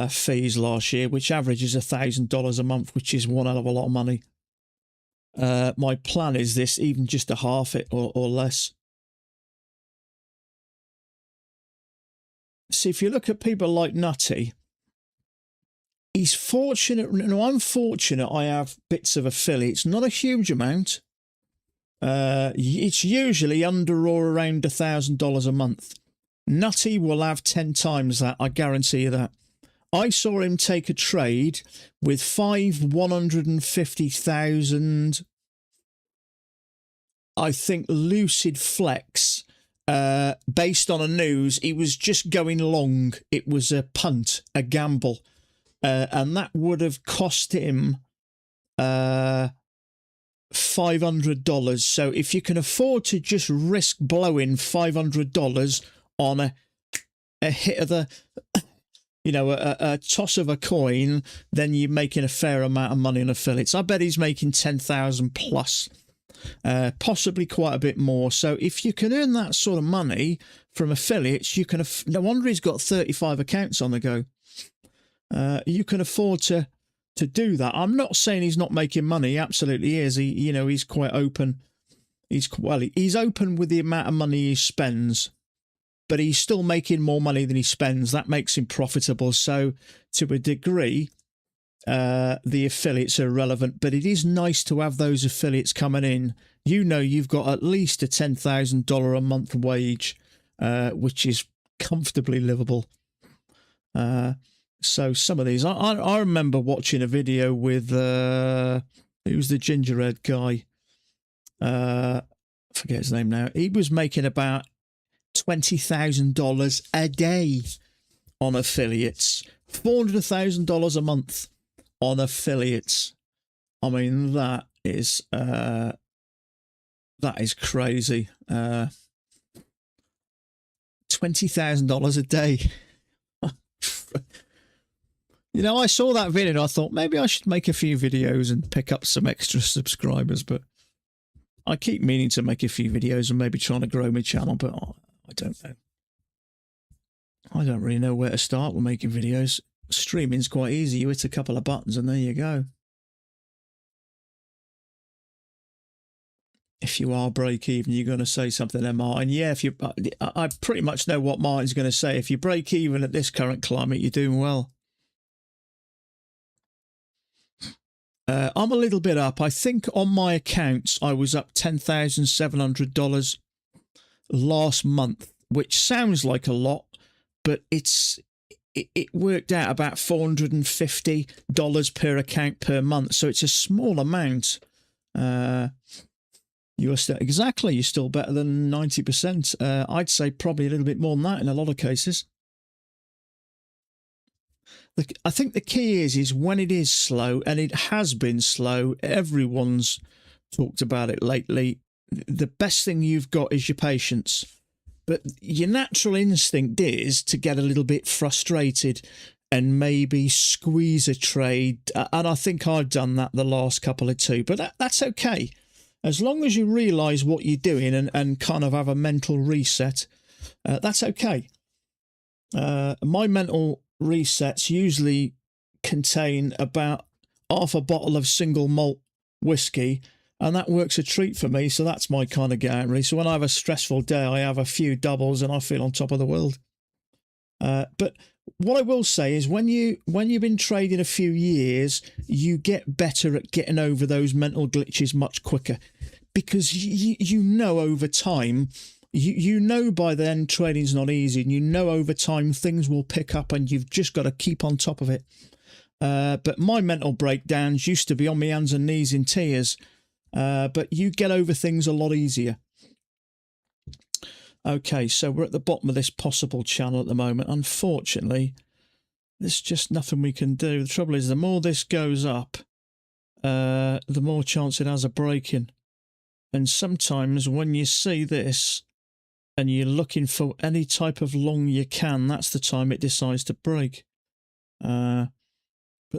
fees last year, which averages $1,000 a month, which is one hell of a lot of money. My plan is this, even just to half it or less. See, if you look at people like Nutty, he's fortunate. No, I'm fortunate I have bits of affiliates, not a huge amount. It's usually under or around $1,000 a month. Nutty will have 10 times that, I guarantee you that. I saw him take a trade with 150,000, I think, lucid flex, based on a news. He was just going long. It was a punt, a gamble. And that would have cost him $500. So if you can afford to just risk blowing $500 on a hit of the, you know, a toss of a coin, then you're making a fair amount of money on affiliates. I bet he's making 10,000 plus, possibly quite a bit more. So if you can earn that sort of money from affiliates, you can. No wonder he's got 35 accounts on the go. You can afford to do that. I'm not saying he's not making money. He absolutely is. He's quite open. He's open with the amount of money he spends, but he's still making more money than he spends. That makes him profitable. So to a degree, the affiliates are relevant, but it is nice to have those affiliates coming in. You know, you've got at least a $10,000 a month wage, which is comfortably livable. So some of these, I remember watching a video with, who's the gingerhead guy? I forget his name now. He was making about $20,000 a day on affiliates, $400,000 a month on affiliates. I mean, that is crazy. $20,000 a day. You know, I saw that video and I thought maybe I should make a few videos and pick up some extra subscribers, but I keep meaning to make a few videos and maybe trying to grow my channel, but I don't know. I don't really know where to start with making videos. Streaming's quite easy. You hit a couple of buttons and there you go. If you are break even, you're going to say something there, Martin. Yeah, I pretty much know what Martin's going to say. If you break even at this current climate, you're doing well. I'm a little bit up. I think on my accounts, I was up $10,700 last month, which sounds like a lot, but it worked out about $450 per account per month. So it's a small amount. You're still better than 90%. I'd say probably a little bit more than that in a lot of cases. I think the key is when it is slow, and it has been slow, everyone's talked about it lately, the best thing you've got is your patience. But your natural instinct is to get a little bit frustrated and maybe squeeze a trade. And I think I've done that the last couple of two, but that's okay. As long as you realise what you're doing and kind of have a mental reset, that's okay. My mental resets usually contain about half a bottle of single malt whiskey, and that works a treat for me. So that's my kind of guarantee. So when I have a stressful day, I have a few doubles and I feel on top of the world. But What I will say is when you've been trading a few years, you get better at getting over those mental glitches much quicker, because you know over time, you know by then trading's not easy, and you know over time things will pick up, and you've just got to keep on top of it. But my mental breakdowns used to be on my hands and knees in tears, but you get over things a lot easier. Okay, so we're at the bottom of this possible channel at the moment. Unfortunately, there's just nothing we can do. The trouble is, the more this goes up, the more chance it has of breaking. And sometimes when you see this and you're looking for any type of long you can, that's the time it decides to break. But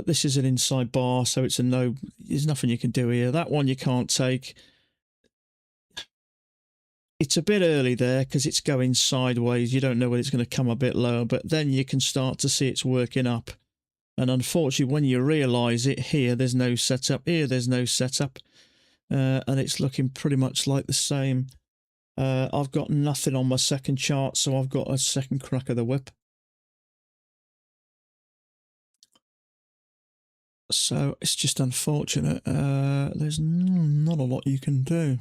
this is an inside bar, so it's a no. There's nothing you can do here. That one you can't take. It's a bit early there because it's going sideways. You don't know when it's going to come a bit lower, but then you can start to see it's working up. And unfortunately, when you realise it, here there's no setup, here there's no setup, and it's looking pretty much like the same. I've got nothing on my second chart, so I've got a second crack of the whip. So it's just unfortunate. There's not a lot you can do.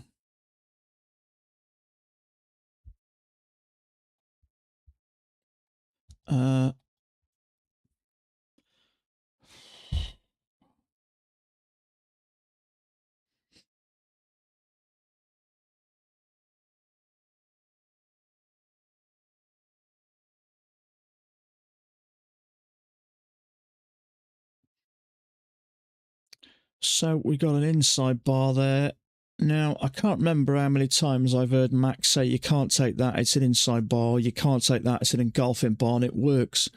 So we got an inside bar there. Now, I can't remember how many times I've heard Max say you can't take that, it's an inside bar, you can't take that, it's an engulfing bar, and it works.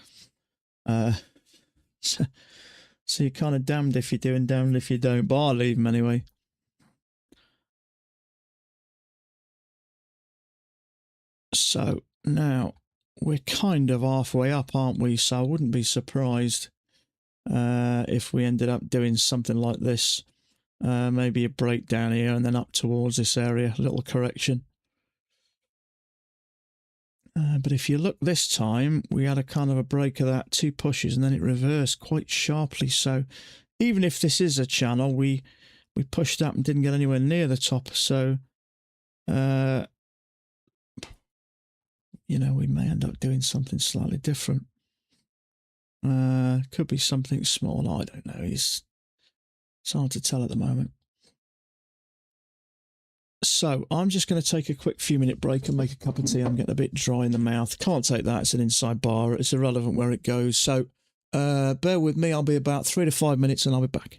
So you're kind of damned if you do and damned if you don't, but I'll leave them anyway. So now we're kind of halfway up, aren't we? So I wouldn't be surprised if we ended up doing something like this. Maybe a break down here and then up towards this area, a little correction. But if you look this time, we had a kind of a break of that, 2 pushes, and then it reversed quite sharply. So even if this is a channel, we pushed up and didn't get anywhere near the top. So, you know, we may end up doing something slightly different. Could be something small. I don't know. It's hard to tell at the moment. So I'm just going to take a quick few-minute break and make a cup of tea. I'm getting a bit dry in the mouth. Can't take that. It's an inside bar. It's irrelevant where it goes. So bear with me. I'll be about 3 to 5 minutes and I'll be back.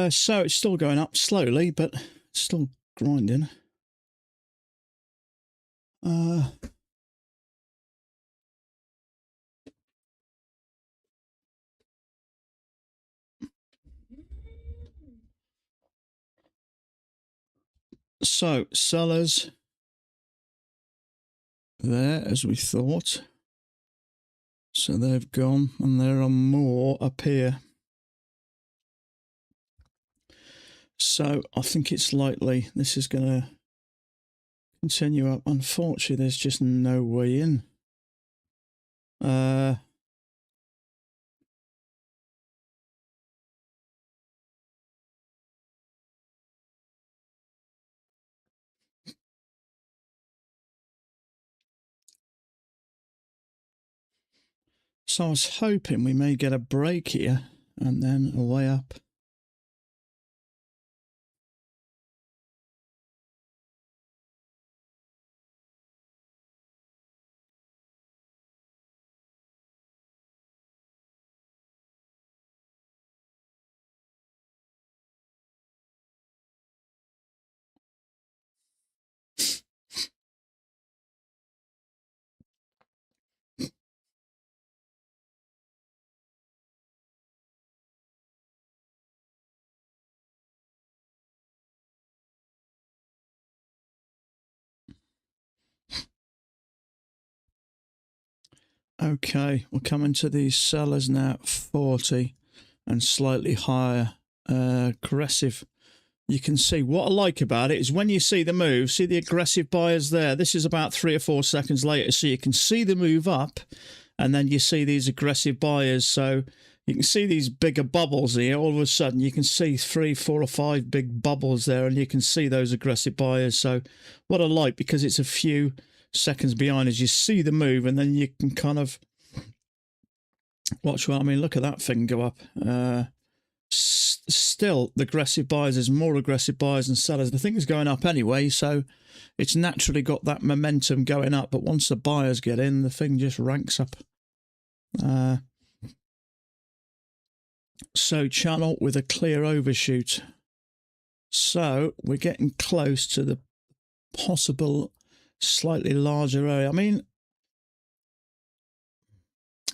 So it's still going up slowly, but still grinding. So sellers there, as we thought. So they've gone, and there are more up here. So I think it's likely this is going to continue up. Unfortunately, there's just no way in. So I was hoping we may get a break here and then a way up. Okay, we're coming to these sellers now at 40 and slightly higher. Aggressive. You can see what I like about it is when you see the move, see the aggressive buyers there. This is about 3 or 4 seconds later, so you can see the move up, and then you see these aggressive buyers. So you can see these bigger bubbles here. All of a sudden, you can see 3, 4, or 5 big bubbles there, and you can see those aggressive buyers. So what I like, because it's a few seconds behind, is you see the move, and then you can kind of watch. Well, I mean, look at that thing go up. Still, the aggressive buyers, there's more aggressive buyers than sellers. The thing is going up anyway, so it's naturally got that momentum going up. But once the buyers get in, the thing just ranks up. So channel with a clear overshoot. So we're getting close to the possible slightly larger area. I mean,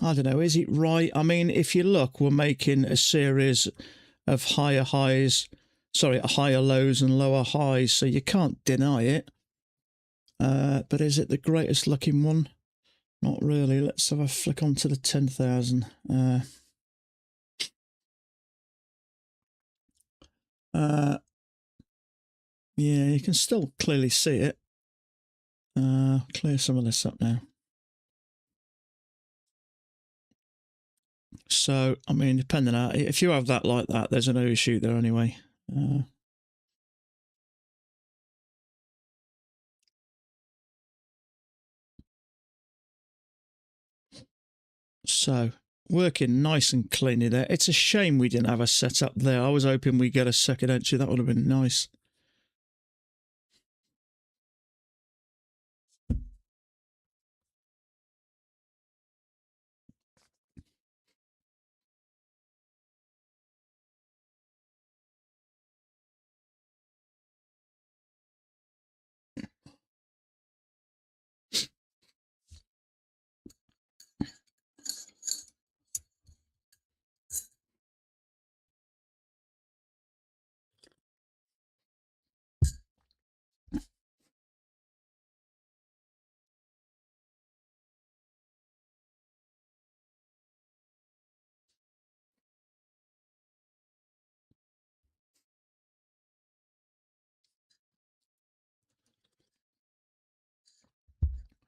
I don't know, is it right? I mean, if you look, we're making a series of higher lows and lower highs, so you can't deny it. But is it the greatest looking one? Not really. Let's have a flick onto the 10,000. Yeah, you can still clearly see it. Clear some of this up now. So, I mean, depending on if you have that like that, there's an overshoot there anyway. So, working nice and cleanly there. It's a shame we didn't have a setup there. I was hoping we'd get a second entry. That would have been nice.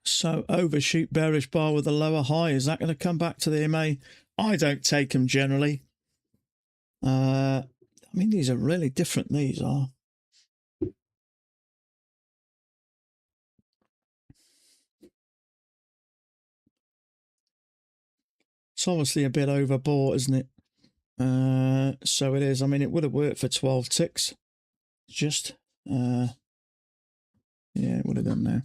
So, overshoot bearish bar with a lower high. Is that going to come back to the MA? I don't take them generally. I mean, these are really different. These are. It's obviously a bit overbought, isn't it? So it is. I mean, it would have worked for 12 ticks. Just, yeah, it would have done now.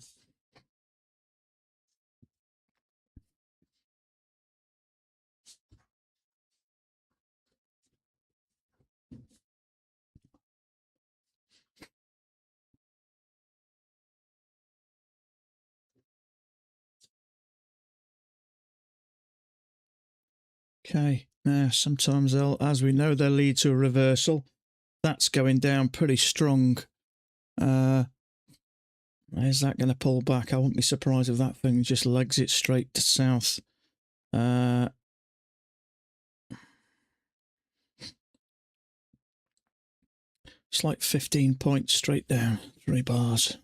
Okay, now sometimes they'll, as we know, they'll lead to a reversal. That's going down pretty strong. Is that going to pull back? I wouldn't be surprised if that thing just legs it straight to south. It's like 15 points straight down, 3 bars.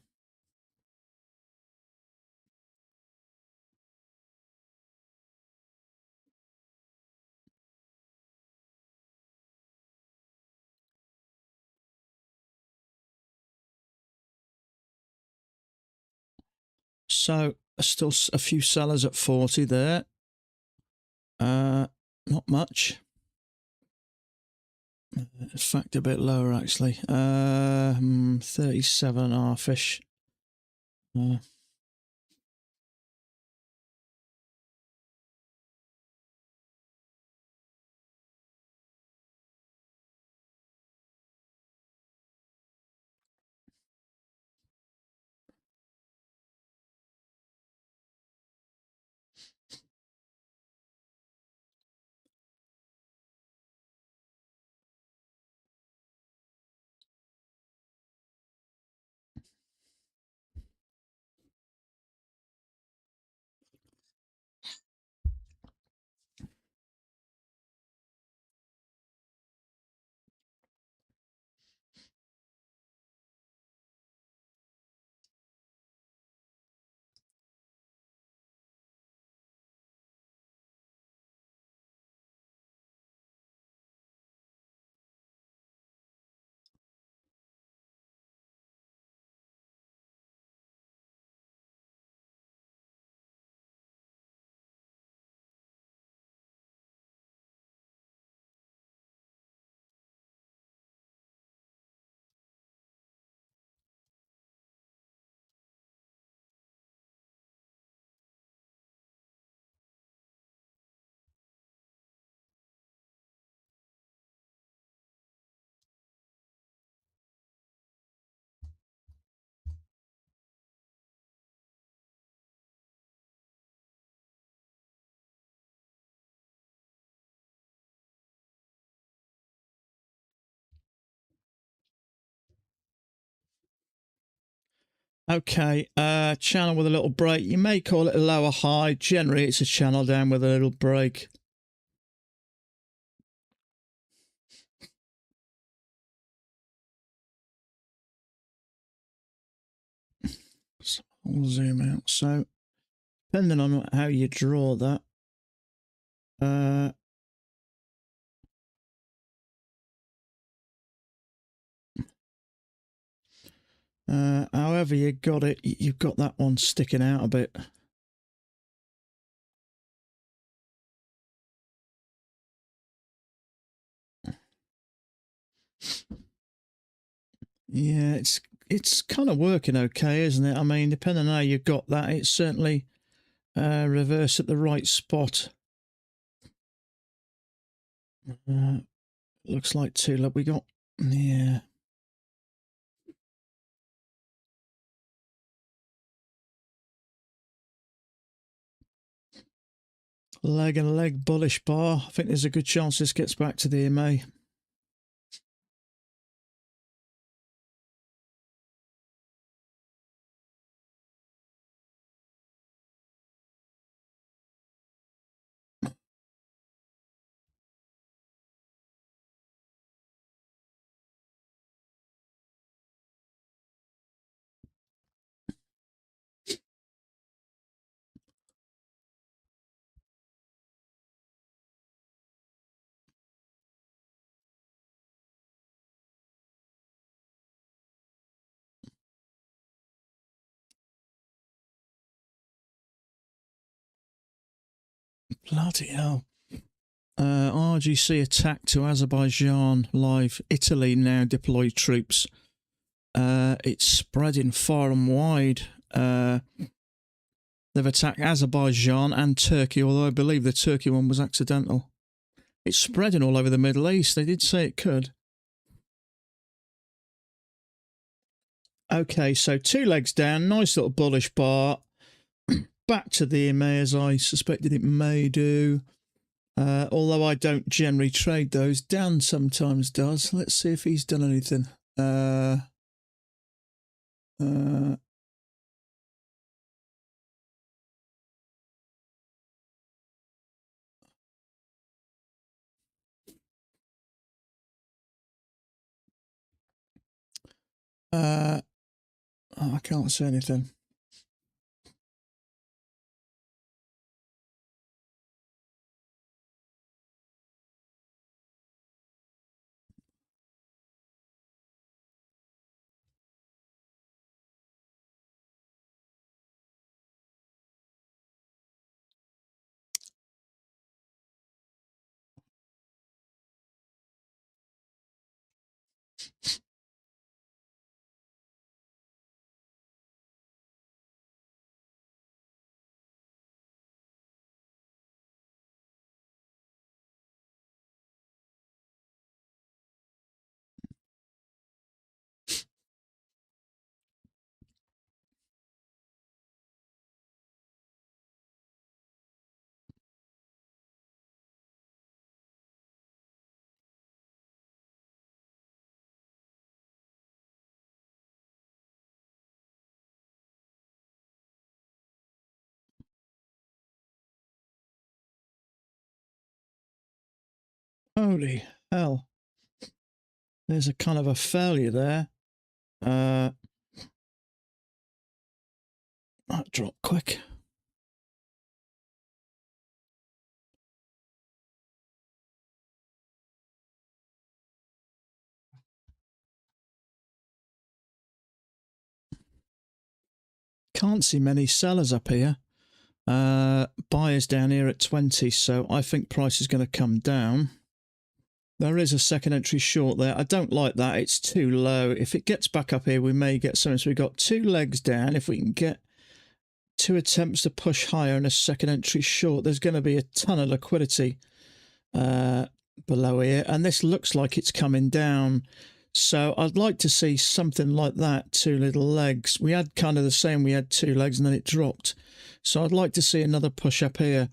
So still a few sellers at 40 there. Not much. In fact, a bit lower actually. 37 half-ish. Okay, channel with a little break. You may call it a lower high. Generally, it's a channel down with a little break. So I'll zoom out. So, depending on how you draw that, however you got it, you've got that one sticking out a bit. Yeah, it's kind of working okay, isn't it? I mean, depending on how you got that, it's certainly reverse at the right spot. Looks like two. Look, we got, yeah. Leg and leg bullish bar. I think there's a good chance this gets back to the EMA. Bloody hell. RGC attack to Azerbaijan live. Italy now deploy troops. It's spreading far and wide. They've attacked Azerbaijan and Turkey, although I believe the Turkey one was accidental. It's spreading all over the Middle East. They did say it could. Okay, so 2 legs down. Nice little bullish bar. Back to the EMA as I suspected it may do. Although I don't generally trade those. Dan sometimes does. Let's see if he's done anything. Oh, I can't see anything. Holy hell. There's a kind of a failure there. That dropped quick. Can't see many sellers up here. Buyers down here at 20, so I think price is going to come down. There is a second entry short there. I don't like that. It's too low. If it gets back up here, we may get something. So we've got 2 legs down. If we can get 2 attempts to push higher and a second entry short, there's going to be a ton of liquidity below here. And this looks like it's coming down. So I'd like to see something like that, 2 little legs. We had kind of the same. We had 2 legs and then it dropped. So I'd like to see another push up here.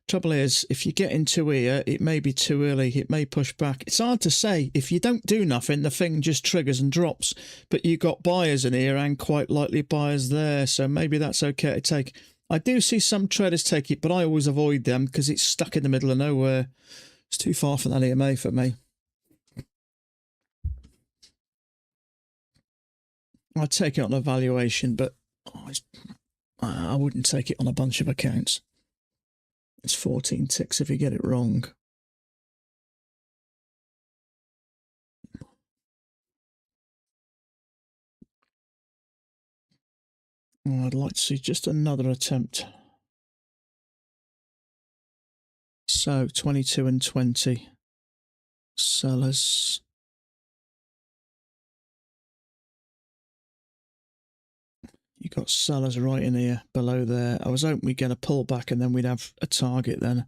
Trouble is, if you get into here, it may be too early. It may push back. It's hard to say. If you don't do nothing, the thing just triggers and drops. But you've got buyers in here and quite likely buyers there. So maybe that's okay to take. I do see some traders take it, but I always avoid them because it's stuck in the middle of nowhere. It's too far from that EMA for me. I'd take it on a valuation, but I wouldn't take it on a bunch of accounts. It's 14 ticks if you get it wrong. Oh, I'd like to see just another attempt. So 22 and 20. Sellers. You got sellers right in here, below there. I was hoping we'd get a pullback and then we'd have a target then.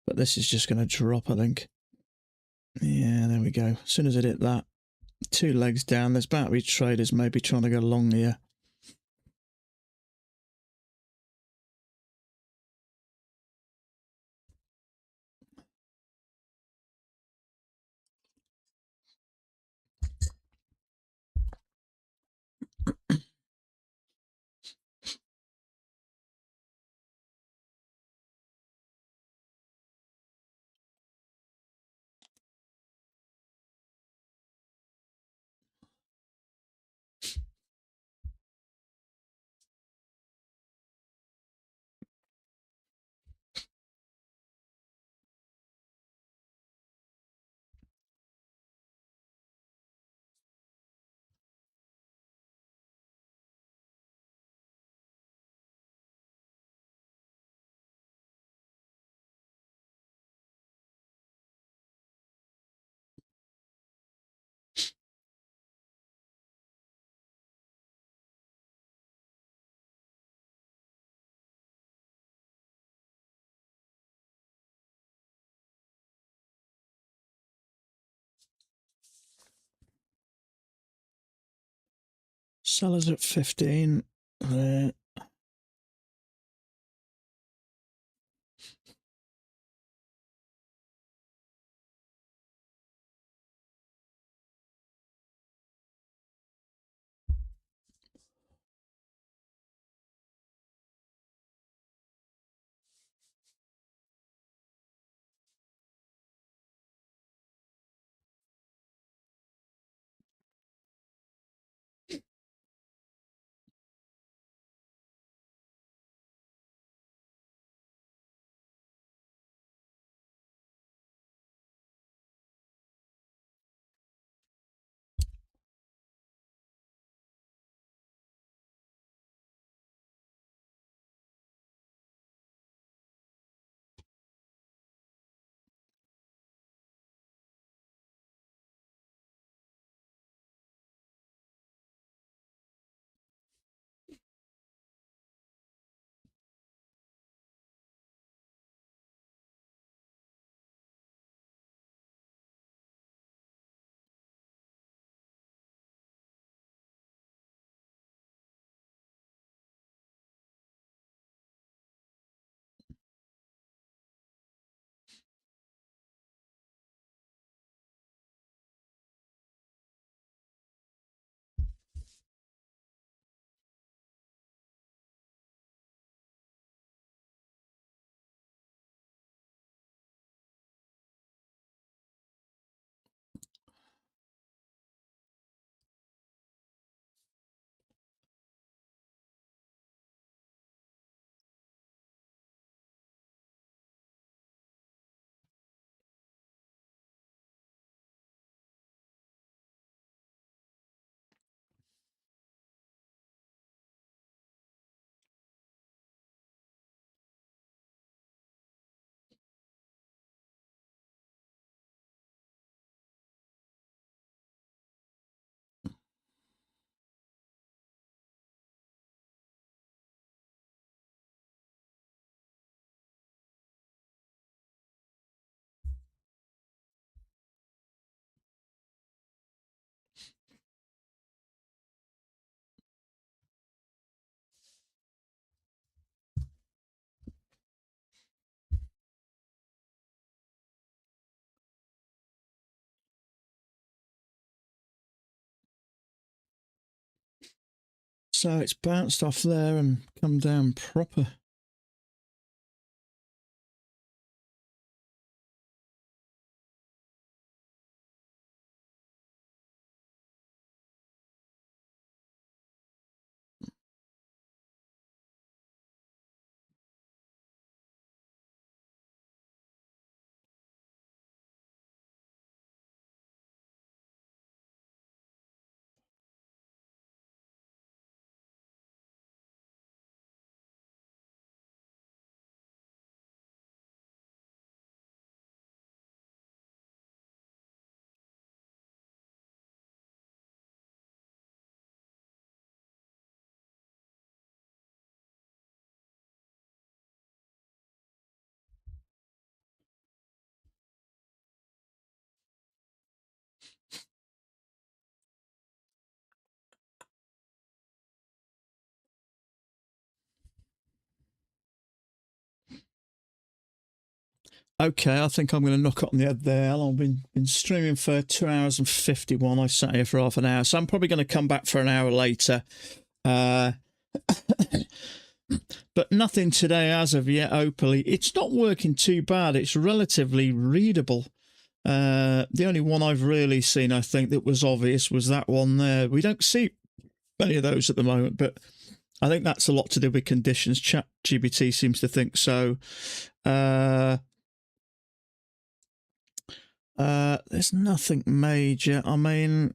But this is just going to drop, I think. Yeah, there we go. As soon as it hit that, 2 legs down. There's battery traders maybe trying to go long here. Sellers at 15. There. So it's bounced off there and come down proper. Okay, I think I'm going to knock it on the head there. I've been streaming for 2 hours and 51. I sat here for half an hour, so I'm probably going to come back for an hour later. But nothing today as of yet openly. It's not working too bad. It's relatively readable. The only one I've really seen, I think, that was obvious was that one there. We don't see many of those at the moment, but I think that's a lot to do with conditions. ChatGPT seems to think so. There's nothing major. I mean,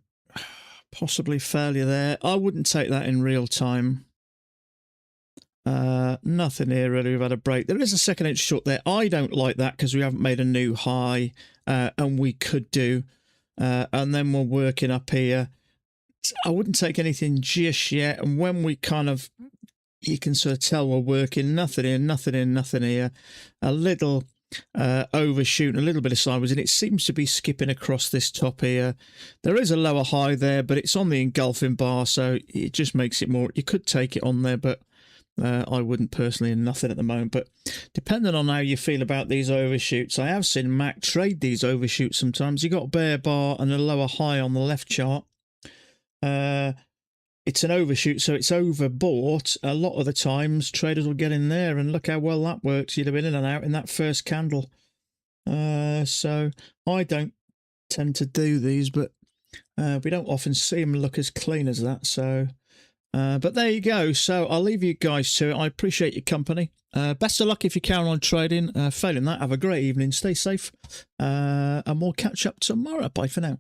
possibly failure there. I wouldn't take that in real time. Nothing here really. We've had a break. There is a second inch short there. I don't like that because we haven't made a new high, and we could do. And then we're working up here. I wouldn't take anything just yet. And when we kind of, you can sort of tell we're working. Nothing in, nothing in, nothing here. A little overshoot, a little bit of sideways, and it seems to be skipping across this top here. There is a lower high there, but it's on the engulfing bar, so it just makes it more. You could take it on there, but I wouldn't personally, and nothing at the moment. But depending on how you feel about these overshoots, I have seen Mac trade these overshoots sometimes. You got a bear bar and a lower high on the left chart. It's an overshoot, so it's overbought. A lot of the times traders will get in there, and look how well that works. You'd have been in and out in that first candle. So I don't tend to do these, but we don't often see them look as clean as that. So but there you go. So I'll leave you guys to it. I appreciate your company. Best of luck if you carry on trading. Failing that, have a great evening, stay safe, and we'll catch up tomorrow. Bye for now.